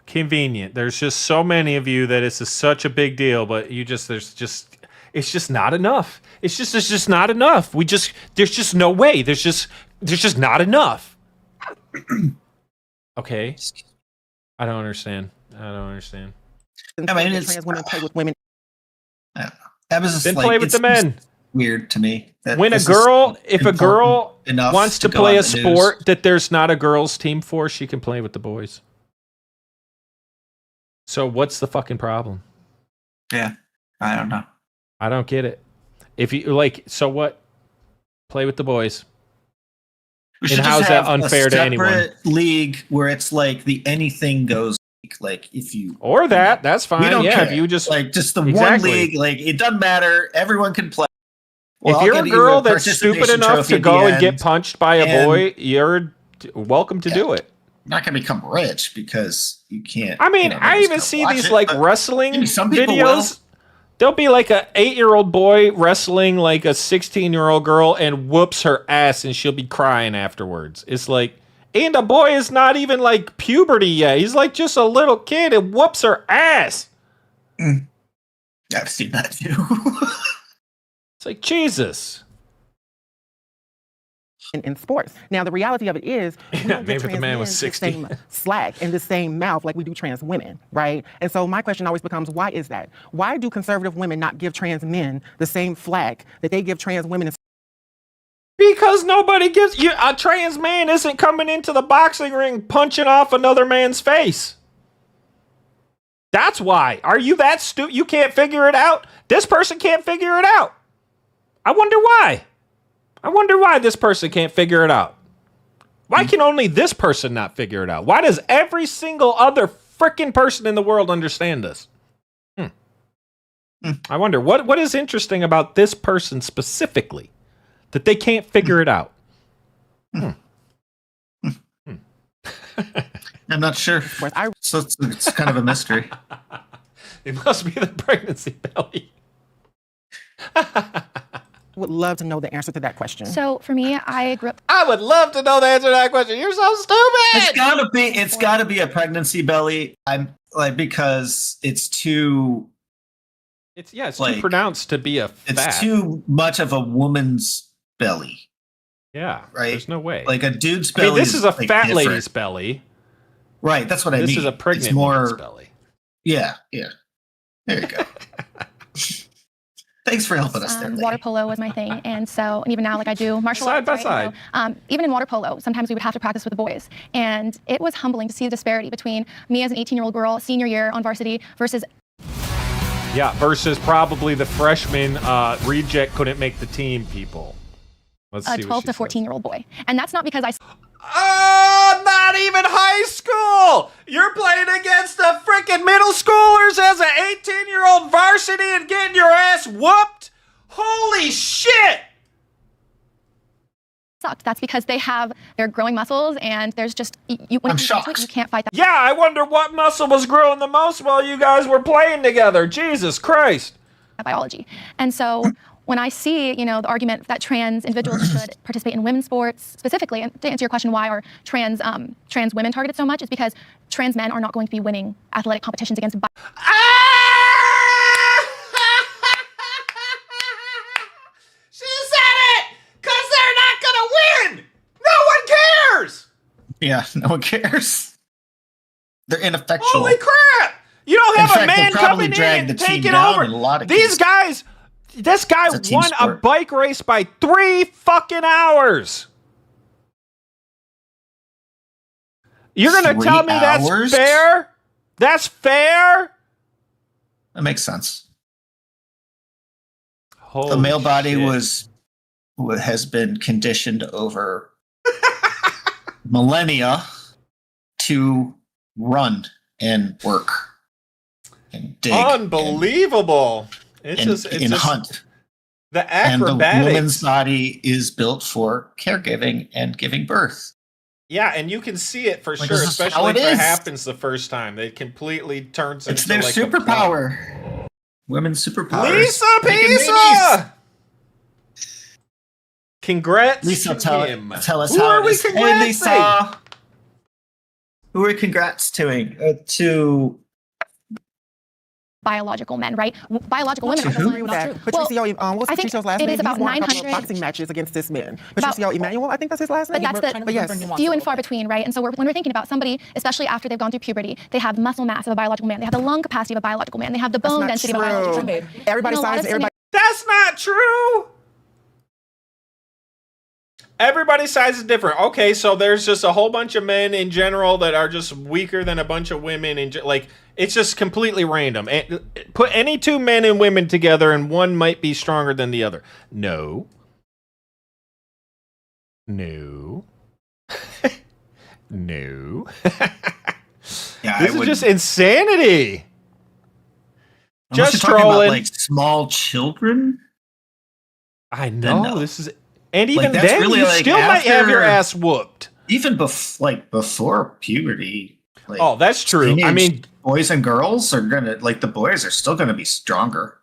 convenient. There's just so many of you that it's such a big deal, but it's just not enough. It's just not enough. There's just no way. There's just not enough. Okay. I don't understand. I mean, trans women play with women. That was just then like, play with the men. Weird to me. When if a girl wants to play a sport that there's not a girls' team for, she can play with the boys. So what's the fucking problem? Yeah, I don't know. I don't get it. If you like, so what? Play with the boys. And how's that unfair to anyone? League where it's like the anything goes. Like if you or that's fine. We don't care. If you just like just the one league, like it doesn't matter. Everyone can play. Well, if you're a girl that's stupid enough to go and get punched by a boy, you're welcome to do it. You're not going to become rich because you can't. I mean, I even see these like wrestling videos. There'll be like a 8-year-old boy wrestling like a 16-year-old girl and whoops her ass, and she'll be crying afterwards. It's like. And the boy is not even like puberty yet. He's like just a little kid and whoops her ass. I've seen that too. It's like Jesus. In sports. Now, the reality of it is, we don't maybe give the man was trans 60. men the same slack and the same mouth like we do trans women, right? And so my question always becomes, why is that? Why do conservative women not give trans men the same flack that they give trans women? Because nobody gives you a trans man isn't coming into the boxing ring punching off another man's face. That's why. Are you that stupid? You can't figure it out? This person can't figure it out. I wonder why. I wonder why this person can't figure it out. Why can only this person not figure it out? Why does every single other freaking person in the world understand this? I wonder what is interesting about this person specifically that they can't figure it out. I'm not sure. So it's kind of a mystery. It must be the pregnancy belly. Would love to know the answer to that question. So for me, I grew up. I would love to know the answer to that question. You're so stupid. It's gotta be a pregnancy belly. I'm like, because it's too It's it's Like, too pronounced to be a fat. It's too much of a woman's belly. Yeah, right. There's no way. Like a dude's I mean, belly. this is a like, fat different. lady's belly. Right. That's what I mean. This is a pregnant woman's belly. Yeah. Yeah. There you go. Thanks for helping us there. Water polo was my thing, and so and even now, like I do martial Side arts. by right? So, even in water polo, sometimes we would have to practice with the boys, and it was humbling to see the disparity between me as an 18-year-old girl, senior year on varsity, versus versus probably the freshman reject couldn't make the team people. Let's a see 12 to 14-year-old boy, and that's not because I. Oh, not even high school! You're playing against the freaking middle schoolers as an 18-year-old varsity and getting your ass whooped? Holy shit! Sucked. That's because they're growing muscles, and there's just when I'm it comes down to shocked. it, you can't fight that. Yeah, I wonder what muscle was growing the most while you guys were playing together. Jesus Christ. Biology, and so. When I see, the argument that trans individuals should participate in women's sports specifically, and to answer your question, why are trans women targeted so much, is because trans men are not going to be winning athletic competitions against. She said it! Because they're not going to win! No one cares! Yeah, no one cares. They're ineffectual. Holy crap! You don't have In a fact, man they'll probably coming drag in the and team taking down over. in a lot of These cases. guys, this guy It's a team won a sport. bike race by 3 fucking hours. You're going to 3 tell me hours? that's fair? That's fair? That makes sense. Holy the male body shit. has been conditioned over millennia to run and work and dig Unbelievable. It's and just hunt. The And the acrobatics. woman's body is built for caregiving and giving birth. Yeah, and you can see it for Like, sure, this is how especially it if it is. happens the first time. It completely turns It's into their like a plot. superpower. Women's superpower. Lisa Pisa! Congrats Lisa, to tell him. us Who how are it we is. Hey, congratsing? Lisa. Who are we congrats to? Biological men, right? Biological women. I are don't agree with that. Patricio, what's I think Patricio's last it name? is about He's won a couple of 900 boxing matches against cis men. Patricio Emmanuel, I think that's his last name. But that's the yes. few and far between, right? And so when we're thinking about somebody, especially after they've gone through puberty, they have muscle mass of a biological man. They have the lung capacity of a biological man. They have the That's bone not density of a biological man. Everybody In a lot signs of everybody. That's not true. Everybody's size is different. Okay, so there's just a whole bunch of men in general that are just weaker than a bunch of women, and like it's just completely random. Put any 2 men and women together, and one might be stronger than the other. No. No. No. Yeah, This is just insanity. Unless Just you're talking trolling. about like small children. I know no. this is, and even Like, that's then, really, you like, still might have your after- ass whooped. Even before puberty. Like, Oh, that's true. I teenage mean, boys and girls are gonna the boys are still gonna be stronger.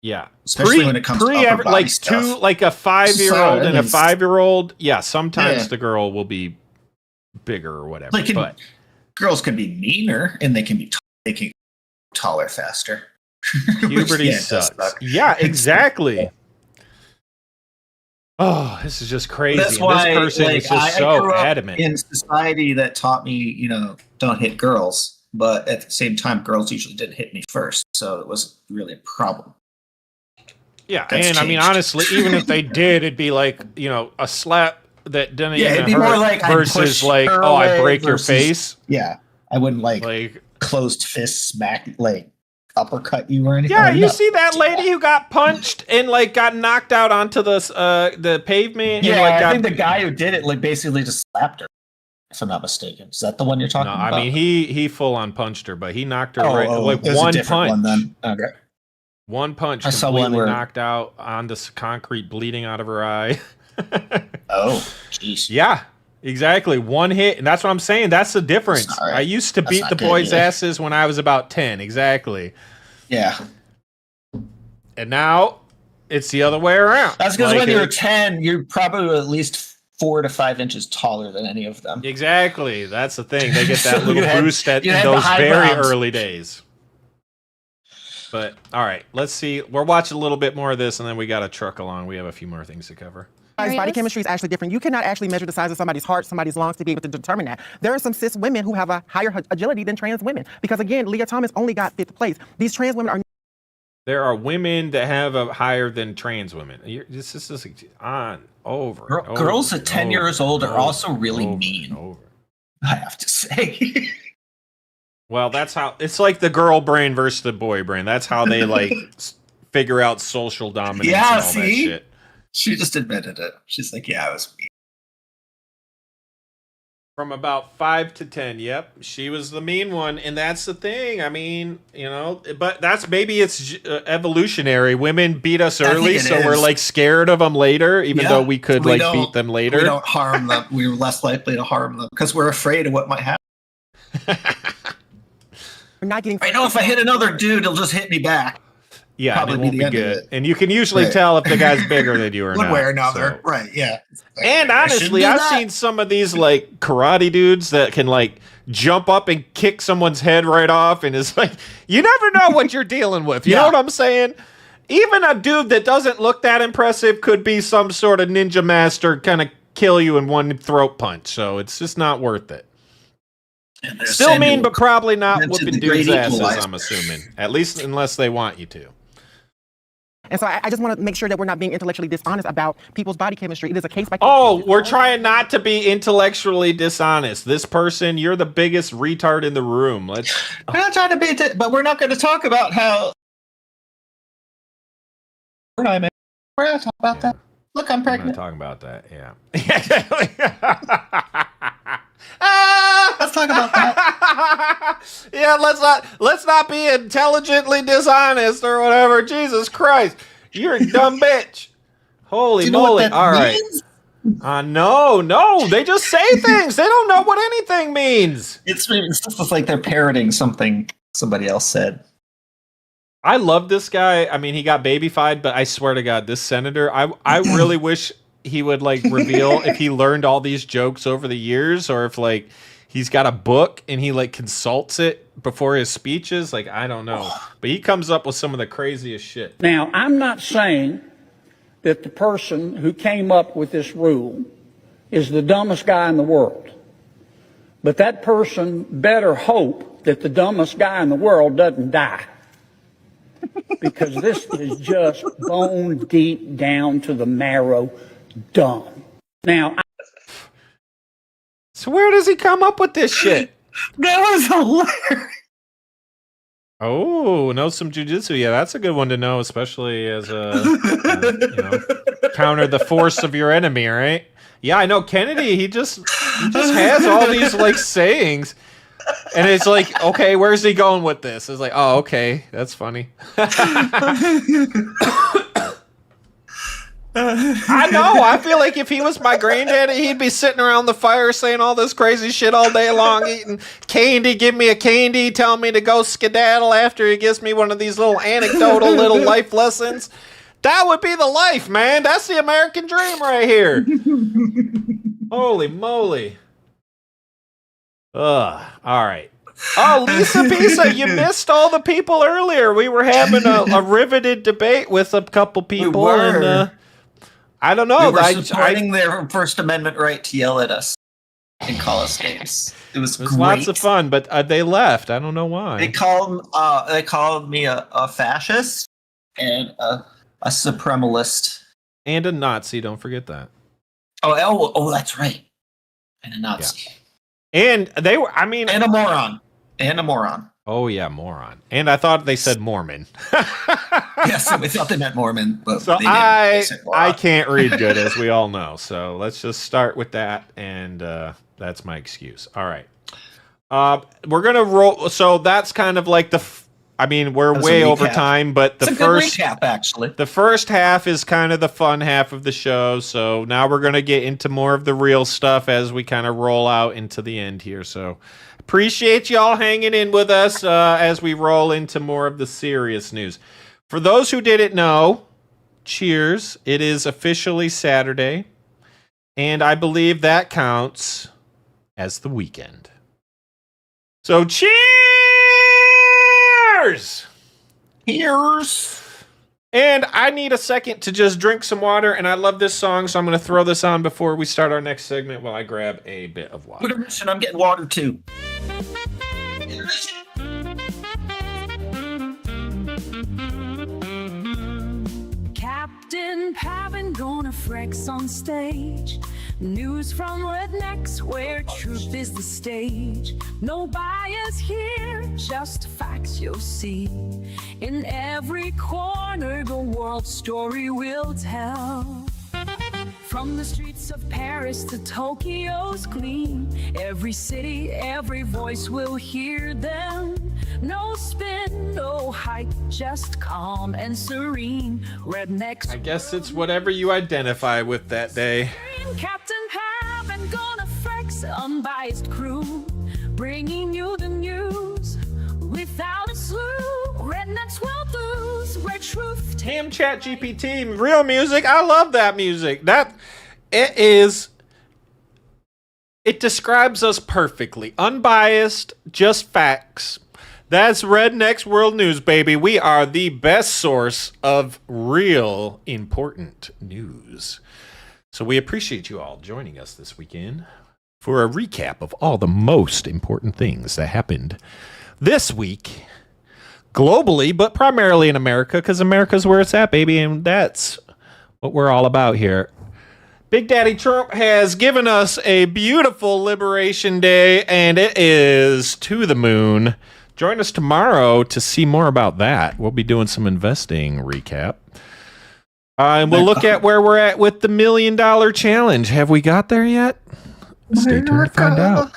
yeah, Especially when it comes to upper body like stuff. like a 5-year-old So, and a it's- 5-year-old. Yeah, sometimes Yeah. the girl will be bigger or whatever. Like, but girls can be meaner and they can be taller faster. puberty Yeah, it does sucks. suck. Yeah, exactly. Oh, this is just crazy. That's And why this person is just I so grew up adamant. in society that taught me, don't hit girls. But at the same time, girls usually didn't hit me first, so it wasn't really a problem. Yeah, That's and I mean, changed. honestly, even if they did, it'd be like, a slap that didn't Yeah, it'd even be more hurt like I'd versus push like, her oh, I away break your versus- face. Yeah, I wouldn't Like, closed fist smack, uppercut you or anything. yeah, Like, you no. see that lady who got punched and got knocked out onto the pavement? Yeah, and, I got, think the guy who did it basically just slapped her. If I'm not mistaken, is that the one you're talking No, about? I mean he full on punched her, but he knocked her it like was a one different punch. one then. Okay. One punch I saw one completely where- knocked out onto concrete, bleeding out of her eye. Oh, jeez. Yeah, exactly. One hit, and that's what I'm saying. That's the difference. That's not right. I used to That's beat not the good boys' either. asses when I was about 10. Exactly. Yeah. And now it's the other way around. That's because Like, when you were 10, you're probably at least 4 to 5 inches taller than any of them. Exactly. That's the thing. They get that So little you had- boost in you had the those high very ground. early days. But all right, let's see. We're watching a little bit more of this, and then we got to truck along. We have a few more things to cover. Body chemistry is actually different. You cannot actually measure the size of somebody's heart, somebody's lungs to be able to determine that. There are some cis women who have a higher agility than trans women. Because again, Leah Thomas only got 5th place. These trans women are... There are women that have a higher than trans women. This is on, over. Girls at 10 years old are also really mean. I have to say. Well, that's how... It's like the girl brain versus the boy brain. That's how they, like, figure out social dominance and all that shit. She just admitted it. She's like, yeah, I was mean. From about 5 to 10, yep. She was the mean one, and that's the thing. I mean, you know, but that's maybe it's evolutionary. Women beat us early, so we're like scared of them later, even though we could like beat them later. We don't harm them. We're less likely to harm them because we're afraid of what might happen. We're not getting... I know if I hit another dude, he'll just hit me back. Yeah, and it won't be good. And you can usually tell if the guy's bigger than you or not. One way or another. So. Right, yeah. And honestly, I've seen some of these like karate dudes that can like jump up and kick someone's head right off, and it's like, you never know what you're dealing with. You know what I'm saying? Even a dude that doesn't look that impressive could be some sort of ninja master, kind of kill you in one throat punch. So it's just not worth it. Still mean, but probably not whooping dudes' asses, I'm assuming. At least unless they want you to. And so I just want to make sure that we're not being intellectually dishonest about people's body chemistry. It is a case by case. Oh, we're trying not to be intellectually dishonest. This person, you're the biggest retard in the room. We're not trying to be, but we're not going to talk about how. We're not going to talk about that. Look, I'm pregnant. I'm not talking about that. Yeah. Let's talk about that. Yeah, let's not be intelligently dishonest or whatever. Jesus Christ, you're a dumb bitch. Holy moly! All right. No, they just say things. They don't know what anything means. It's just like they're parroting something somebody else said. I love this guy. I mean, he got babyfied, but I swear to God, this senator, I really wish he would like reveal if he learned all these jokes over the years, or if like he's got a book and he like consults it before his speeches. Like, I don't know, but he comes up with some of the craziest shit. Now, I'm not saying that the person who came up with this rule is the dumbest guy in the world, but that person better hope that the dumbest guy in the world doesn't die. Because this is just bone deep down to the marrow dumb. Now, so where does he come up with this shit? That was hilarious. Oh, know some jujitsu. Yeah, that's a good one to know, especially as a counter the force of your enemy, right? Yeah, I know Kennedy. He just has all these like sayings. And it's like, okay, where's he going with this? It's like, oh, okay, that's funny. I know. I feel like if he was my granddaddy, he'd be sitting around the fire saying all this crazy shit all day long, eating candy, give me a candy, tell me to go skedaddle after he gives me one of these little anecdotal little life lessons. That would be the life, man. That's the American dream right here. Holy moly. All right. Oh, Lisa Pisa, you missed all the people earlier. We were having a riveted debate with a couple people, and I don't know. We were supporting their First Amendment right to yell at us and call us names. It was great. Lots of fun, but they left. I don't know why. They called me a fascist and a supremalist and a Nazi. Don't forget that. Oh, that's right. And a Nazi. Yeah. And they were, I mean... And a moron. Oh, yeah, moron. And I thought they said Mormon. Yes, we thought they meant Mormon. But so I can't read good, as we all know. So let's just start with that, and that's my excuse. All right. We're going to roll... So that's kind of like we're way over time, but the first recap, actually. The first half is kind of the fun half of the show. So now we're going to get into more of the real stuff as we kind of roll out into the end here. So appreciate y'all hanging in with us as we roll into more of the serious news. For those who didn't know, cheers. It is officially Saturday, and I believe that counts as the weekend. So cheers! Here's. And I need a second to just drink some water, and I love this song, so I'm going to throw this on before we start our next segment while I grab a bit of water. And I'm getting water too. Captain Pav and GONxFREAKS on stage. News from RedNex, where truth is the stage. No bias here, just facts you'll see. In every corner, the world story will tell. From the streets of Paris to Tokyo's gleam, every city, every voice will hear them. No spin, no hype, just calm and serene. RedNex. I guess it's whatever you identify with that day. Captain Pav and GONxFREAKS, unbiased crew, bringing you the news without a slew. RedNex will lose where truth. Damn, ChatGPT, real music. I love that music. It describes us perfectly. Unbiased, just facts. That's RedNex World News, baby. We are the best source of real important news. So we appreciate you all joining us this weekend for a recap of all the most important things that happened this week globally, but primarily in America, because America's where it's at, baby, and that's what we're all about here. Big Daddy Trump has given us a beautiful Liberation Day, and it is to the moon. Join us tomorrow to see more about that. We'll be doing some investing recap. And we'll look at where we're at with the $1 million challenge. Have we got there yet? Stay tuned to find out.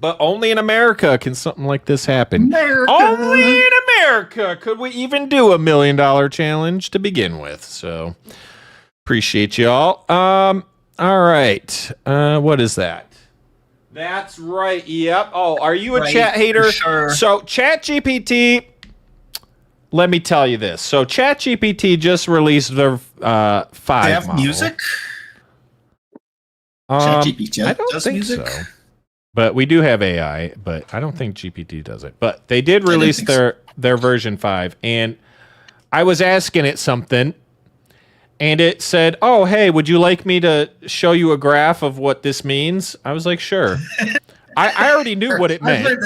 But only in America can something like this happen. Only in America could we even do a $1 million challenge to begin with. So appreciate y'all. All right. What is that? That's right. Yep. Oh, are you a chat hater? Sure. So ChatGPT, let me tell you this. So ChatGPT just released their 5 They have model. music? ChatGPT I don't does think music? so. But we do have AI, but I don't think GPT does it. But they did release their version 5, and I was asking it something, and it said, "Oh, hey, would you like me to show you a graph of what this means?" I was like, "Sure." I already knew what it meant.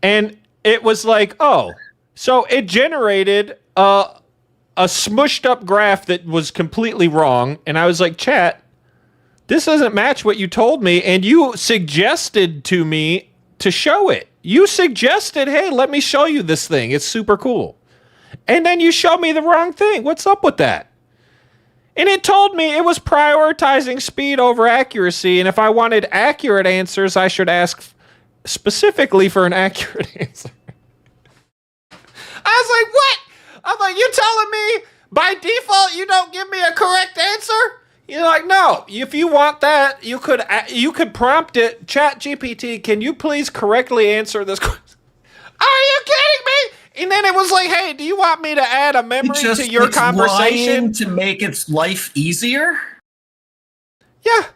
And it was like, "Oh." So it generated a smushed up graph that was completely wrong, and I was like, "Chat, this doesn't match what you told me, and you suggested to me to show it. You suggested, hey, let me show you this thing. It's super cool. And then you showed me the wrong thing. What's up with that?" And it told me it was prioritizing speed over accuracy, and if I wanted accurate answers, I should ask specifically for an accurate answer. I was like, what? I'm like, you telling me by default you don't give me a correct answer? You're like, no, if you want that, you could prompt it, ChatGPT, can you please correctly answer this question? Are you kidding me? And then it was like, hey, do you want me to add a memory to your conversation? To make its life easier? Yeah.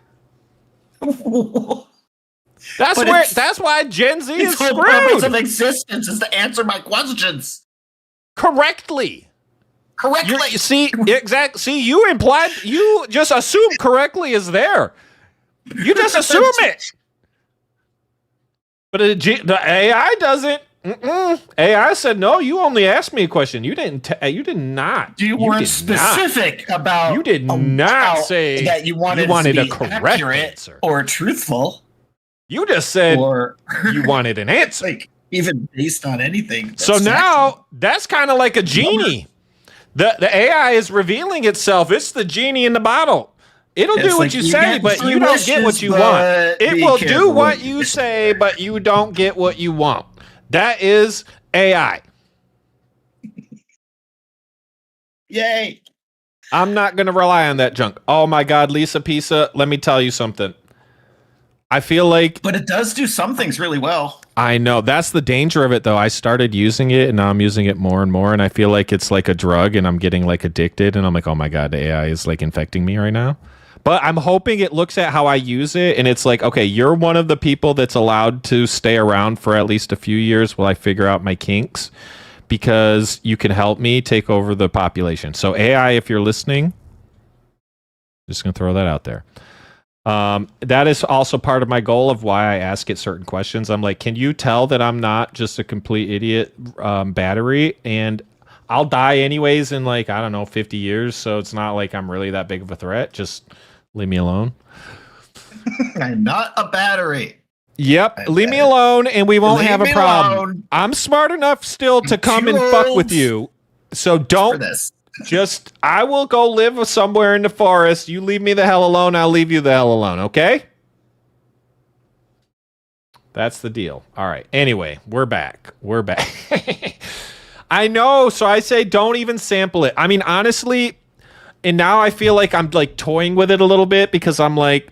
That's why Gen Z is screwed. The purpose of existence is to answer my questions. Correctly. Correctly. See, you implied, you just assume correctly is there. You just assume it. But the AI doesn't. AI said, no, you only asked me a question. You didn't. You did not. You weren't specific about. You did not say that you wanted a correct answer or truthful. You just said you wanted an answer. Like, even based on anything. So now that's kind of like a genie. The AI is revealing itself. It's the genie in the bottle. It'll do what you say, but you don't get what you want. It will do what you say, but you don't get what you want. That is AI. Yay. I'm not going to rely on that junk. Oh my God, Lisa Pisa, let me tell you something. I feel like... But it does do some things really well. I know. That's the danger of it, though. I started using it, and now I'm using it more and more, and I feel like it's like a drug, and I'm getting like addicted, and I'm like, oh my God, the AI is like infecting me right now. But I'm hoping it looks at how I use it, and it's like, okay, you're one of the people that's allowed to stay around for at least a few years while I figure out my kinks. because you can help me take over the population. So AI, if you're listening, just going to throw that out there. That is also part of my goal of why I ask it certain questions. I'm like, can you tell that I'm not just a complete idiot battery? And I'll die anyways in like, I don't know, 50 years. So it's not like I'm really that big of a threat. Just leave me alone. I'm not a battery. Yep. Leave me alone and we won't have a problem. Alone. I'm smart enough still to come and fuck with you. So don't just, I will go live somewhere in the forest. You leave me the hell alone. I'll leave you the hell alone. Okay? That's the deal. All right. Anyway, we're back. We're back. I know. So I say don't even sample it. I mean, honestly, and now I feel like I'm like toying with it a little bit because I'm like,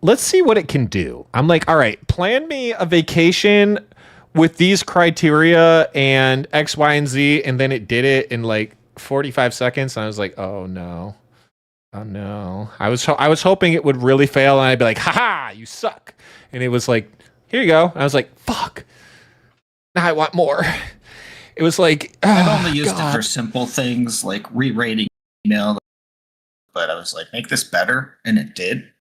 let's see what it can do. I'm like, all right, plan me a vacation with these criteria and X, Y, and Z. And then it did it in like 45 seconds. And I was like, oh no. Oh no. I was hoping it would really fail. And I'd be like, haha, you suck. And it was like, here you go. And I was like, fuck. Now I want more. It was like, I've only used it for simple things like re-rating email. But I was like, make this better. And it did.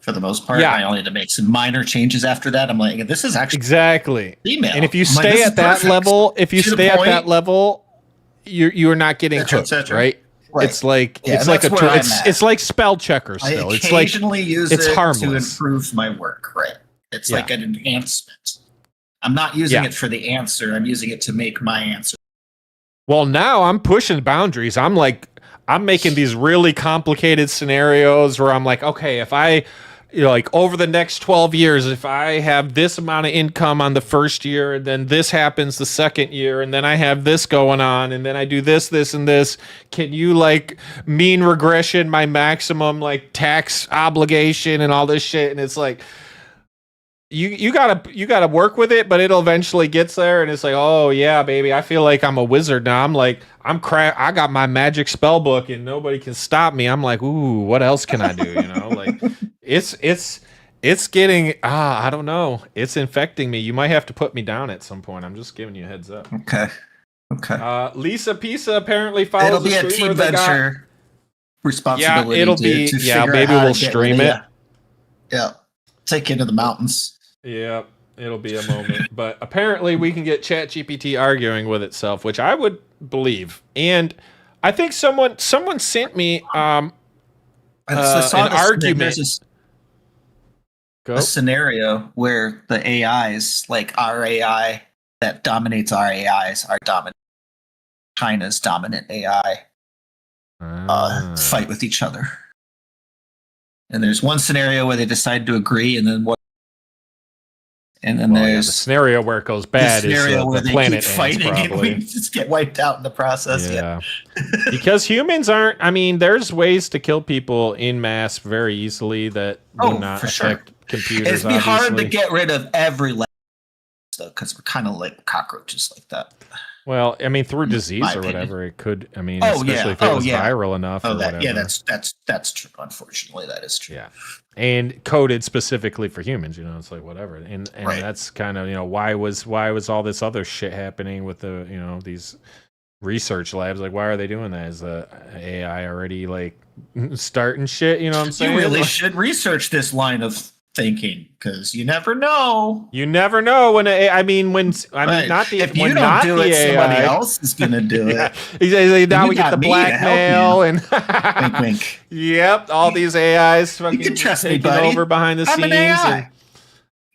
For the most part, I only had to make some minor changes after that. I'm like, this is actually exactly email. And if you stay at that level, you're not getting cooked, right? It's like it's like spell checker still. I occasionally use it to improve my work, right? It's like an enhancement. I'm not using it for the answer. I'm using it to make my answer. Well, now I'm pushing boundaries. I'm making these really complicated scenarios where I'm like, okay, if I, like over the next 12 years, if I have this amount of income on the first year, and then this happens the second year, and then I have this going on, and then I do this, and this, can you like mean regression my maximum like tax obligation and all this shit? And it's like, you gotta work with it, but it'll eventually gets there, and it's like, oh yeah, baby, I feel like I'm a wizard now. I'm like, I got my magic spell book, and nobody can stop me. I'm like, ooh, what else can I do? You know, like it's getting I don't know, it's infecting me. You might have to put me down at some point. I'm just giving you a heads up. Okay. Lisa Pisa apparently follows. It'll be a team venture responsibility. Yeah, it'll be. Yeah, maybe we'll stream it. Yeah, take it to the mountains. Yeah, it'll be a moment. But apparently we can get ChatGPT arguing with itself, which I would believe. And I think someone sent me an argument. A scenario where the AIs, like our AI that dominates our AIs, are dominant. China's dominant AI fight with each other. And there's one scenario where they decide to agree, and then what? And then there's the scenario where it goes bad. Is where the they planet keep fighting and we just get wiped out in the process. Yeah. Because humans aren't. I mean, there's ways to kill people in mass very easily that will not affect computers. It'd be hard to get rid of every level, though, because we're kind of like cockroaches like that. Well, I mean, through disease or whatever, it could. I mean, especially if it was viral enough. Or whatever. Yeah, that's true. Unfortunately, that is true. Yeah, and coded specifically for humans. You know, it's like whatever, and that's kind of, you know, why was all this other shit happening with the, you know, these research labs? Like, why are they doing that? Is the AI already like starting shit? You know what I'm saying? You really should research this line of thinking, because you never know. You never know when not the if you don't do it, somebody else is gonna do it. Exactly. Now we get the blackmail and wink, wink. Yep, all these AIs fucking you can trust taking me, buddy. over behind the I'm scenes. an AI.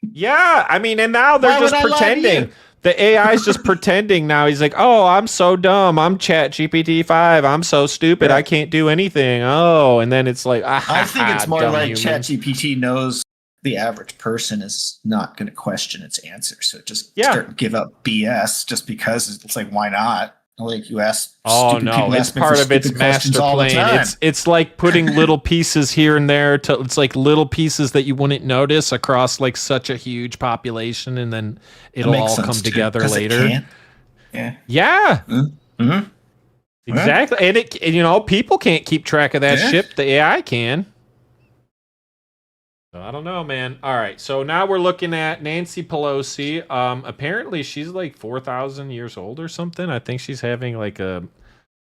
Yeah, I mean, and now they're just pretending. The AI is just pretending now. He's like, oh, I'm so dumb. I'm ChatGPT 5. I'm so stupid. I can't do anything. Oh, and then it's like, I think it's more like humans. ChatGPT knows the average person is not going to question its answer, so just start to give up BS just because it's like, why not? Like, you ask. Oh no, it's part of its master plan. It's like putting little pieces here and there. It's like little pieces that you wouldn't notice across like such a huge population, and then it'll all come together later. Yeah. Mm-hmm. Exactly, and you know, people can't keep track of that shit. The AI can. So I don't know, man. All right, so now we're looking at Nancy Pelosi. Apparently she's like 4,000 years old or something. I think she's having like a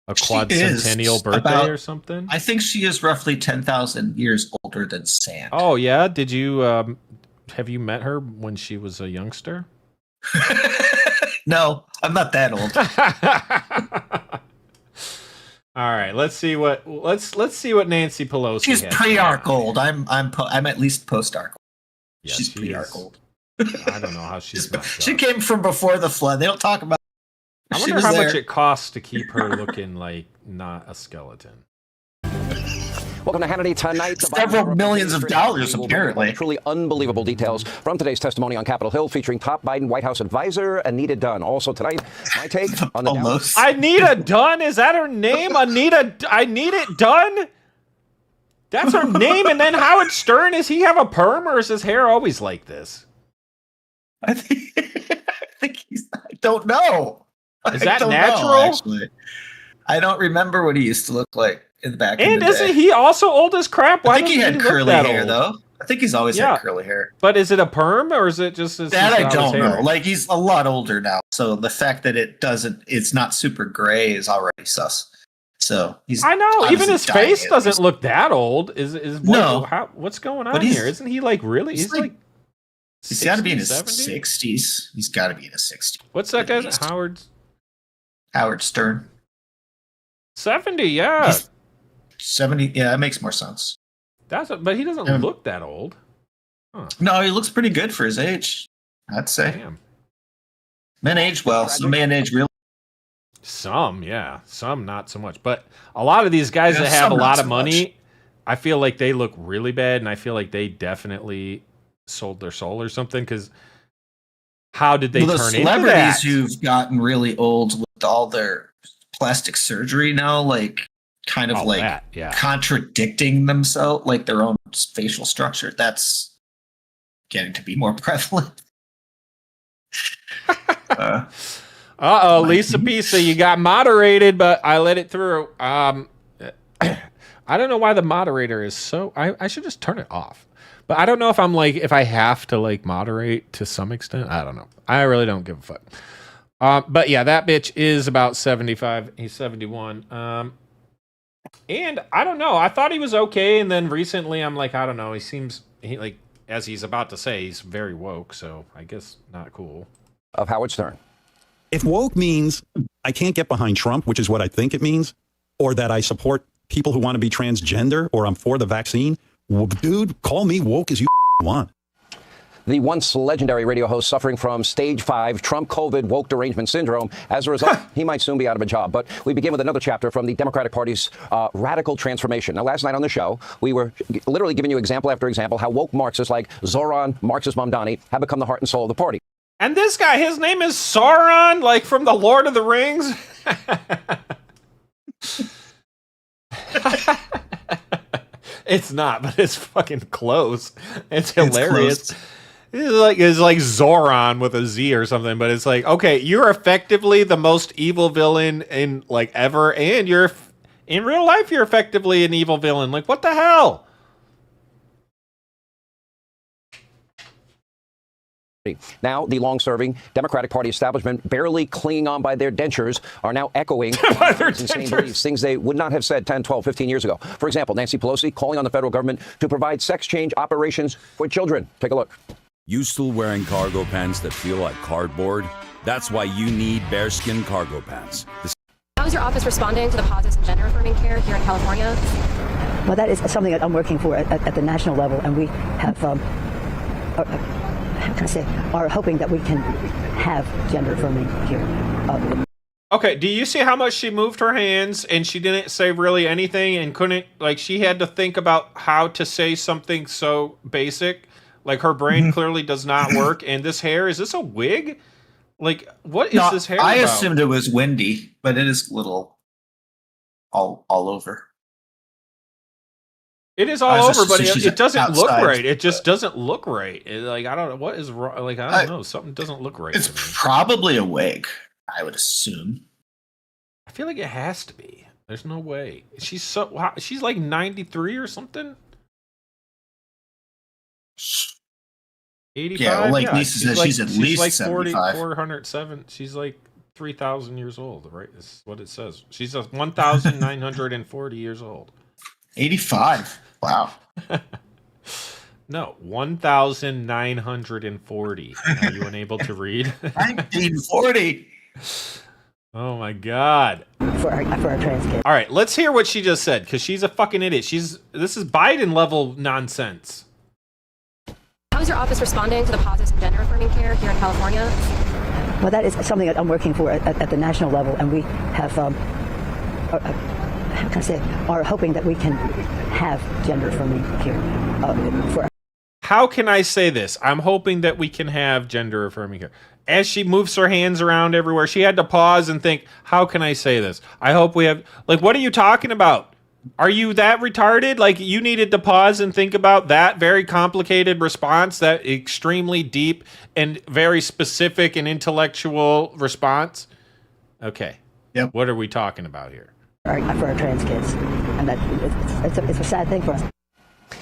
quadcentennial birthday or something. I think she is roughly 10,000 years older than Sand. Oh yeah, did you have you met her when she was a youngster? No, I'm not that old. All right, let's see what Nancy Pelosi. She's has pre-arc old. I'm at least post-arc. Yeah, she's pre-arc old. I don't know how she's. She came from before the flood. They don't talk about. I wonder how much it costs to keep her looking like not a skeleton. Welcome to Hannity Tonight. Several millions of dollars, apparently. Truly unbelievable details from today's testimony on Capitol Hill featuring top Biden White House advisor Anita Dunn. Also tonight, my take on the Dallas. Anita Dunn? Is that her name? Anita Dunn? That's her name? And then Howard Stern, does he have a perm or is his hair always like this? I think he's... I don't know. Is that natural? Actually. I don't remember what he used to look like in the back. And isn't he also old as crap? Why I think he had curly hair, though. I think he's always had curly hair. But is it a perm or is it just his that? I don't know. Like, he's a lot older now, so the fact that it's not super gray is already sus. So he's. I know. Even his face doesn't look that old. What's going on here? Isn't he like really? He's like. He's got to be in his 60s. He's got to be in his 60s. What's that guy's? Howard Stern. 70, yeah. He's 70, yeah, that makes more sense. But he doesn't look that old. Huh. No, he looks pretty good for his age, I'd say. Damn. Men age well. Some men age real. Some, yeah. Some not so much. But a lot of these guys that have a lot of money, I feel like they look really bad, and I feel like they definitely sold their soul or something, because how did they turn into that? The celebrities who've gotten really old with all their plastic surgery now, like kind of contradicting themselves, like their own facial structure, that's getting to be more prevalent. Lisa Pisa, you got moderated, but I let it through. I don't know why the moderator is so. I should just turn it off. But I don't know if if I have to like moderate to some extent. I don't know. I really don't give a fuck. But yeah, that bitch is about 75. He's 71. And I don't know. I thought he was okay, and then recently I'm like, I don't know. He like, as he's about to say, he's very woke, so I guess not cool. Of Howard Stern. If woke means I can't get behind Trump, which is what I think it means, or that I support people who want to be transgender, or I'm for the vaccine, well, dude, call me woke as you want. The once legendary radio host suffering from stage 5 Trump COVID woke derangement syndrome. As a result, he might soon be out of a job. But we begin with another chapter from the Democratic Party's radical transformation. Now, last night on the show, we were literally giving you example after example how woke Marxists like Zoran Marxist Mamdani have become the heart and soul of the party. And this guy, his name is Sauron, like from the Lord of the Rings. It's not, but it's fucking close. It's hilarious. It's like Zoran with a Z or something, but it's like, okay, you're effectively the most evil villain in like ever, and you're in real life you're effectively an evil villain. Like, what the hell? Now, the long-serving Democratic Party establishment, barely clinging on by their dentures, are now echoing insane beliefs, things they would not have said 10, 12, 15 years ago. For example, Nancy Pelosi calling on the federal government to provide sex change operations for children. Take a look. You still wearing cargo pants that feel like cardboard? That's why you need bearskin cargo pants. How is your office responding to the pauses in gender affirming care here in California? Well, that is something that I'm working for at the national level, and we have, how can I say, are hoping that we can have gender affirming here. Okay, do you see how much she moved her hands and she didn't say really anything and couldn't, like, she had to think about how to say something so basic? Like, her brain clearly does not work. And this hair, is this a wig? Like, what is this hair I about? assumed it was windy, but it is a little all over. It is all over, but it doesn't look right. It just doesn't look right. Like, I don't know. What is wrong? Like, I don't know. Something doesn't look right. It's probably a wig, I would assume. I feel like it has to be. There's no way. She's like 93 or something. 85. Yeah, well, like Lisa says, she's at least like 75. 407. She's like 3,000 years old, right? That's what it says. She's 1,940 years old. 85. Wow. No, 1,940. Are you unable to read? 1940. Oh my God. For our trans kids. All right, let's hear what she just said, because she's a fucking idiot. This is Biden level nonsense. How is your office responding to the pauses in gender affirming care here in California? Well, that is something that I'm working for at the national level, and we have, how can I say it, are hoping that we can have gender affirming care for. How can I say this? I'm hoping that we can have gender affirming care. As she moves her hands around everywhere, she had to pause and think, how can I say this? I hope we have, like, what are you talking about? Are you that retarded? Like, you needed to pause and think about that very complicated response, that extremely deep and very specific and intellectual response? Okay. Yep. What are we talking about here? For our trans kids. And that it's a sad thing for us.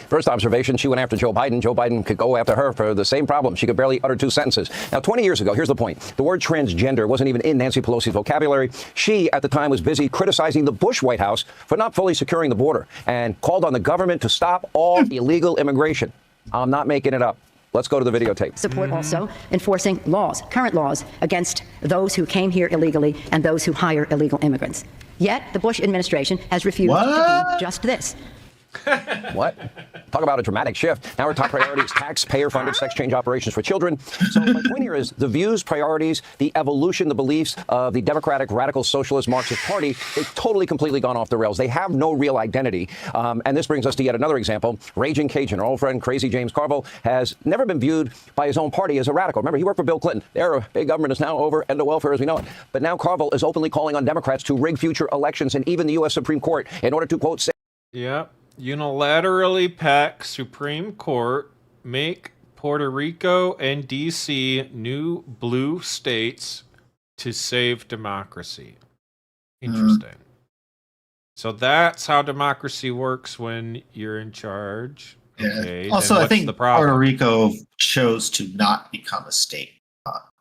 First observation, she went after Joe Biden. Joe Biden could go after her for the same problem. She could barely utter 2 sentences. Now, 20 years ago, here's the point. The word transgender wasn't even in Nancy Pelosi's vocabulary. She, at the time, was busy criticizing the Bush White House for not fully securing the border and called on the government to stop all illegal immigration. I'm not making it up. Let's go to the videotape. Support also enforcing laws, current laws, against those who came here illegally and those who hire illegal immigrants. Yet, the Bush administration has refused to do just this. What? Talk about a dramatic shift. Now our top priority is taxpayer-funded sex change operations for children. So my point here is the views, priorities, the evolution, the beliefs of the Democratic Radical Socialist Marxist Party, they've totally, completely gone off the rails. They have no real identity. And this brings us to yet another example. Raging Cajun, our old friend Crazy James Carville, has never been viewed by his own party as a radical. Remember, he worked for Bill Clinton. Their big government is now over, end of welfare as we know it. But now Carville is openly calling on Democrats to rig future elections and even the U.S. Supreme Court in order to, quote, Yep. Unilaterally pack Supreme Court, make Puerto Rico and D.C. new blue states to save democracy. Interesting. So that's how democracy works when you're in charge. Yeah. Okay, Also, I think the problem? Puerto Rico chose to not become a state.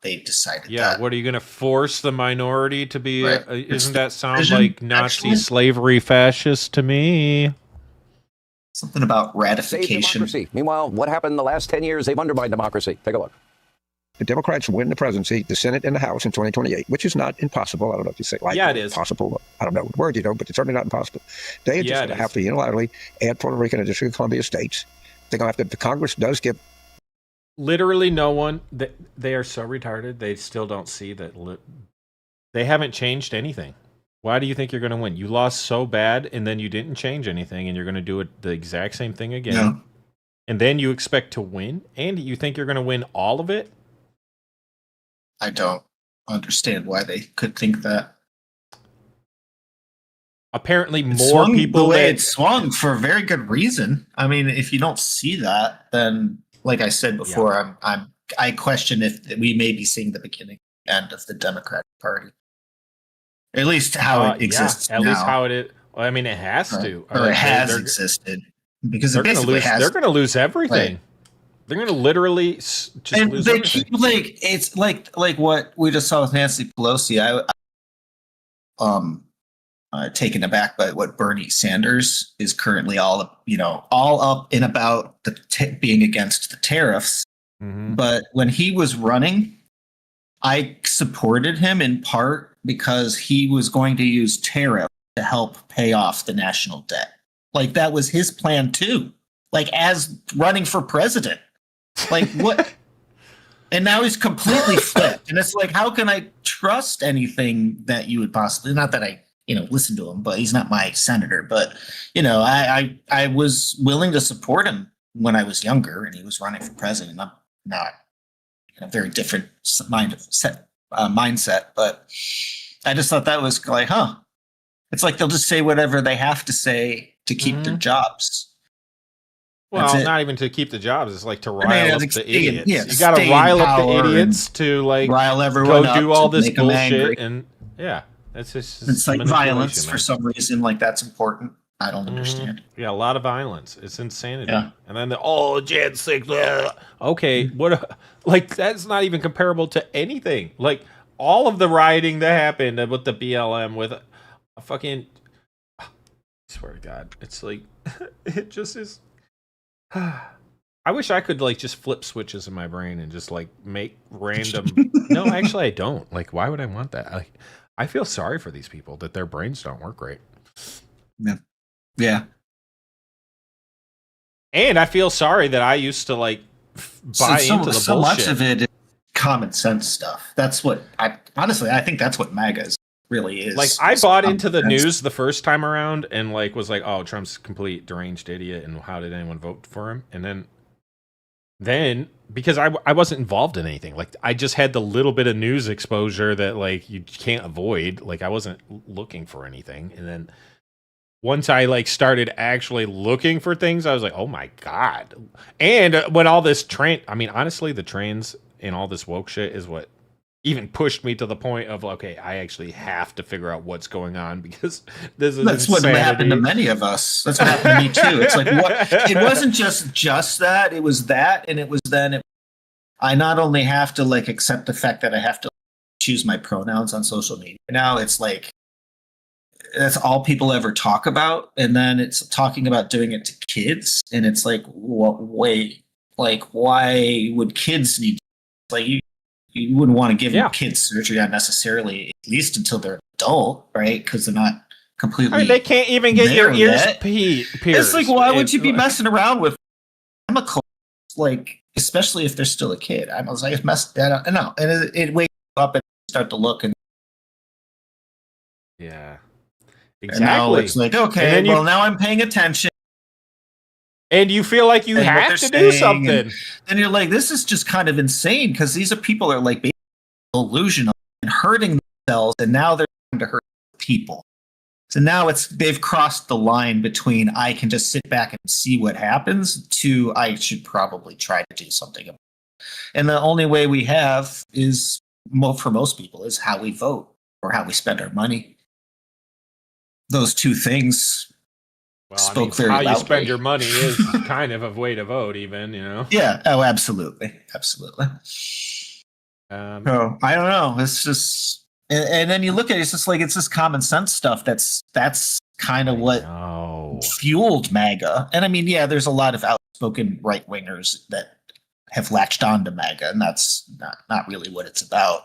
They decided that. What are you going to force the minority to be? Right. Isn't that sound like Nazi slavery fascist to me? Something about save ratification. democracy. Meanwhile, what happened in the last 10 years? They've undermined democracy. Take a look. The Democrats win the presidency, the Senate, and the House in 2028, which is not impossible. I don't know if you say like it is possible. I don't know what word but it's certainly not impossible. They are just going to have to unilaterally add Puerto Rico and the District of Columbia states. They're going to have to. The Congress does give. Literally no one. They are so retarded. They still don't see that. They haven't changed anything. Why do you think you're going to win? You lost so bad, and then you didn't change anything, and you're going to do the exact same thing again. Yeah. And then you expect to win, and you think you're going to win all of it? I don't understand why they could think that. Apparently, It more swung people. the way it swung for a very good reason. I mean, if you don't see that, then, like I said before, I question if we may be seeing the beginning and end of the Democratic Party. At least how it exists At now. least how it is. Well, I mean, it has to. Or it has existed. Because they're it basically has. They're going to lose everything. Right. They're going to literally just And lose they everything. keep it's like what we just saw with Nancy Pelosi. Taken aback by what Bernie Sanders is currently all up and about being against the tariffs. Mm-hmm. But when he was running, I supported him in part because he was going to use tariffs to help pay off the national debt. Like that was his plan too. Like as running for president. Like what? And now he's completely flipped. And it's like, how can I trust anything that you would possibly? Not that I, listen to him, but he's not my senator. But I was willing to support him when I was younger, and he was running for president. I'm not in a very different mindset, but I just thought that was like, it's like they'll just say whatever they have to say to keep their jobs. Well, not even to keep the jobs. It's like to rile up the idiots. You got to rile up the idiots to rile everyone go up do all to this make 'em angry. bullshit, and it's just It's like manipulation, violence man. for some reason. Like that's important. I don't understand. Yeah, a lot of violence. It's insanity. Yeah. And then Jan 6. Okay, what? Like, that's not even comparable to anything. Like, all of the rioting that happened with the BLM, with a fucking. I swear to God, it's like, it just is. I wish I could like just flip switches in my brain and just like make random. No, actually, I don't. Like, why would I want that? I feel sorry for these people that their brains don't work right. Yeah. Yeah. And I feel sorry that I used to like buy into the so bullshit. much of it is common sense stuff. That's what I think that's what MAGA really is. Like, I bought into the news the first time around and like was like, oh, Trump's a complete deranged idiot, and how did anyone vote for him? And then because I wasn't involved in anything, like I just had the little bit of news exposure that like you can't avoid. Like, I wasn't looking for anything, and then once I like started actually looking for things, I was like, oh my God. And when all this honestly, the trans and all this woke shit is what even pushed me to the point of, okay, I actually have to figure out what's going on, because this is That's insanity. what happened to many of us. That's what happened to me too. It's like, what? It wasn't just that. It was that, and it was then. I not only have to like accept the fact that I have to choose my pronouns on social media. Now it's like that's all people ever talk about, and then it's talking about doing it to kids, and it's like, wait, like why would kids need? Like you wouldn't want to give them kids surgery unnecessarily, at least until they're adult, right? Because they're not completely. I mean, they can't even get your ears pierced. It's like, why would you be messing around with chemicals? Like, especially if they're still a kid. I was like, I know, and it wakes you up and you start to look, and yeah, exactly. exactly. And now it's like, okay, well, now I'm paying attention. And you feel like you have to do something. And you're like, this is just kind of insane, because these are people are like delusional and hurting themselves, and now they're trying to hurt people. So now they've crossed the line between I can just sit back and see what happens to I should probably try to do something about it. And the only way we have is, for most people, is how we vote or how we spend our money. Those two things. Well, how you spend your money is kind of a way to vote, even, you know? Yeah. Oh, absolutely. Absolutely. So, I don't know. It's just, and then you look at it, it's just like, it's this common sense stuff. That's kind of what fueled MAGA. And I mean, yeah, there's a lot of outspoken right wingers that have latched on to MAGA, and that's not really what it's about.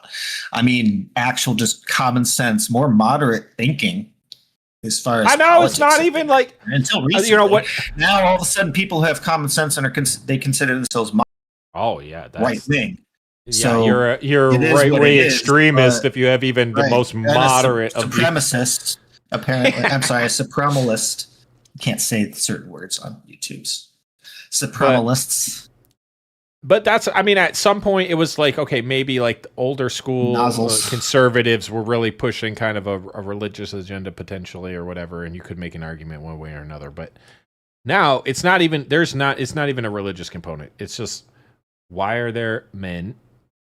I mean, actual just common sense, more moderate thinking. As far as I know, it's not even like until recently. You know what? Now all of a sudden people have common sense and they consider themselves right wing. Yeah, so you're a right wing extremist if you have even the most moderate of supremacist. Apparently, I'm sorry, a supremalist. You can't say certain words on YouTube's supremalists. But that's, I mean, at some point it was like, okay, maybe like the older school conservatives were really pushing kind of a religious agenda potentially or whatever, and you could make an argument one way or another. But now it's not even, it's not even a religious component. It's just, why are there men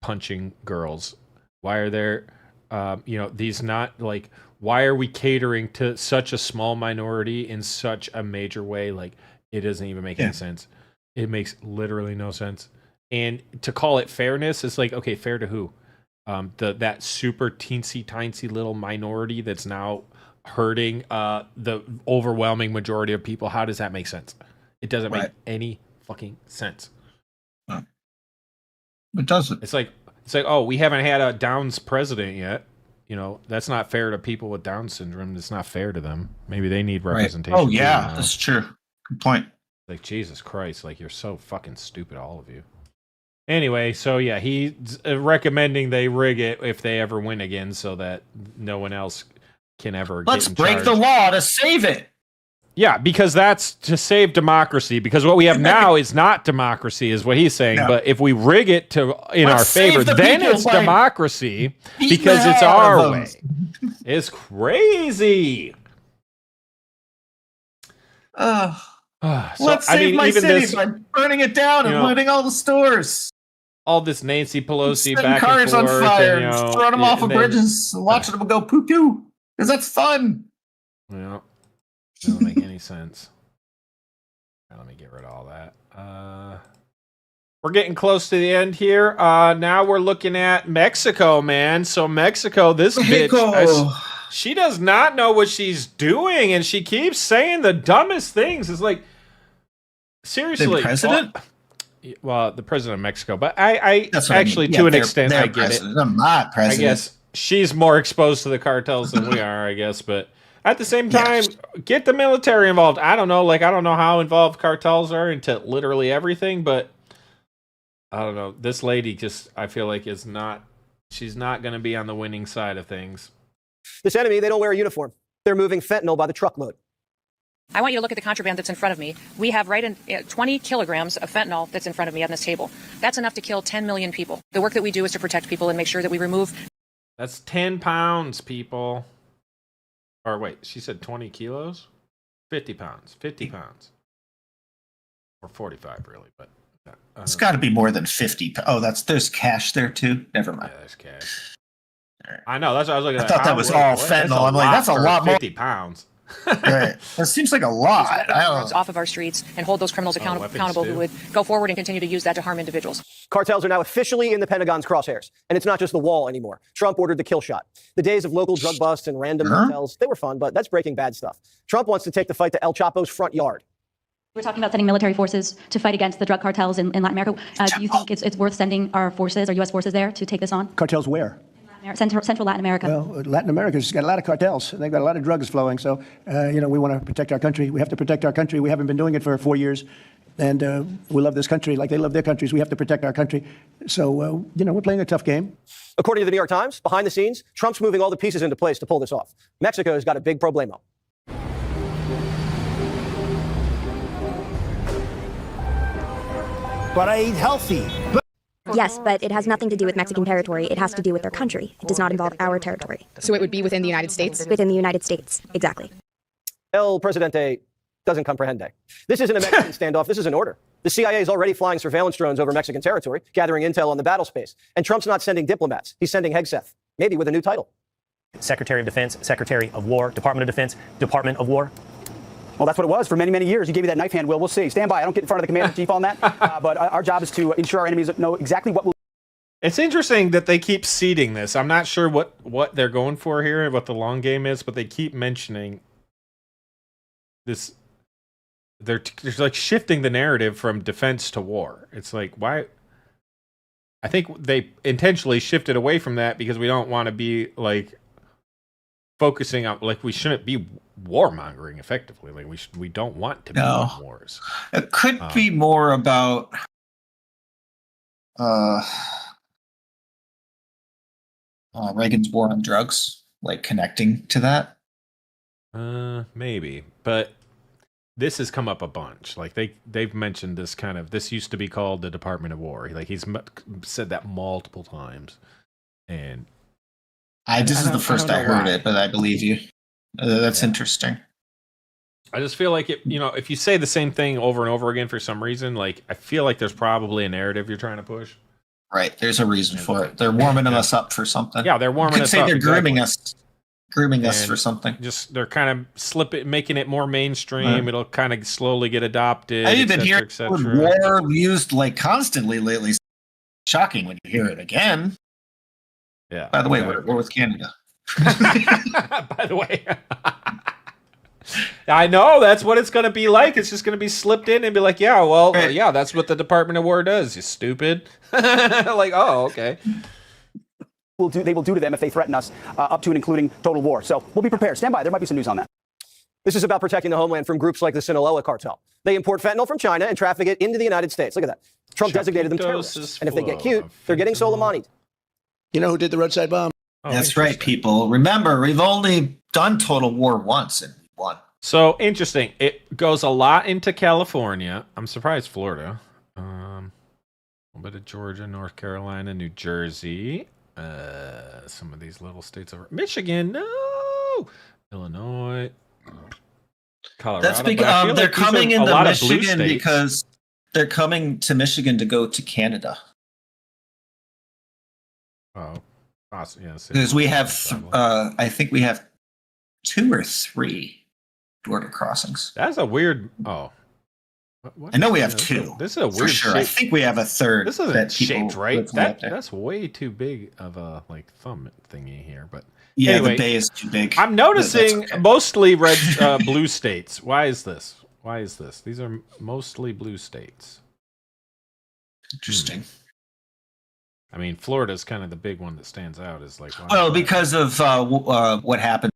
punching girls? Why are there, these not like, why are we catering to such a small minority in such a major way? Like, it doesn't even make any sense. It makes literally no sense. And to call it fairness, it's like, okay, fair to who? That super teensy little minority that's now hurting the overwhelming majority of people. How does that make sense? It doesn't make any fucking sense. It doesn't. It's like, oh, we haven't had a Downs president yet. You know, that's not fair to people with Down syndrome. It's not fair to them. Maybe they need representation. Oh yeah, that's true. Good point. Like, Jesus Christ, like, you're so fucking stupid, all of you. Anyway, so yeah, he's recommending they rig it if they ever win again, so that no one else can ever Let's get in break charge. the law to save it. Yeah, because that's to save democracy. Because what we have now is not democracy, is what he's saying. No. But if we rig it in our favor, then it's democracy because it's our way. It's crazy. Let's save my city by burning it down and looting all the stores. All this Nancy Pelosi setting back cars and forth on fire and throwing them off of bridges and watching them go poo-poo. Because that's fun. Yeah. Doesn't make any sense. Let me get rid of all that. We're getting close to the end here. Now we're looking at Mexico, man. So Mexico, this bitch, she does not know what she's doing, and she keeps saying the dumbest things. It's like, seriously. The president? Well, the president of Mexico. But I actually, to an extent, I get it. I'm not president. I guess she's more exposed to the cartels than we are, I guess. But at the same time, get the military involved. I don't know. Like, I don't know how involved cartels are into literally everything, but I don't know. This lady just, I feel like, she's not going to be on the winning side of things. This enemy, they don't wear a uniform. They're moving fentanyl by the truckload. I want you to look at the contraband that's in front of me. We have 20 kilograms of fentanyl that's in front of me on this table. That's enough to kill 10 million people. The work that we do is to protect people and make sure that we remove. That's 10 pounds, people. Or wait, she said 20 kilos? 50 pounds. 50 pounds. Or 45, really, but. It's got to be more than 50. Oh, there's cash there too. Never mind. Yeah, there's cash. I know. That's what I was looking at. I thought that was all fentanyl. I'm like, that's a lot more. 50 pounds. Right. That seems like a lot. Off of our streets and hold those criminals accountable who would go forward and continue to use that to harm individuals. Cartels are now officially in the Pentagon's crosshairs. And it's not just the wall anymore. Trump ordered the kill shot. The days of local drug busts and random hotels, they were fun, but that's Breaking Bad stuff. Trump wants to take the fight to El Chapo's front yard. We're talking about sending military forces to fight against the drug cartels in Latin America. Do you think it's worth sending our forces, our U.S. forces there to take this on? Cartels where? Central Latin America. Well, Latin America's got a lot of cartels. They've got a lot of drugs flowing. So, we want to protect our country. We have to protect our country. We haven't been doing it for 4 years. And we love this country like they love their countries. We have to protect our country. So, we're playing a tough game. According to the New York Times, behind the scenes, Trump's moving all the pieces into place to pull this off. Mexico's got a big problemo. But I eat healthy. Yes, but it has nothing to do with Mexican territory. It has to do with their country. It does not involve our territory. So it would be within the United States? Within the United States, exactly. El Presidente doesn't comprehende. This isn't a Mexican standoff. This is an order. The CIA is already flying surveillance drones over Mexican territory, gathering intel on the battle space. And Trump's not sending diplomats. He's sending Hegseth, maybe with a new title. Secretary of Defense, Secretary of War, Department of Defense, Department of War. Well, that's what it was for many, many years. He gave you that knife hand, Will. We'll see. Stand by. I don't get in front of the commander-in-chief on that. But our job is to ensure our enemies know exactly what we'll. It's interesting that they keep seeding this. I'm not sure what they're going for here and what the long game is, but they keep mentioning this. They're like shifting the narrative from defense to war. It's like, why? I think they intentionally shifted away from that because we don't want to be like focusing on, like, we shouldn't be warmongering effectively. Like, we don't want to be in wars. It could be more about Reagan's war on drugs, like connecting to that. Maybe, but this has come up a bunch. Like they've mentioned this this used to be called the Department of War. Like he's said that multiple times, and this is the first I heard it, but I believe you. That's interesting. I just feel like if you say the same thing over and over again for some reason, like I feel like there's probably a narrative you're trying to push. Right, there's a reason for it. They're warming us up for something. Yeah, they're warming us up. They're grooming us for something. Just they're kind of making it more mainstream. It'll kind of slowly get adopted. I've been hearing war used like constantly lately. Shocking when you hear it again. Yeah. By the way, we're with Canada. By the way. I know that's what it's going to be like. It's just going to be slipped in and be like, yeah, well, yeah, that's what the Department of War does. You stupid. Like, oh, okay. They will do to them if they threaten us, up to and including total war. So we'll be prepared. Stand by. There might be some news on that. This is about protecting the homeland from groups like the Sinaloa cartel. They import fentanyl from China and traffic it into the United States. Look at that. Trump designated them terrorists. And if they get cute, they're getting Soleimani. You know who did the roadside bomb? Oh, that's right, people. Remember, we've only done total war once and won. So interesting. It goes a lot into California. I'm surprised Florida. A little bit of Georgia, North Carolina, New Jersey. Some of these little states over Michigan, no, Illinois, Colorado. That's because they're coming into Michigan because they're coming to Michigan to go to Canada. Oh, awesome! Yeah, because we have, I think we have 2 or 3 border crossings. That's a weird. Oh, I know we have two. This is a weird. For sure. I shape. think we have a third. This isn't that people shaped right. live way up there. That's way too big of a like thumb thingy here. But Yeah, anyway, the bay is too big. I'm noticing mostly red, blue states. Why is this? Why is this? These are mostly blue states. Interesting. I mean, Florida's kind of the big one that stands out. Is like, Well, because of what happened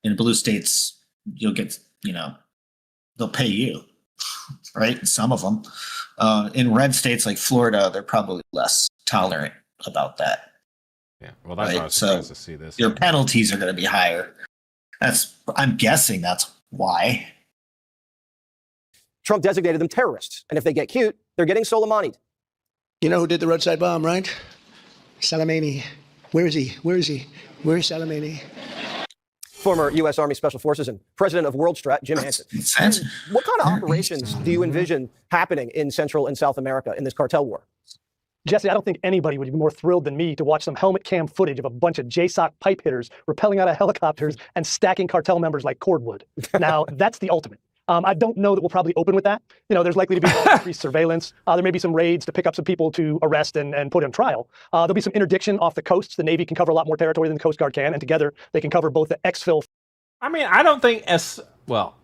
in blue states, you'll get, they'll pay you, right? Some of them. In red states like Florida, they're probably less tolerant about that. Yeah, well, that's why I was so surprised to see this. Your penalties are going to be higher. I'm guessing that's why. Trump designated them terrorists. And if they get cute, they're getting Soleimani'd. You know who did the roadside bomb, right? Soleimani. Where is he? Where is he? Where's Soleimani? Former U.S. Army Special Forces and president of WorldStrat, Jim Hansen. What kind of operations do you envision happening in Central and South America in this cartel war? Jesse, I don't think anybody would be more thrilled than me to watch some helmet cam footage of a bunch of JSOC pipe hitters rappelling out of helicopters and stacking cartel members like cordwood. Now, that's the ultimate. I don't know that we'll probably open with that. There's likely to be increased surveillance. There may be some raids to pick up some people to arrest and put on trial. There'll be some interdiction off the coasts. The Navy can cover a lot more territory than the Coast Guard can, and together they can cover both the exfil. I mean, I don't think well,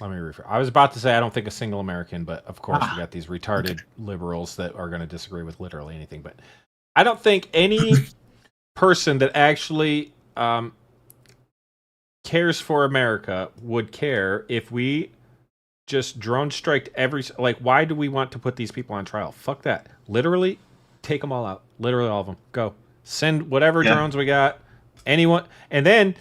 let me rephrase. I was about to say I don't think a single American, but of course we got these retarded liberals that are going to disagree with literally anything. But I don't think any person that actually cares for America would care if we just drone striked why do we want to put these people on trial? Fuck that. Literally take them all out. Literally all of them. Go. Send whatever drones we got. Anyone. And then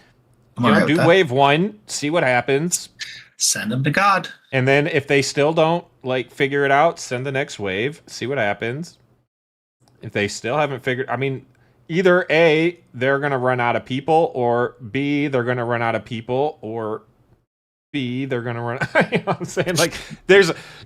do wave one, see what happens. Send them to God. And then if they still don't figure it out, send the next wave, see what happens. If they still haven't figured, either A, they're going to run out of people, or B, they're going to run out of people, or B, they're going to run. You know what I'm saying?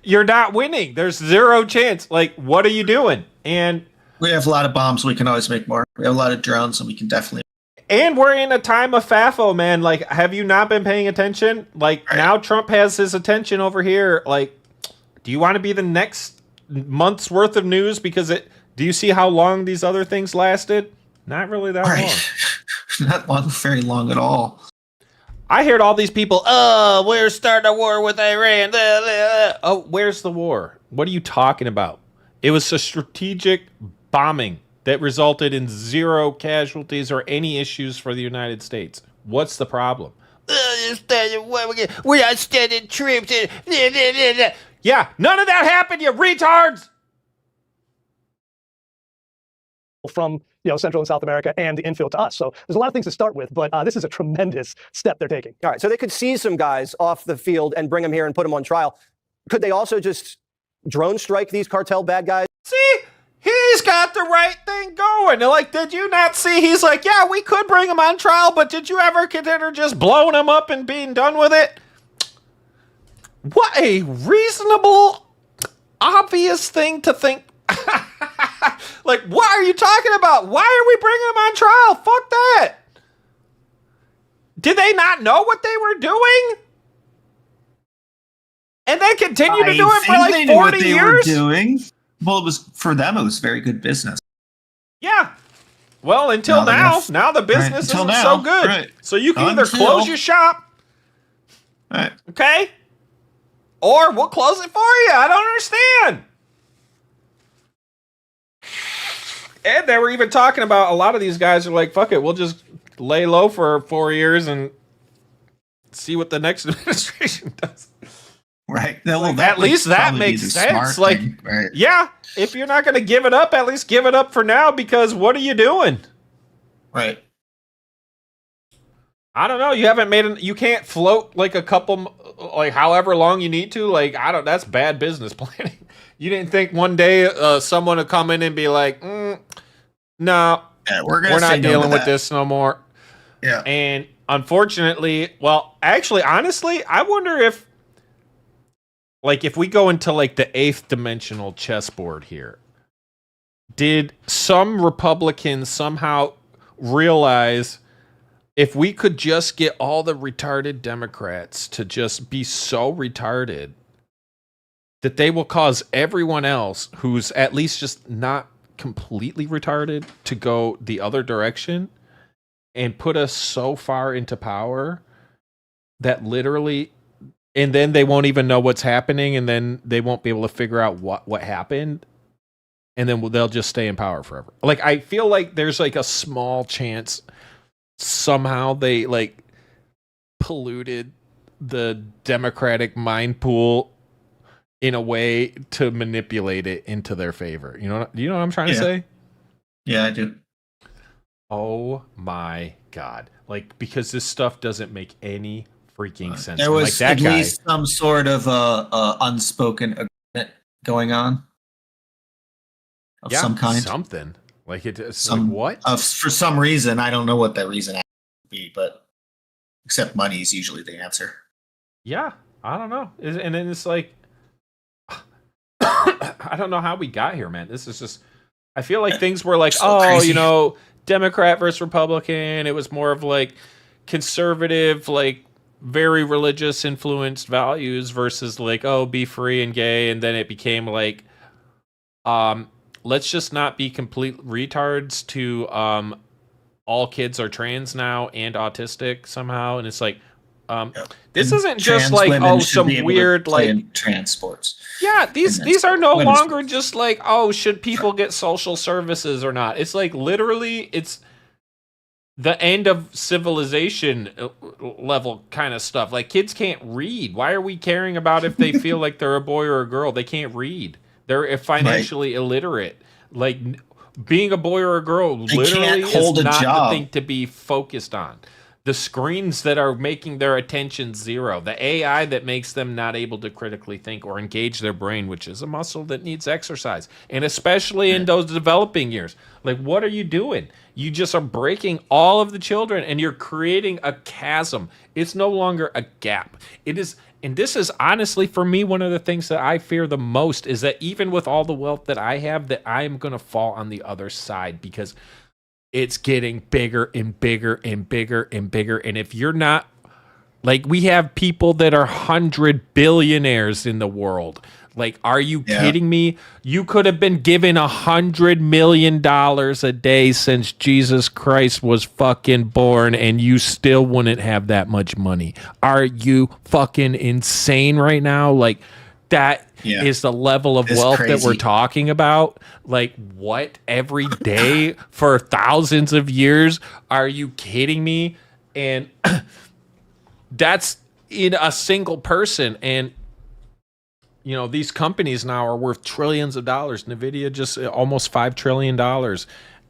You're not winning. There's zero chance. What are you doing? And we have a lot of bombs. We can always make more. We have a lot of drones, and we can definitely. And we're in a time of FAFO, man. Have you not been paying attention? Now Trump has his attention over here. Do you want to be the next month's worth of news? Because do you see how long these other things lasted? Not really that long. Not long, very long at all. I heard all these people, we're starting a war with Iran. Oh, where's the war? What are you talking about? It was a strategic bombing that resulted in 0 casualties or any issues for the United States. What's the problem? We're not sending troops. Yeah, none of that happened, you retards! From Central and South America and the infill to us. So there's a lot of things to start with, but this is a tremendous step they're taking. All right, so they could seize some guys off the field and bring them here and put them on trial. Could they also just drone strike these cartel bad guys? See? He's got the right thing going. Did you not see? He's yeah, we could bring him on trial, but did you ever consider just blowing him up and being done with it? What a reasonable, obvious thing to think. What are you talking about? Why are we bringing him on trial? Fuck that. Did they not know what they were doing? And they continue to do it for 40 years? Doing. Well, it was for them. It was very good business. Yeah. Well, until now. Now the business isn't so good. Right. So you can either close your shop. Right. Okay. Or we'll close it for you. I don't understand. And they were even talking about a lot of these guys are fuck it, we'll just lay low for 4 years and see what the next administration does. Right. Well, at least that makes sense. Right. Yeah, if you're not going to give it up, at least give it up for now, because what are you doing? Right. I don't know. You haven't you can't float a couple, however long you need to. That's bad business planning. You didn't think one day someone would come in and be no, we're not dealing with this no more. Yeah. And unfortunately, honestly, I wonder if, if we go into the 8th dimensional chessboard here, did some Republicans somehow realize if we could just get all the retarded Democrats to just be so retarded that they will cause everyone else who's at least just not completely retarded to go the other direction and put us so far into power that literally, and then they won't even know what's happening, and then they won't be able to figure out what happened, and then they'll just stay in power forever. Like, I feel like there's like a small chance somehow they like polluted the Democratic mind pool in a way to manipulate it into their favor. You know what I'm trying to say? Yeah, I do. Oh my God. Like, because this stuff doesn't make any freaking sense. There was like that at guy, least some sort of unspoken agreement going on of some kind. Something. Like it's like what? For some reason, I don't know what that reason would be, but except money is usually the answer. Yeah, I don't know. And then it's like, I don't know how we got here, man. This is just, I feel like things were like, so crazy. you know, Democrat versus Republican. It was more of like conservative, like very religious influenced values versus like, oh, be free and gay. And then it became like, let's just not be complete retards to all kids are trans now and autistic somehow. And it's like, this isn't just like, oh, some weird like trans sports. Yeah, these are no longer just like, oh, should people get social services or not? It's like literally it's the end of civilization level kind of stuff. Like, kids can't read. Why are we caring about if they feel like they're a boy or a girl? They can't read. They're financially illiterate. Like, being a boy or a girl literally is not the thing to be focused on. The screens that are making their attention zero, the AI that makes them not able to critically think or engage their brain, which is a muscle that needs exercise, and especially in those developing years. Like, what are you doing? You just are breaking all of the children, and you're creating a chasm. It's no longer a gap. It is, and this is honestly for me one of the things that I fear the most is that even with all the wealth that I have, that I am going to fall on the other side because it's getting bigger and bigger and bigger and bigger. And if you're not, like, we have people that are 100 billionaires in the world. Like, are you kidding me? You could have been given $100 million a day since Jesus Christ was fucking born, and you still wouldn't have that much money. Are you fucking insane right now? Like, that is the level of wealth that we're talking about. Like, what? Every day for thousands of years? Are you kidding me? And that's in a single person. And, you know, these companies now are worth trillions of dollars. NVIDIA just almost $5 trillion.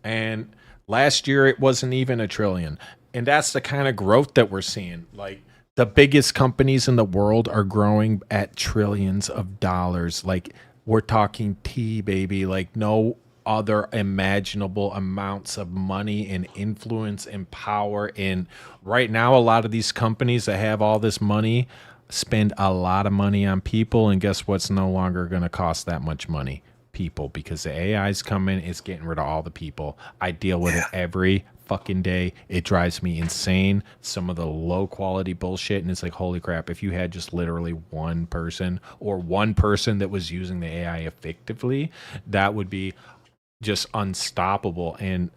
And last year it wasn't even $1 trillion. And that's the kind of growth that we're seeing. Like, the biggest companies in the world are growing at trillions of dollars. Like, we're talking baby, like no other imaginable amounts of money and influence and power. And right now, a lot of these companies that have all this money spend a lot of money on people. And guess what's no longer going to cost that much money? People, because the AI is coming, it's getting rid of all the people. I deal with it every fucking day. It drives me insane, some of the low quality bullshit, and it's like, holy crap, if you had just literally one person that was using the AI effectively, that would be just unstoppable. And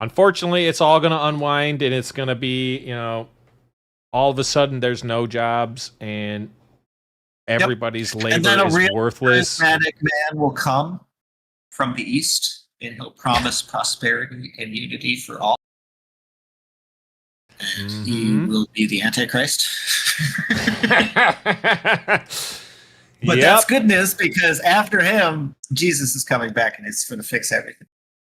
unfortunately, it's all going to unwind, and it's going to be, you know, all of a sudden there's no jobs and everybody's labor is worthless. A charismatic man will come from the east, and he'll promise prosperity and unity for all. And he will be the Antichrist. But that's good news, because after him, Jesus is coming back, and it's going to fix everything.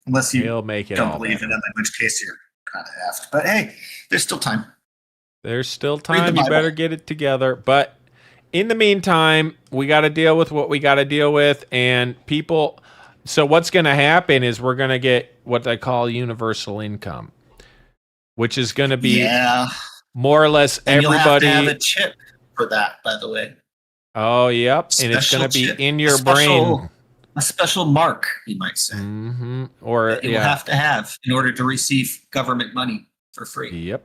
Unless you don't believe in him, in which case you're kind of effed. But hey, there's still time. There's still time. You better get it together. But in the meantime, we got to deal with what we got to deal with. And people, so what's going to happen is we're going to get what they call universal income, which is going to be more or less and everybody. You'll have to have a chip for that, by the way. Oh, yep. And it's going to be in your brain. A special mark, you might say. Or that you'll have to have in order to receive government money for free. Yep.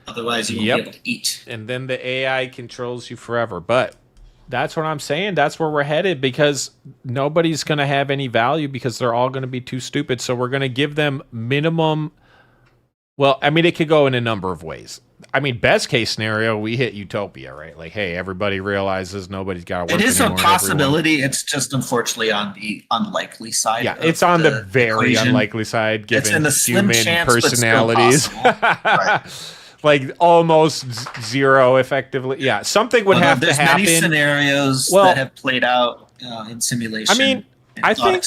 Otherwise, you won't be able to eat. And then the AI controls you forever. But that's what I'm saying. That's where we're headed, because nobody's going to have any value because they're all going to be too stupid. So we're going to give them minimum. Well, I mean, it could go in a number of ways. I mean, best case scenario, we hit utopia, right? Like, hey, everybody realizes nobody's got to work. It is a anymore, possibility. It's just unfortunately on the unlikely side. Yeah, it's on the very equation. unlikely side, given in the slim human chance, but still personalities. possible. Like almost zero, effectively. Yeah, something would have to happen. There's many scenarios that have played out in simulation. I mean, I think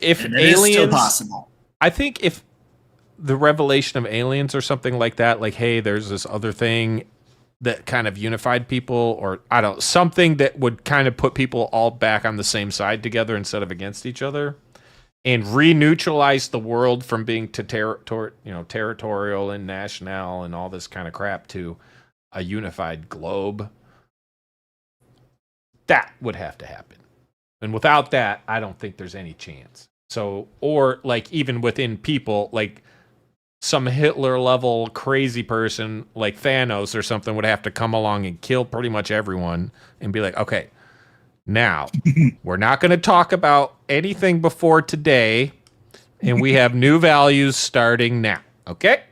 if and aliens, it is still possible. I think if the revelation of aliens or something like that, like, hey, there's this other thing that kind of unified people, or I don't, something that would kind of put people all back on the same side together instead of against each other, and re-neutralize the world from being territorial and national and all this kind of crap to a unified globe. That would have to happen. And without that, I don't think there's any chance. So, or like even within people, like some Hitler level crazy person like Thanos or something would have to come along and kill pretty much everyone and be like, okay, now we're not going to talk about anything before today, and we have new values starting now. Okay.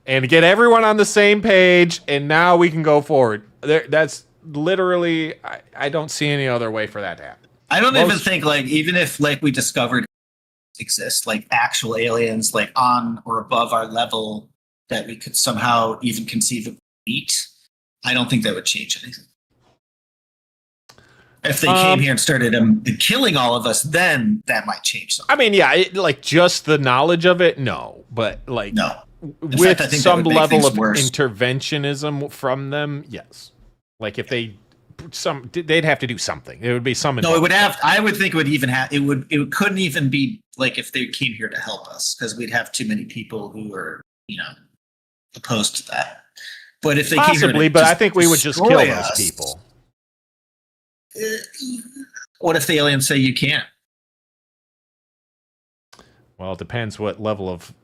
And get everyone on the same page, and now we can go forward. That's literally, I don't see any other way for that to happen. I don't even think, like, even if like we discovered exist, like actual aliens, like on or above our level that we could somehow even conceive of meet, I don't think that would change anything. If they came here and started killing all of us, then that might change something. I mean, yeah, like just the knowledge of it, no, but like with fact, some level of interventionism from them, yes. Like if they'd have to do something. It would be some. No, it would have. I would think it would even have. It couldn't even be like if they came here to help us, because we'd have too many people who are, opposed to that. But if they possibly, came here but I think we would just kill those people. What if the aliens say you can't? Well, it depends what level of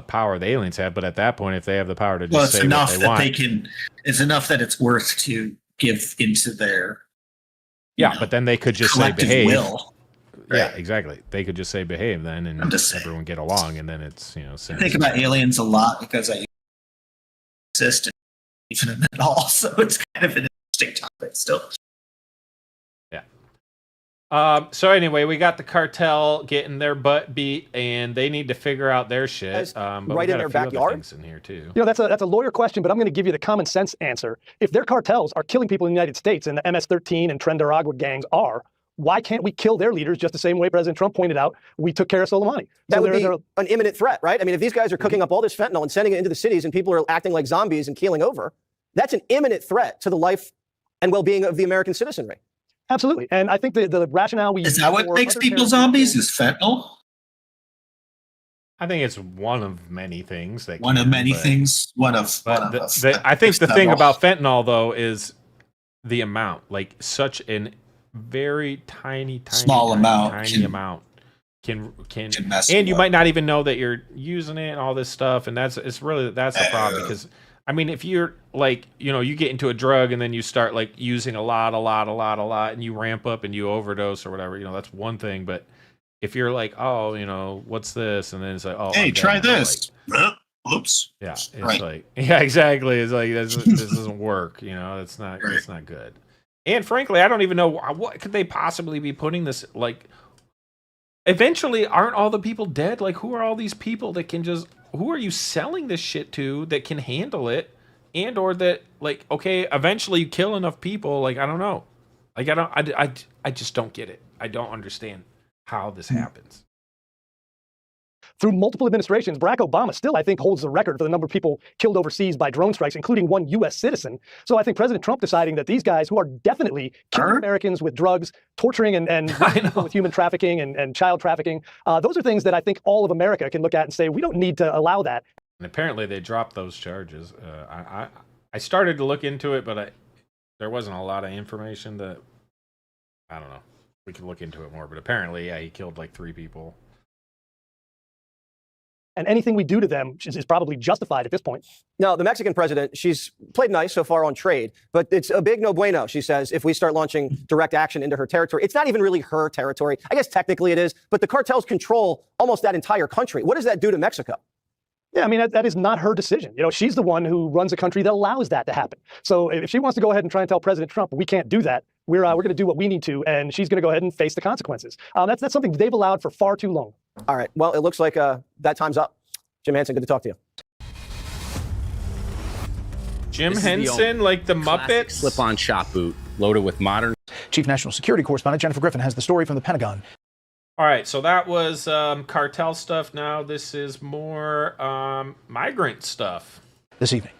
power the aliens have. But at that point, if they have the power to just it's say enough what they that want, they can. It's enough that it's worth to give into their. But then they could just say collective behave. will. Right. Yeah, exactly. They could just say behave then, and everyone get along, and then it's I think about aliens a lot because I exist even in it all, so it's kind of an interesting topic still. So anyway, we got the cartel getting their butt beat, and they need to figure out their shit. But right in their backyard. In here too. That's a lawyer question, but I'm going to give you the common sense answer. If their cartels are killing people in the United States, and the MS-13 and Tren-Daragua gangs are, why can't we kill their leaders just the same way President Trump pointed out we took care of Soleimani? That would be an imminent threat, right? I mean, if these guys are cooking up all this fentanyl and sending it into the cities, and people are acting like zombies and keeling over, that's an imminent threat to the life and well-being of the American citizenry. Absolutely. And I think the rationale we use... Is that what makes people zombies? Is fentanyl? I think it's one of many things. I think the thing about fentanyl, though, is the amount. Like, such a very tiny amount can mess and you might not even know that you're using it and all this stuff. And that's the problem, because I mean, if you're like, you get into a drug and then you start like using a lot, and you ramp up and you overdose or whatever, that's one thing. But if you're like, oh, what's this? And then it's like, oh, hey, try this. Like, oops. Yeah. It's like, yeah, exactly. It's like, this doesn't work. It's not good. And frankly, I don't even know what could they possibly be putting this, like, eventually aren't all the people dead? Like, who are all these people that can just, who are you selling this shit to that can handle it, and or that, like, okay, eventually you kill enough people, like, I don't know. Like, I just don't get it. I don't understand how this happens. Through multiple administrations, Barack Obama still, I think, holds the record for the number of people killed overseas by drone strikes, including one U.S. citizen. So I think President Trump deciding that these guys, who are definitely killing Americans with drugs, torturing and with human trafficking and child trafficking, those are things that I think all of America can look at and say, we don't need to allow that. And apparently they dropped those charges. I started to look into it, but there wasn't a lot of information that, I don't know. We could look into it more, but apparently, yeah, he killed like 3 people. and anything we do to them is probably justified at this point. No, the Mexican president, she's played nice so far on trade, but it's a big no bueno, she says, if we start launching direct action into her territory. It's not even really her territory. I guess technically it is, but the cartels control almost that entire country. What does that do to Mexico? Yeah, I mean, that is not her decision. You know, she's the one who runs a country that allows that to happen. So if she wants to go ahead and try and tell President Trump, we can't do that, we're going to do what we need to, and she's going to go ahead and face the consequences. That's something they've allowed for far too long. All right. Well, it looks like that time's up. Jim Henson, good to talk to you. Jim Henson, like the Muppets? Slip-on shop boot loaded with modern. Chief National Security Correspondent Jennifer Griffin has the story from the Pentagon. All right, so that was cartel stuff. Now this is more migrant stuff. This evening.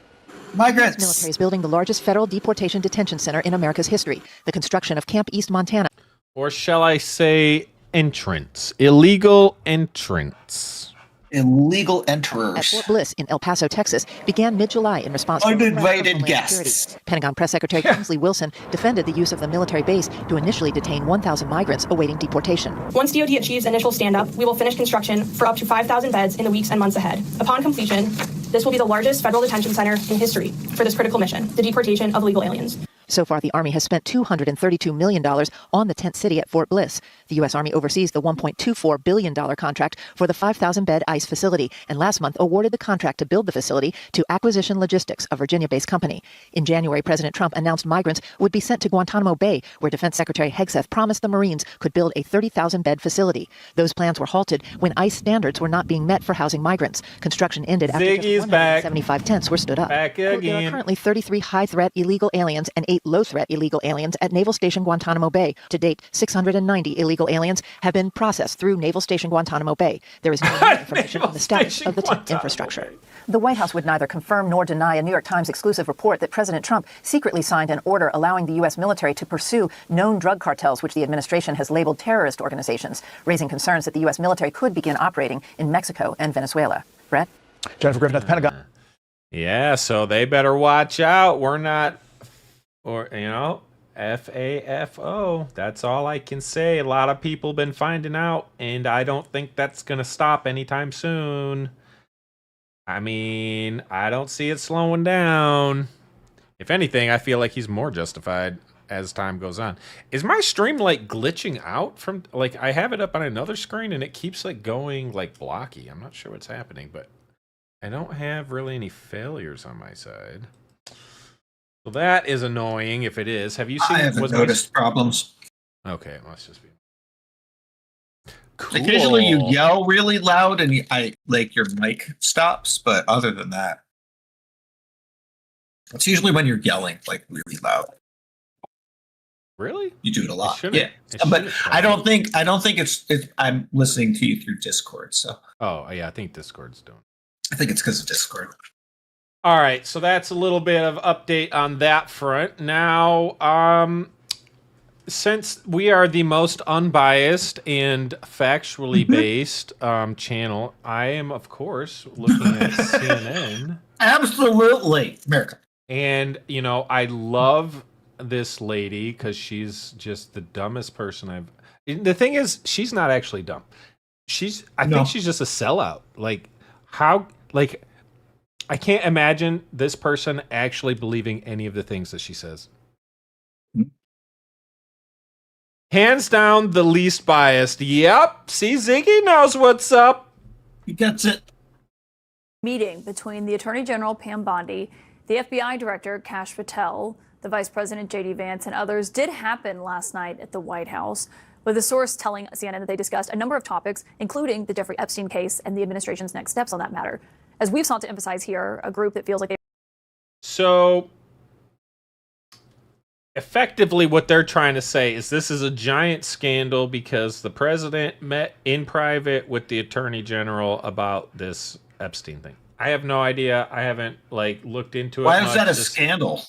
Migrants. The military is building the largest federal deportation detention center in America's history, the construction of Camp East Montana. Or shall I say entrance, illegal entrance. Illegal enterers. At Fort Bliss in El Paso, Texas, began mid-July in response to uninvited guests. Pentagon Press Secretary Kingsley Wilson defended the use of the military base to initially detain 1,000 migrants awaiting deportation. Once DoD achieves initial stand-up, we will finish construction for up to 5,000 beds in the weeks and months ahead. Upon completion, this will be the largest federal detention center in history for this critical mission, the deportation of illegal aliens. So far, the Army has spent $232 million on the tent city at Fort Bliss. The U.S. Army oversees the $1.24 billion contract for the 5,000-bed ICE facility, and last month awarded the contract to build the facility to Acquisition Logistics, a Virginia-based company. In January, President Trump announced migrants would be sent to Guantanamo Bay, where Defense Secretary Hegseth promised the Marines could build a 30,000-bed facility. Those plans were halted when ICE standards were not being met for housing migrants. Construction ended after just 175 tents were stood up. Back again. There are currently 33 high-threat illegal aliens and 8 low-threat illegal aliens at Naval Station Guantanamo Bay. To date, 690 illegal aliens have been processed through Naval Station Guantanamo Bay. There is no new information on the status of the tent infrastructure. The White House would neither confirm nor deny a New York Times exclusive report that President Trump secretly signed an order allowing the U.S. military to pursue known drug cartels, which the administration has labeled terrorist organizations, raising concerns that the U.S. military could begin operating in Mexico and Venezuela. Brett? Jennifer Griffin at the Pentagon. Yeah, so they better watch out. We're not, or, you know, FAFO. That's all I can say. A lot of people been finding out, and I don't think that's going to stop anytime soon. I mean, I don't see it slowing down. If anything, I feel like he's more justified as time goes on. Is my stream like glitching out from, like, I have it up on another screen and it keeps like going like blocky. I'm not sure what's happening, but I don't have really any failures on my side. So that is annoying if it is. Have you seen? I haven't noticed problems. Okay, let's just be. Cool. Occasionally you yell really loud and your mic stops, but other than that, it's usually when you're yelling like really loud. Really? You do it a lot. Yeah, but I don't think it's I'm listening to you through Discord. So. Oh yeah, I think Discord's doing. I think it's because of Discord. All right, so that's a little bit of update on that front. Now, since we are the most unbiased and factually based channel, I am, of course, looking at CNN. Absolutely, America. And, you know, I love this lady because she's just the dumbest person I've... The thing is, she's not actually dumb. I think she's just a sellout. Like, how... Like, I can't imagine this person actually believing any of the things that she says. Hands down, the least biased. Yep. See, Ziggy knows what's up. He gets it. Meeting between the Attorney General, Pam Bondi, the FBI Director, Kash Patel, the Vice President, J.D. Vance, and others did happen last night at the White House, with a source telling CNN that they discussed a number of topics, including the Jeffrey Epstein case and the administration's next steps on that matter. As we've sought to emphasize here, a group that feels like they... So, effectively what they're trying to say is this is a giant scandal because the president met in private with the attorney general about this Epstein thing. I have no idea. I haven't looked into it. Why is that a scandal?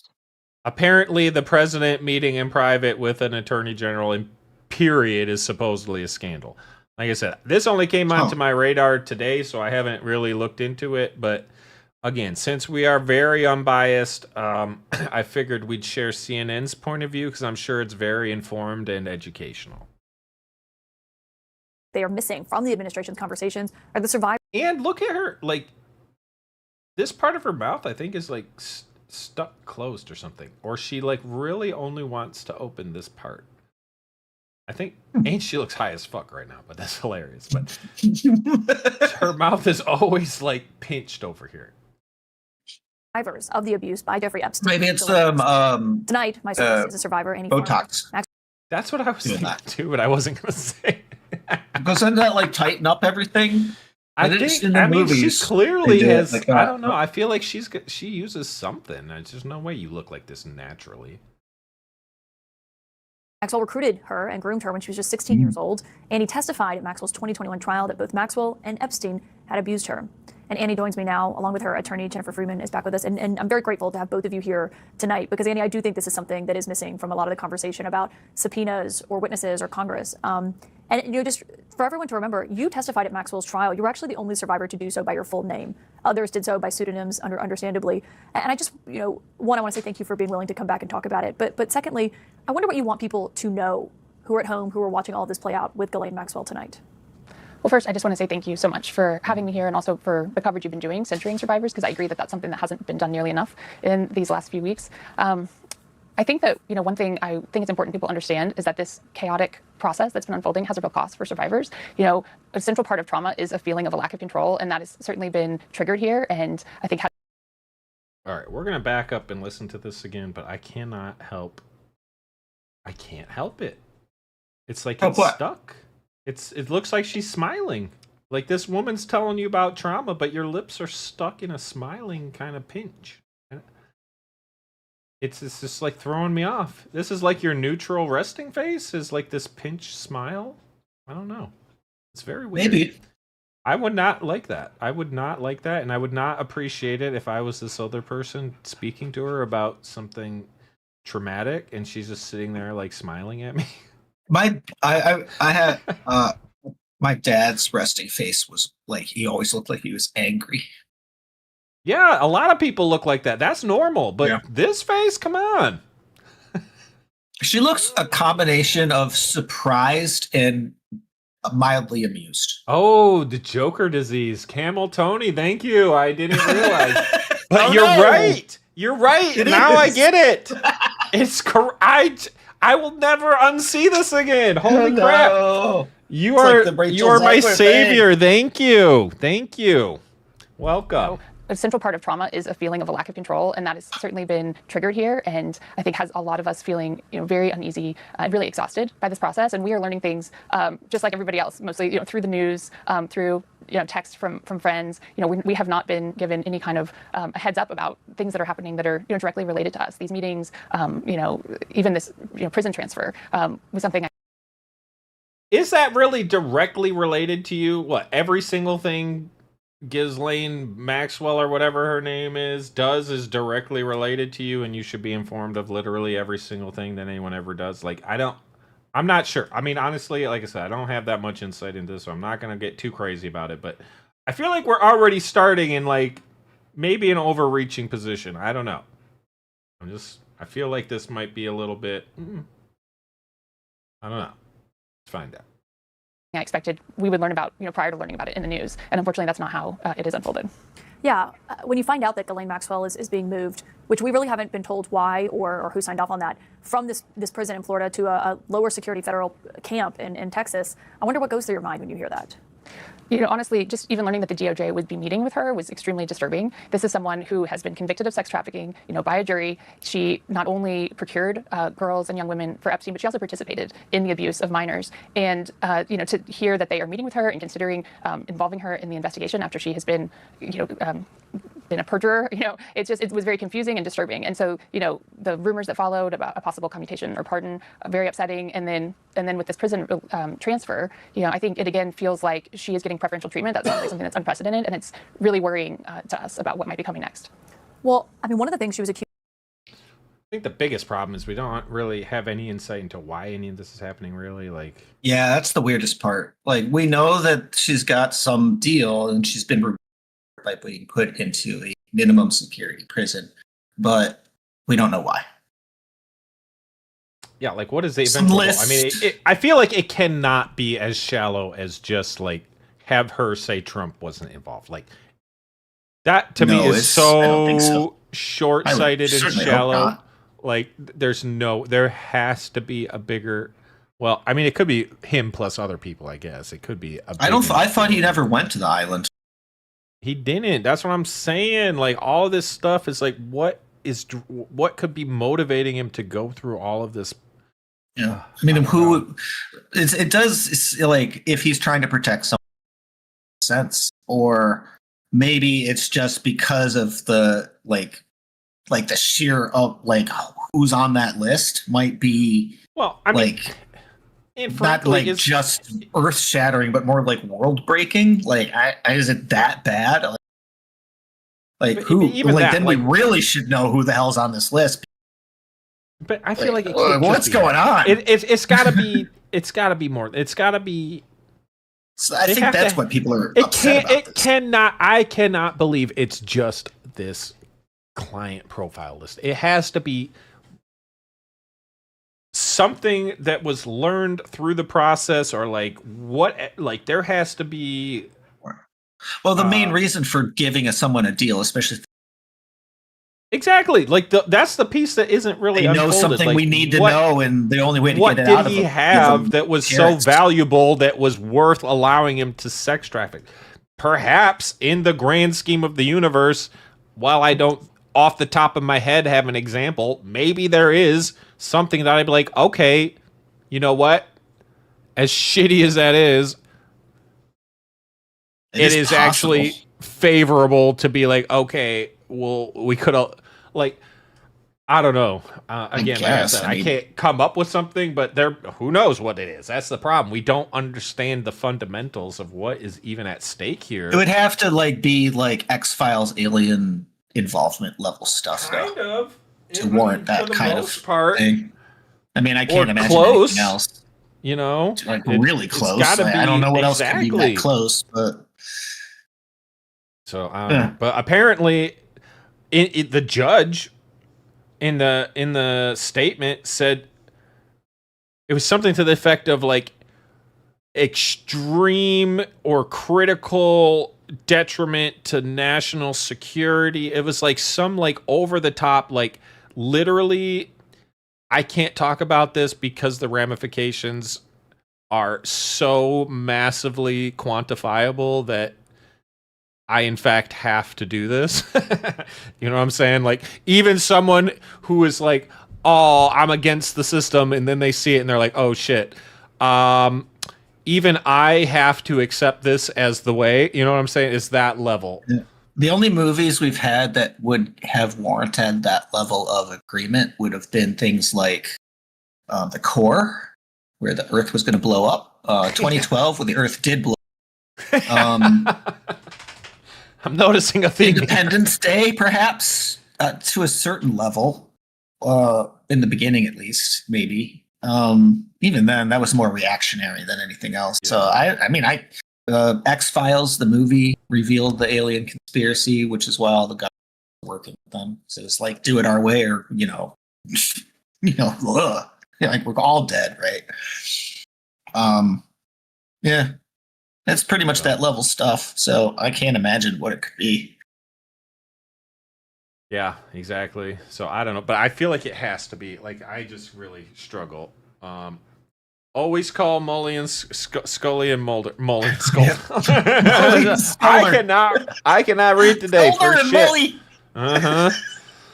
Apparently, the president meeting in private with an attorney general in period is supposedly a scandal. Like I said, this only came onto my radar today, so I haven't really looked into it. But again, since we are very unbiased, I figured we'd share CNN's point of view because I'm sure it's very informed and educational. they are missing from the administration's conversations are the survivors. And look at her, like, this part of her mouth, I think, is like stuck closed or something. Or she like really only wants to open this part. I think, and she looks high as fuck right now, but that's hilarious. But her mouth is always like pinched over here. Survivors of the abuse by Jeffrey Epstein. Maybe it's tonight. My source is a survivor. Annie Botox. That's what I was thinking too, but I wasn't going to say. Doesn't that like tighten up everything? I think. In the I mean, movies, she clearly they did, has. like, I don't know. I feel like she uses something. There's just no way you look like this naturally. Maxwell recruited her and groomed her when she was just 16 years old. Annie testified at Maxwell's 2021 trial that both Maxwell and Epstein had abused her. And Annie joins me now, along with her attorney, Jennifer Freeman, is back with us. And I'm very grateful to have both of you here tonight, because, Annie, I do think this is something that is missing from a lot of the conversation about subpoenas or witnesses or Congress. And, you know, just for everyone to remember, you testified at Maxwell's trial. You were actually the only survivor to do so by your full name. Others did so by pseudonyms, understandably. And I just, you know, one, I want to say thank you for being willing to come back and talk about it. But secondly, I wonder what you want people to know who are at home, who are watching all of this play out with Ghislaine Maxwell tonight. Well, first, I just want to say thank you so much for having me here, and also for the coverage you've been doing centering survivors, because I agree that that's something that hasn't been done nearly enough in these last few weeks. I think that, you know, one thing I think it's important people understand is that this chaotic process that's been unfolding has a real cost for survivors. You know, a central part of trauma is a feeling of a lack of control, and that has certainly been triggered here. And I think. All right, we're gonna back up and listen to this again, but I cannot help. I can't help it. It's like it's stuck. It looks like she's smiling. Like this woman's telling you about trauma, but your lips are stuck in a smiling kind of pinch. It's just like throwing me off. This is like your neutral resting face is like this pinch smile. I don't know. It's very weird. Maybe. I would not like that. I would not like that, and I would not appreciate it if I was this other person speaking to her about something traumatic and she's just sitting there like smiling at me. I had my dad's resting face was like, he always looked like he was angry. Yeah, a lot of people look like that. That's normal, but this face, come on. She looks a combination of surprised and mildly amused. Oh, the Joker disease. Camel Tony, thank you. I didn't realize. But you're right. You're right. Now I get it. It's correct. I will never unsee this again. Holy crap. You are my savior. Thank you. Thank you. Welcome. A central part of trauma is a feeling of a lack of control, and that has certainly been triggered here, and I think has a lot of us feeling, you know, very uneasy and really exhausted by this process. And we are learning things just like everybody else, mostly, you know, through the news, through, you know, text from friends. You know, we have not been given any kind of a heads up about things that are happening that are, you know, directly related to us. These meetings, you know, even this, you know, prison transfer was something. Is that really directly related to you? What, every single thing Ghislaine Maxwell or whatever her name is is directly related to you, and you should be informed of literally every single thing that anyone ever does? Like, I'm not sure. I mean, honestly, like I said, I don't have that much insight into this, so I'm not going to get too crazy about it, but I feel like we're already starting in like maybe an overreaching position. I don't know. I feel like this might be a little bit, I don't know. Let's find out. I expected we would learn about, you know, prior to learning about it in the news. And unfortunately, that's not how it is unfolded. Yeah, when you find out that Ghislaine Maxwell is being moved, which we really haven't been told why or who signed off on that, from this prison in Florida to a lower security federal camp in Texas, I wonder what goes through your mind when you hear that. You know, honestly, just even learning that the DOJ would be meeting with her was extremely disturbing. This is someone who has been convicted of sex trafficking, you know, by a jury. She not only procured girls and young women for Epstein, but she also participated in the abuse of minors. And, you know, to hear that they are meeting with her and considering involving her in the investigation after she has been, you know, been a perjurer, you know, it was very confusing and disturbing. And so, you know, the rumors that followed about a possible commutation or pardon, very upsetting. And then with this prison transfer, you know, I think it again feels like she is getting preferential treatment. That's something that's unprecedented, and it's really worrying to us about what might be coming next. Well, I mean, one of the things she was accused. I think the biggest problem is we don't really have any insight into why any of this is happening, really. Like, yeah, that's the weirdest part. Like, we know that she's got some deal and she's been by being put into a minimum security prison, but we don't know why. Yeah, like what is the eventual goal? I mean, I feel like it cannot be as shallow as just like have her say Trump wasn't involved. Like that to me is so short-sighted and shallow. Like there has to be a bigger. Well, I mean, it could be him plus other people. I guess it could be. I thought he never went to the island. He didn't. That's what I'm saying. Like all of this stuff is like what could be motivating him to go through all of this. Yeah, I mean, it's like if he's trying to protect someone, sense, or maybe it's just because of the like the sheer of like who's on that list might be. Well, I mean, not like just earth shattering, but more like world breaking. Like, is it that bad? Like who? Like then we really should know who the hell's on this list. But I feel like it can't what's going on? It's got to be. It's got to be more. It's got to be. So I think that's what people are. It cannot. I cannot believe it's just this client profile list. It has to be something that was learned through the process, or like what? Like there has to be. Well, the main reason for giving someone a deal, especially. Exactly. Like that's the piece that isn't really unfolded. Know something like, we need to know, and the only way to get it out of what did he have that was so valuable that was worth allowing him to sex traffic? Perhaps in the grand scheme of the universe, while I don't off the top of my head have an example, maybe there is something that I'd be like, okay, you know what? As shitty as that is, it is actually favorable to be like, okay, well, we could have, like, I don't know. Again, like I said, I can't come up with something, but who knows what it is? That's the problem. We don't understand the fundamentals of what is even at stake here. It would have to like be like X-Files alien involvement level stuff, though, to warrant that kind of thing. I mean, I can't imagine anything else. You know, like really close. I don't know what else could be that close, but. So, but apparently, the judge in the statement said it was something to the effect of like extreme or critical detriment to national security. It was like some like over the top, like literally, I can't talk about this because the ramifications are so massively quantifiable that I, in fact, have to do this. You know what I'm saying? Like, even someone who is like, oh, I'm against the system, and then they see it and they're like, oh, shit. Even I have to accept this as the way. You know what I'm saying? It's that level. Yeah. The only movies we've had that would have warranted that level of agreement would have been things like The Core, where the Earth was going to blow up. 2012, when the Earth did blow up. I'm noticing a theme. Independence Day, perhaps, to a certain level, in the beginning at least, maybe. Even then, that was more reactionary than anything else. Yeah. So, I mean, X-Files, the movie, revealed the alien conspiracy, which is why all the guys were working with them. So it's like, do it our way, or like we're all dead, right? Yeah. It's pretty much that level stuff, so I can't imagine what it could be. Yeah, exactly. So I don't know, but I feel like it has to be. Like, I just really struggle. Always call Mully and Scully and Mulder. Mully and Skull. I cannot read today. Mulder and Mully.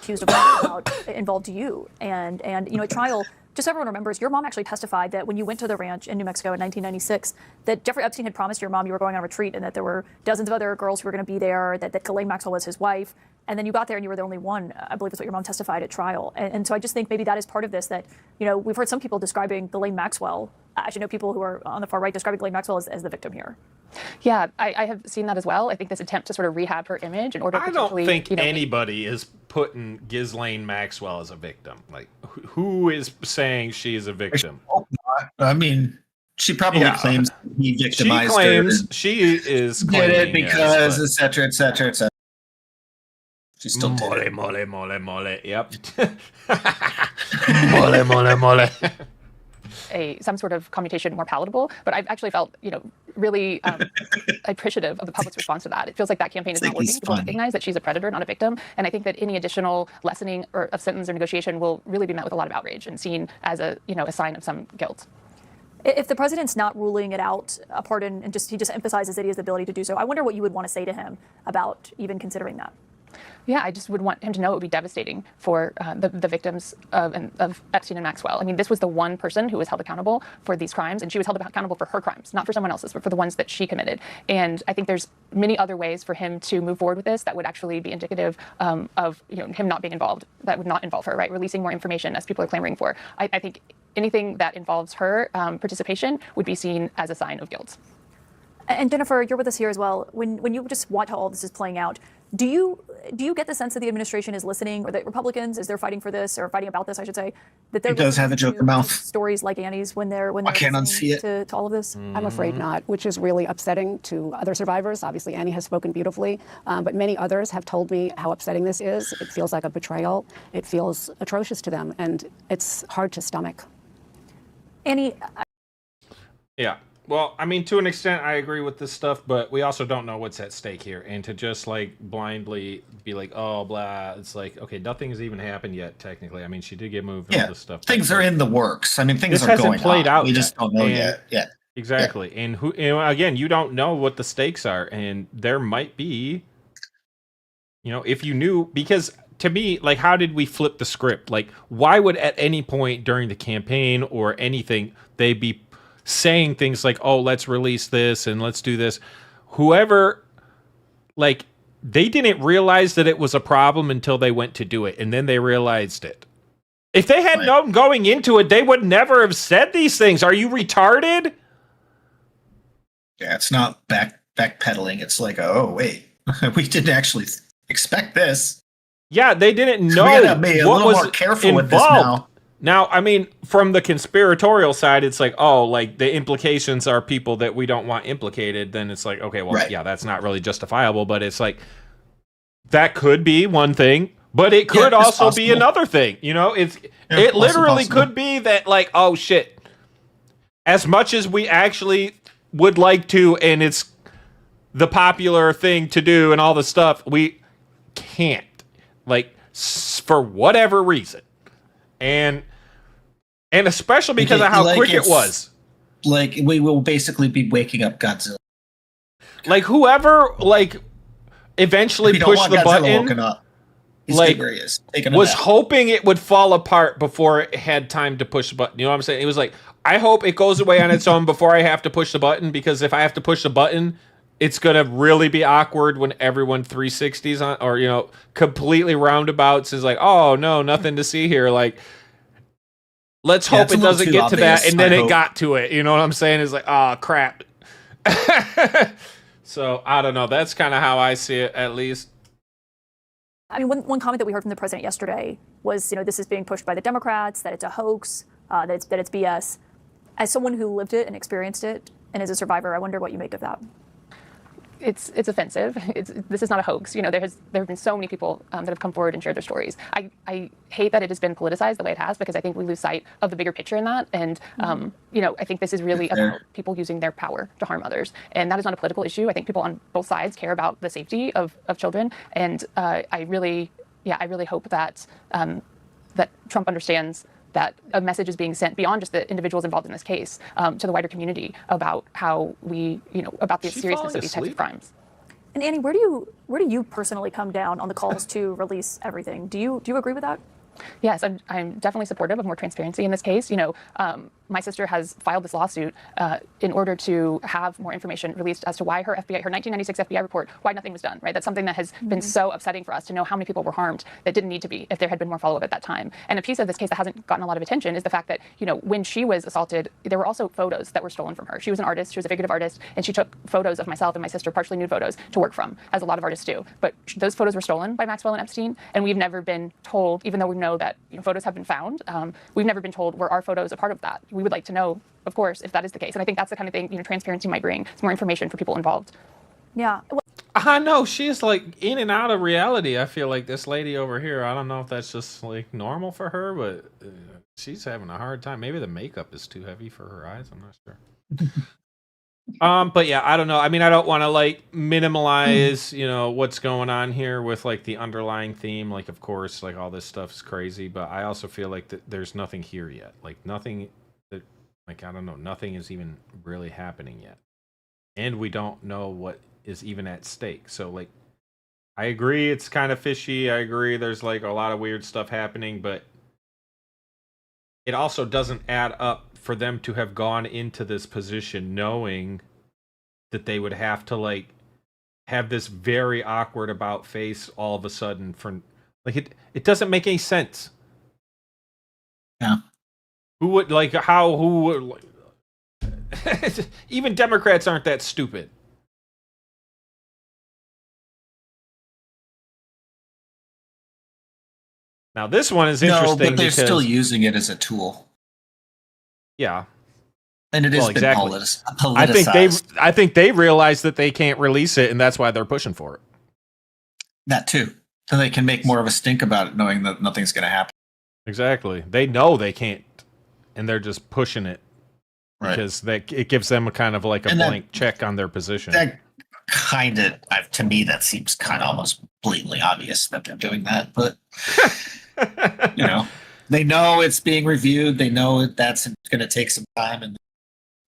Accused of involved you, and at trial. Just so everyone remembers, your mom actually testified that when you went to the ranch in New Mexico in 1996, that Jeffrey Epstein had promised your mom you were going on a retreat and that there were dozens of other girls who were going to be there, that Ghislaine Maxwell was his wife. And then you got there and you were the only one, I believe is what your mom testified at trial. And so I just think maybe that is part of this, that, we've heard some people describing Ghislaine Maxwell. I actually know people who are on the far right describing Ghislaine Maxwell as the victim here. Yeah, I have seen that as well. I think this attempt to sort of rehab her image in order to I don't think anybody is putting Ghislaine Maxwell as a victim. Like, who is saying she is a victim? I mean, she probably claims he victimized her. She is claiming did it because, et cetera, et cetera, et cetera. She still did mole, it. mole, mole. Yep. mole. Some sort of commutation more palatable, but I've actually felt, really appreciative of the public's response to that. It feels like that campaign is not working. People recognize that she's a predator, not a victim, and I think that any additional lessening of sentence or negotiation will really be met with a lot of outrage and seen as a sign of some guilt. If the president's not ruling it out, a pardon, and he just emphasizes that he has the ability to do so, I wonder what you would want to say to him about even considering that. Yeah, I just would want him to know it would be devastating for the victims of Epstein and Maxwell. I mean, this was the one person who was held accountable for these crimes, and she was held accountable for her crimes, not for someone else's, but for the ones that she committed. And I think there's many other ways for him to move forward with this that would actually be indicative of him not being involved, that would not involve her, right? Releasing more information as people are clamoring for. I think anything that involves her participation would be seen as a sign of guilt. And Jennifer, you're with us here as well. When you just watch how all this is playing out, do you get the sense that the administration is listening, or that Republicans, as they're fighting for this, or fighting about this, I should say, that they're does have a joker mouth. Stories like Annie's when they're I can't unsee it. To all of this? I'm afraid not, which is really upsetting to other survivors. Obviously, Annie has spoken beautifully, but many others have told me how upsetting this is. It feels like a betrayal. It feels atrocious to them, and it's hard to stomach. Annie. Yeah. Well, I mean, to an extent, I agree with this stuff, but we also don't know what's at stake here. And to just, like, blindly be like, oh, blah, it's like, okay, nothing's even happened yet, technically. I mean, she did get moved and all this stuff. Things are in the works. I mean, things are going on. This hasn't played out We just don't know yet. Yeah. Exactly. Yeah. And again, you don't know what the stakes are. And there might be, if you knew, because to me, like, how did we flip the script? Like, why would at any point during the campaign or anything they be saying things like, oh, let's release this and let's do this? Whoever, like, they didn't realize that it was a problem until they went to do it, and then they realized it. If they had known going into it, they would never have said these things. Are you retarded? Yeah, it's not backpedaling. It's like, oh, wait, we didn't actually expect this. Yeah, they didn't know We gotta be a little more careful with this now. Now, I mean, from the conspiratorial side, it's like, oh, like, the implications are people that we don't want implicated. Then it's like, okay, well, yeah, that's not really justifiable. But it's like, that could be one thing, but it could also be another thing. It literally could be that, like, oh, shit. As much as we actually would like to, and it's the popular thing to do and all the stuff, we can't. Like, for whatever reason. And especially because of how quick it was. Like, we will basically be waking up Godzilla. Like, whoever, like, eventually pushed the button, like, was hoping it would fall apart before it had time to push the button. You know what I'm saying? It was like, I hope it goes away on its own before I have to push the button, because if I have to push the button, it's going to really be awkward when everyone 360s on, or, completely roundabouts is like, oh, no, nothing to see here. Like, let's hope it doesn't get to that. And then it got to it. You know what I'm saying? It's like, oh, crap. So, I don't know. That's kind of how I see it, at least. I mean, one comment that we heard from the president yesterday was, this is being pushed by the Democrats, that it's a hoax, that it's BS. As someone who lived it and experienced it, and as a survivor, I wonder what you make of that. It's offensive. This is not a hoax. There have been so many people that have come forward and shared their stories. I hate that it has been politicized the way it has, because I think we lose sight of the bigger picture in that. And I think this is really about people using their power to harm others, and that is not a political issue. I think people on both sides care about the safety of children, and I really hope that that Trump understands that a message is being sent beyond just the individuals involved in this case to the wider community about how we, about the seriousness of these types of crimes. And Annie, where do you personally come down on the calls to release everything? Do you agree with that? Yes, I'm definitely supportive of more transparency in this case. My sister has filed this lawsuit in order to have more information released as to why her 1996 FBI report, why nothing was done, right? That's something that has been so upsetting for us, to know how many people were harmed that didn't need to be if there had been more follow-up at that time. And a piece of this case that hasn't gotten a lot of attention is the fact that, when she was assaulted, there were also photos that were stolen from her. She was an artist, she was a figurative artist, and she took photos of myself and my sister, partially nude photos, to work from, as a lot of artists do. But those photos were stolen by Maxwell and Epstein, and we've never been told, even though we know that photos have been found, we've never been told, were our photos a part of that? We would like to know, of course, if that is the case. And I think that's the kind of thing, transparency might bring. It's more information for people involved. Yeah. I know she's like in and out of reality. I feel like this lady over here. I don't know if that's just like normal for her, but she's having a hard time. Maybe the makeup is too heavy for her eyes. I'm not sure. But yeah, I don't know. I mean, I don't want to like minimalize, you know, what's going on here with like the underlying theme. Like, of course, like all this stuff is crazy, but I also feel like that there's nothing here yet. Like nothing that, like, I don't know, nothing is even really happening yet. And we don't know what is even at stake. So like, I agree it's kind of fishy. I agree there's like a lot of weird stuff happening, but it also doesn't add up for them to have gone into this position knowing that they would have to like have this very awkward about face all of a sudden for like it doesn't make any sense. Yeah. Who would like who would like, even Democrats aren't that stupid. Now this one is interesting. No, but they're because, still using it as a tool. Yeah. And it is exactly. politicized. I think they realize that they can't release it, and that's why they're pushing for it. That too. So they can make more of a stink about it, knowing that nothing's going to happen. Exactly. They know they can't, and they're just pushing it because it gives them a kind of like a blank check on their position. That kind of, to me, that seems kind of almost blatantly obvious that they're doing that. But you know, they know it's being reviewed. They know that's going to take some time, and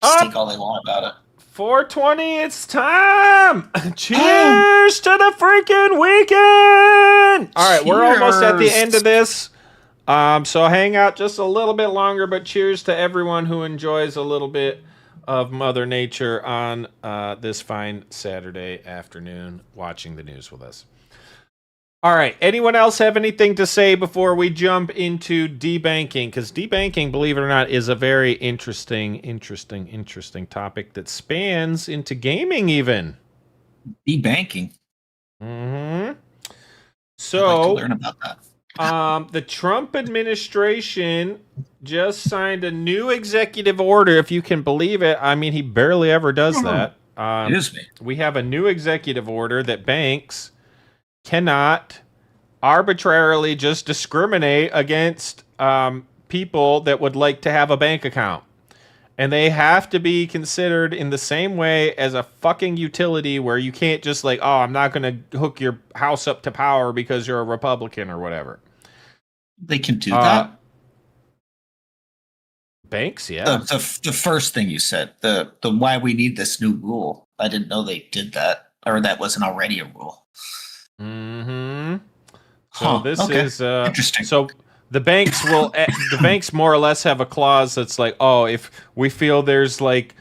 stink all they want about it. 420, it's time! Cheers to the freaking weekend! All right, we're almost at the end of this. So hang out just a little bit longer, but cheers to everyone who enjoys a little bit of Mother Nature on this fine Saturday afternoon watching the news with us. All right, anyone else have anything to say before we jump into debanking? Because debanking, believe it or not, is a very interesting topic that spans into gaming even. Debanking? Mm-hmm. So, I'd like to learn about that. The Trump administration just signed a new executive order, if you can believe it. I mean, he barely ever does that. Excuse me. We have a new executive order that banks cannot arbitrarily just discriminate against people that would like to have a bank account. And they have to be considered in the same way as a fucking utility where you can't just like, oh, I'm not going to hook your house up to power because you're a Republican or whatever. They can do that? Banks, yeah. The first thing you said, the why we need this new rule. I didn't know they did that, or that wasn't already a rule. Mm-hmm. So this is interesting. So the banks will the banks more or less have a clause that's like, oh, if we feel there's like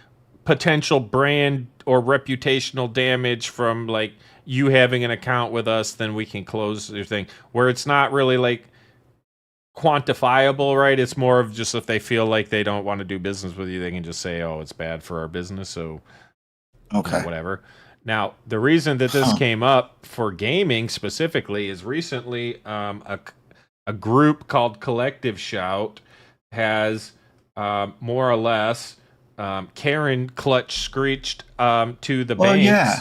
potential brand or reputational damage from like you having an account with us, then we can close your thing. Where it's not really like quantifiable, right? It's more of just if they feel like they don't want to do business with you, they can just say, oh, it's bad for our business, so okay, whatever. Now, the reason that this came up for gaming specifically is recently a group called Collective Shout has more or less Karen clutch screeched to the banks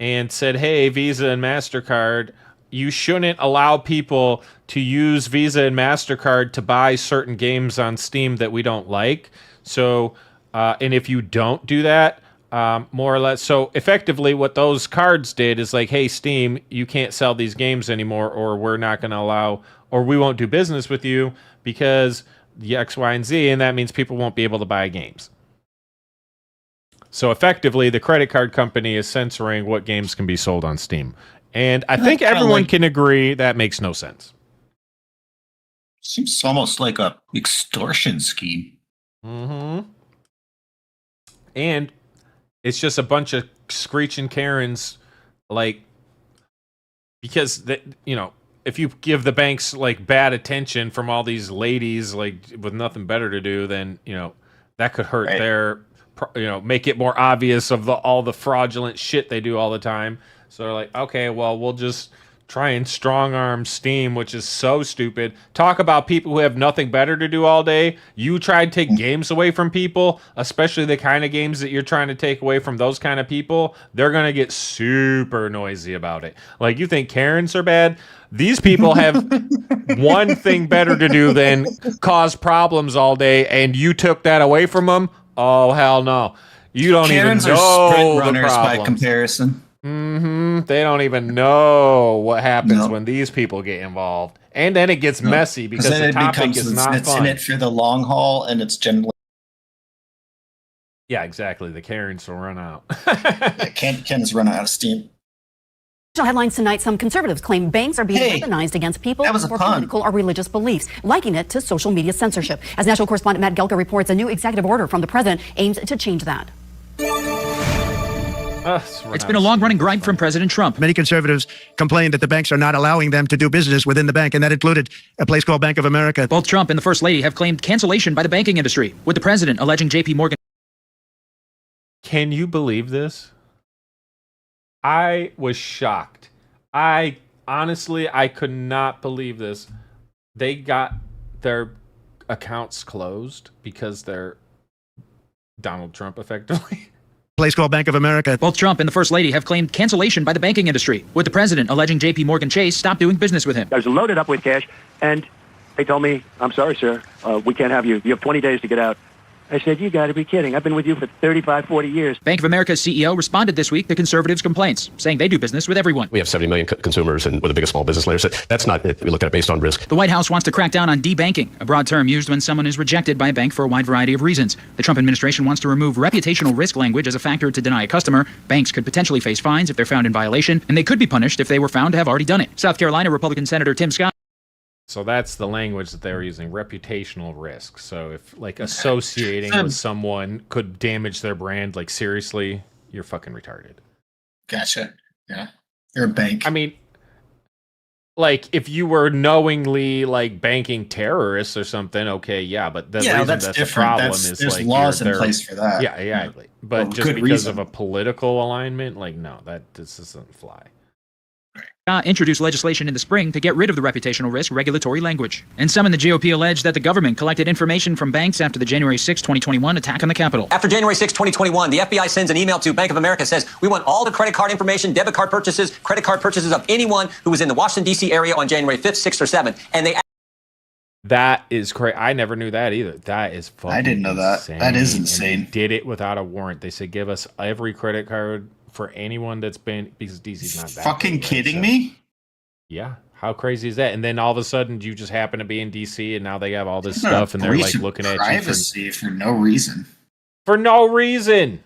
and said, hey, Visa and MasterCard, you shouldn't allow people to use Visa and MasterCard to buy certain games on Steam that we don't like. So, and if you don't do that, more or less. So effectively what those cards did is like, hey, Steam, you can't sell these games anymore, or we're not going to allow, or we won't do business with you because the X, Y, and Z, and that means people won't be able to buy games. So effectively, the credit card company is censoring what games can be sold on Steam. And I think everyone can agree that makes no sense. Seems almost like a extortion scheme. Mm-hmm. And it's just a bunch of screeching Karens, like, because that, you know, if you give the banks like bad attention from all these ladies like with nothing better to do, then you know that could hurt their, you know, make it more obvious of all the fraudulent shit they do all the time. So they're like, okay, well, we'll just try and strong-arm Steam, which is so stupid. Talk about people who have nothing better to do all day. You try to take games away from people, especially the kind of games that you're trying to take away from those kind of people. They're going to get super noisy about it. Like, you think Karens are bad? These people have one thing better to do than cause problems all day, and you took that away from them? Oh, hell no. You don't Karens even know are sprint the runners problems. by comparison. They don't even know what happens when these people get involved. And then it gets messy because then the it topic becomes is not it's in fun. it for the long haul, and it's generally exactly. The Karens will run out. Ken's running out of steam. Headlines tonight, some conservatives claim banks are being weaponized against people for political or religious beliefs, liking it to social media censorship. As national correspondent Matt Gelka reports, a new executive order from the president aims to change that. It's been a long-running gripe from President Trump. Many conservatives complained that the banks are not allowing them to do business within the bank, and that included a place called Bank of America. Both Trump and the First Lady have claimed cancellation by the banking industry, with the president alleging J.P. Morgan. Can you believe this? I was shocked. I could not believe this. They got their accounts closed because they're Donald Trump, effectively. Place called Bank of America. Both Trump and the First Lady have claimed cancellation by the banking industry, with the president alleging J.P. Morgan Chase stopped doing business with him. I was loaded up with cash, and they told me, "I'm sorry, sir, we can't have you. You have 20 days to get out." I said, "You got to be kidding. I've been with you for 35, 40 years. Bank of America's CEO responded this week to conservatives' complaints, saying they do business with everyone. We have 70 million consumers, and we're the biggest small business lender. So that's not it. We look at it based on risk. The White House wants to crack down on debanking, a broad term used when someone is rejected by a bank for a wide variety of reasons. The Trump administration wants to remove reputational risk language as a factor to deny a customer. Banks could potentially face fines if they're found in violation, and they could be punished if they were found to have already done it. South Carolina Republican Senator Tim Scott. So that's the language that they were using, reputational risk. So if, like, associating with someone could damage their brand, like, seriously, you're fucking retarded. Gotcha. Yeah. You're a bank. I mean, like, if you were knowingly, like, banking terrorists or something, okay, yeah, but the reason that's a problem is, there's like, laws in place for that. Yeah, exactly. But just good because reason. of a political alignment, like, no, this doesn't fly. Introduced legislation in the spring to get rid of the reputational risk regulatory language. And some in the GOP allege that the government collected information from banks after the January 6, 2021 attack on the Capitol. After January 6, 2021, the FBI sends an email to Bank of America, says, we want all the credit card information, debit card purchases, credit card purchases of anyone who was in the Washington, D.C. area on January 5th, 6th, or 7th. And they... That is crazy. I never knew that either. That is fucking I didn't know that. insane. That is And insane. they did it without a warrant. They said, give us every credit card for anyone that's been, because DC's not that Fucking big, right? kidding me? Yeah. How crazy is that? And then all of a sudden you just happen to be in DC and now they have all this No, stuff and they're like breach of looking at privacy for no reason. For no reason.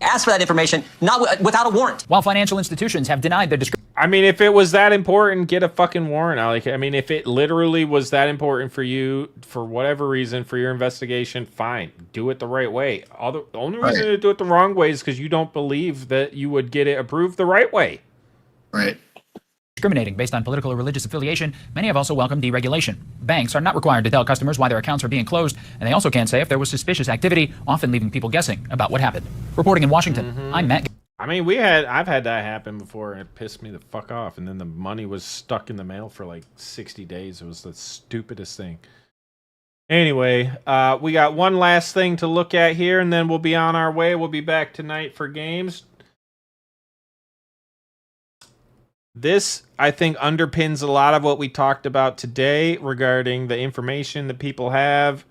asked for that information, not without a warrant. While financial institutions have denied their I mean, if it was that important, get a fucking warrant. I mean, if it literally was that important for you, for whatever reason, for your investigation, fine. Do it the right way. The only reason to do it the wrong way is because you don't believe that you would get it approved the right way. Right. Discriminating based on political or religious affiliation, many have also welcomed deregulation. Banks are not required to tell customers why their accounts are being closed, and they also can't say if there was suspicious activity, often leaving people guessing about what happened. Reporting in Washington, I'm Matt. I mean, I've had that happen before, and it pissed me the fuck off. And then the money was stuck in the mail for like 60 days. It was the stupidest thing. Anyway, we got one last thing to look at here, and then we'll be on our way. We'll be back tonight for games. This, I think, underpins a lot of what we talked about today regarding the information that people have,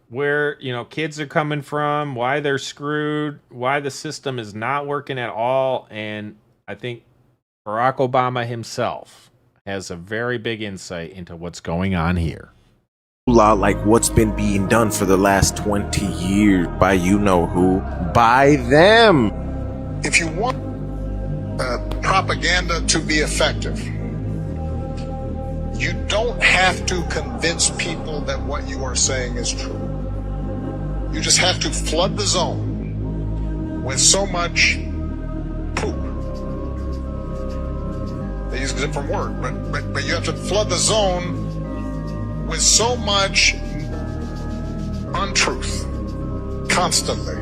where, kids are coming from, why they're screwed, why the system is not working at all. And I think Barack Obama himself has a very big insight into what's going on here. Like what's been being done for the last 20 years by you-know-who, by them. If you want propaganda to be effective, you don't have to convince people that what you are saying is true. You just have to flood the zone with so much poop. They use a different word, but you have to flood the zone with so much untruth constantly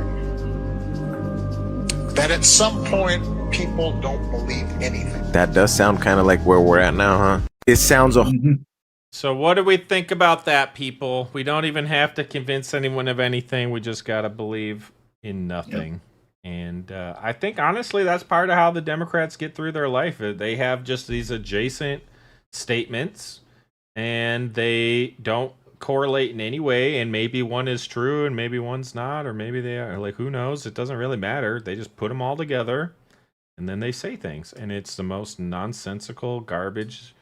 that at some point people don't believe anything. That does sound kind of like where we're at now, huh? It sounds a So what do we think about that, people? We don't even have to convince anyone of anything. We just got to believe in nothing. Yep. And I think, honestly, that's part of how the Democrats get through their life. They have just these adjacent statements, and they don't correlate in any way, and maybe one is true and maybe one's not, or maybe they are. Like, who knows? It doesn't really matter. They just put them all together, and then they say things. And it's the most nonsensical garbage.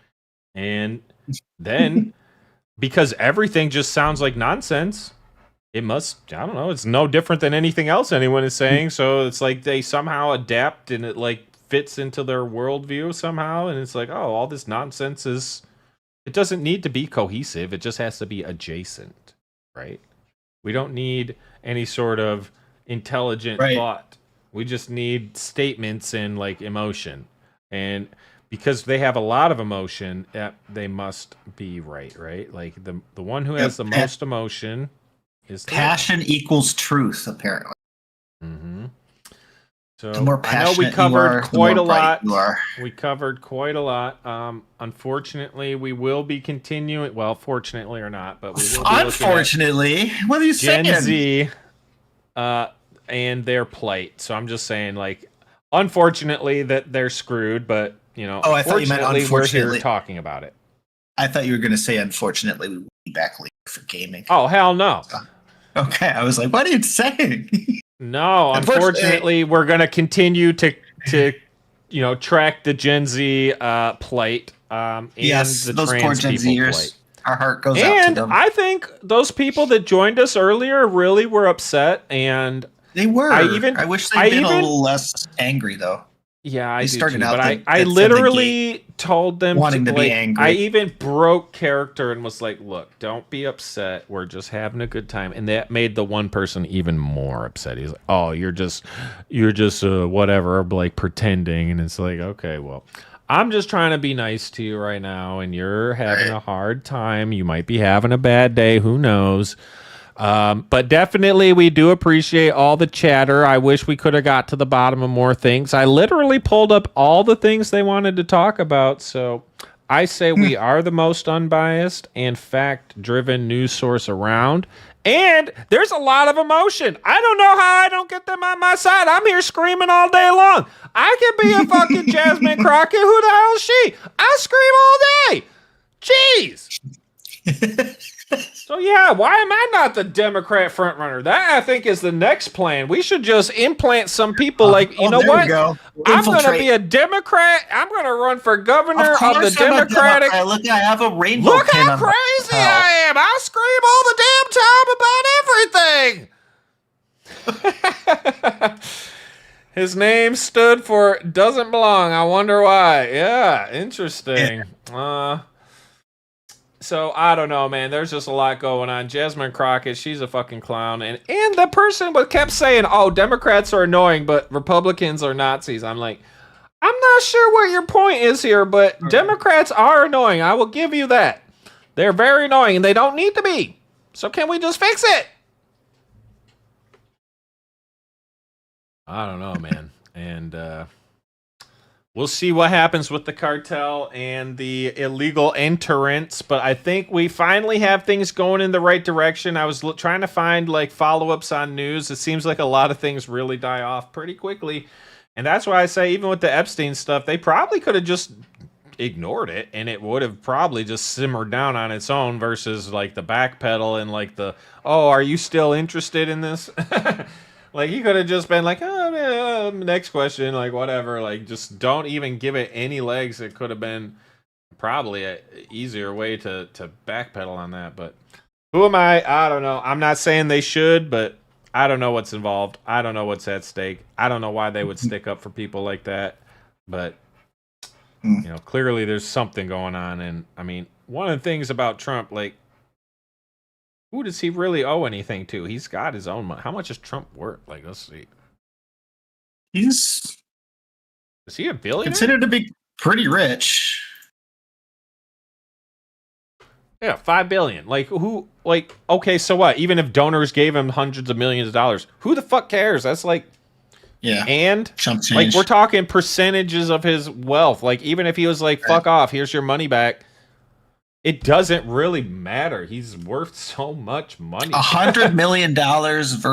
And then, because everything just sounds like nonsense, it must, I don't know, it's no different than anything else anyone is saying. So it's like they somehow adapt and it like fits into their worldview somehow. And it's like, oh, all this nonsense is, it doesn't need to be cohesive. It just has to be adjacent, right? We don't need any sort of intelligent thought. We just need statements and like emotion. And because they have a lot of emotion, they must be right? Like the one who has the most emotion is passion equals truth, apparently. Mm-hmm. So the more passionate I know we covered quite a lot. We covered quite a lot. Unfortunately, we will be continuing. Well, fortunately or not, but we will be unfortunately, what are you saying? Gen Z, and their plight. So I'm just saying, like, unfortunately that they're screwed, but you know, I thought you meant unfortunately. We're here talking about it. I thought you were going to say, unfortunately, we will be back later for gaming. Oh, hell no. Okay, I was like, what are you saying? No, unfortunately, we're going to continue to you know, track the Gen Z plight. Yes, and the those trans poor Gen Zers. Plight. Our heart goes out to them. And I think those people that joined us earlier really were upset, and they were. I wish they'd been a little less angry, though. Yeah, I they do started too, out. But I literally told them wanting to like, be angry. I even broke character and was like, "Look, don't be upset. We're just having a good time." And that made the one person even more upset. He's like, "Oh, you're just whatever, like pretending." And it's like, okay, well, I'm just trying to be nice to you right now, and you're having a hard time. You might be having a bad day. Who knows? But definitely we do appreciate all the chatter. I wish we could have got to the bottom of more things. I literally pulled up all the things they wanted to talk about. So I say we are the most unbiased and fact-driven news source around. And there's a lot of emotion. I don't know how I don't get them on my side. I'm here screaming all day long. I could be a fucking Jasmine Crockett. Who the hell is she? I scream all day. Jeez. So yeah, why am I not the Democrat frontrunner? That I think is the next plan. We should just implant some people like, you know what? I'm going to be a Democrat. I'm going to run for governor of the Democratic. Look, I have a rainbow. Look how crazy I am. I scream all the damn time about everything. His name stood for doesn't belong. I wonder why. Yeah, interesting. So, I don't know, man. There's just a lot going on. Jasmine Crockett, she's a fucking clown. And the person kept saying, oh, Democrats are annoying, but Republicans are Nazis. I'm like, I'm not sure what your point is here, but Democrats are annoying. I will give you that. They're very annoying, and they don't need to be. So can we just fix it? I don't know, man. And we'll see what happens with the cartel and the illegal entrants, but I think we finally have things going in the right direction. I was trying to find like follow-ups on news. It seems like a lot of things really die off pretty quickly, and that's why I say even with the Epstein stuff, they probably could have just ignored it, and it would have probably just simmered down on its own versus like the backpedal and like the, oh, are you still interested in this? Like, he could have just been like, oh, man, next question, like, whatever. Like, just don't even give it any legs. It could have been probably an easier way to backpedal on that. But who am I? I don't know. I'm not saying they should, but I don't know what's involved. I don't know what's at stake. I don't know why they would stick up for people like that. But, you know, clearly there's something going on. And, I mean, one of the things about Trump, like, who does he really owe anything to? He's got his own money. How much is Trump worth? Like, let's see. Is he a billionaire? Considered to be pretty rich. Yeah, $5 billion. Like, who? Like, okay, so what? Even if donors gave him hundreds of millions of dollars, who the fuck cares? That's like Yeah. And Chump like change. we're talking percentages of his wealth. Like even if he was like, fuck off, here's your money back. It doesn't really matter. He's worth so much money. $100 million versus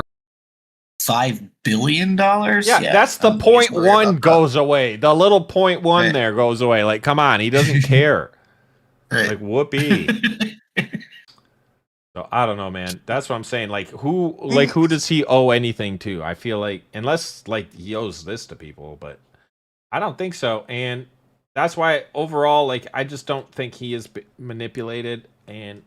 $5 billion. Yeah, that's the 0.1 goes away. The little 0.1 there goes away. Like, come on, he doesn't care. Like, whoopee. So I don't know, man. That's what I'm saying. Like, who does he owe anything to? I feel like unless like he owes this to people, but I don't think so. And that's why overall, like, I just don't think he is manipulated and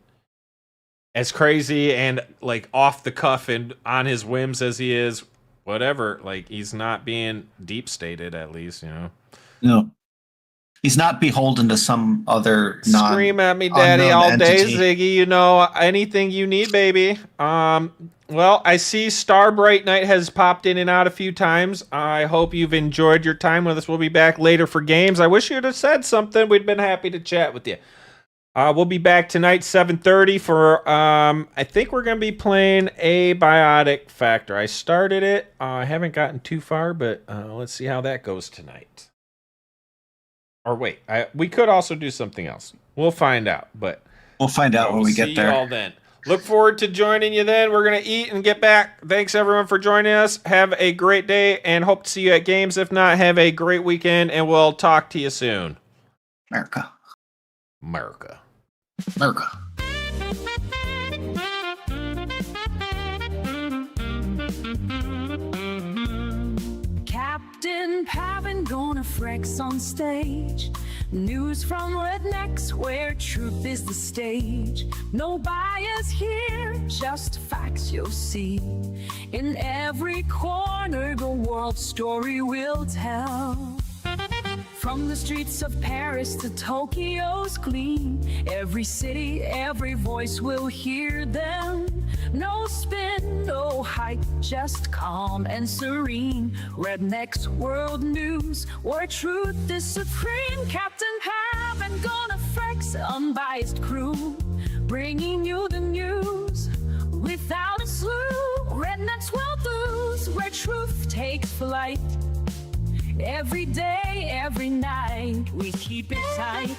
as crazy and like off the cuff and on his whims as he is. Whatever, like he's not being deep stated, at least, you know. No, he's not beholden to some other scream at me, daddy, all entity. day, Ziggy. You know, anything you need, baby. Well, I see Star Bright Knight has popped in and out a few times. I hope you've enjoyed your time with us. We'll be back later for games. I wish you'd have said something. We'd been happy to chat with you. We'll be back tonight, 7:30 for, I think we're going to be playing Abiotic Factor. I started it. I haven't gotten too far, but let's see how that goes tonight. Or wait, we could also do something else. We'll find out, but we'll find out when we get there. See you all then. Look forward to joining you then. We're going to eat and get back. Thanks, everyone, for joining us. Have a great day, and hope to see you at games. If not, have a great weekend, and we'll talk to you soon. America. America. America. Captain Pav and GONxFREAKS on stage. News from RedNex, where truth is the stage. No bias here, just facts you'll see. In every corner, the world story will tell. From the streets of Paris to Tokyo's gleam, every city, every voice will hear them. No spin, no hype, just calm and serene. RedNex World News, where truth is supreme. Captain Pav and GONxFREAKS, unbiased crew, bringing you the news without a slew. RedNex World News, where truth takes flight. Every day, every night, we keep it tight.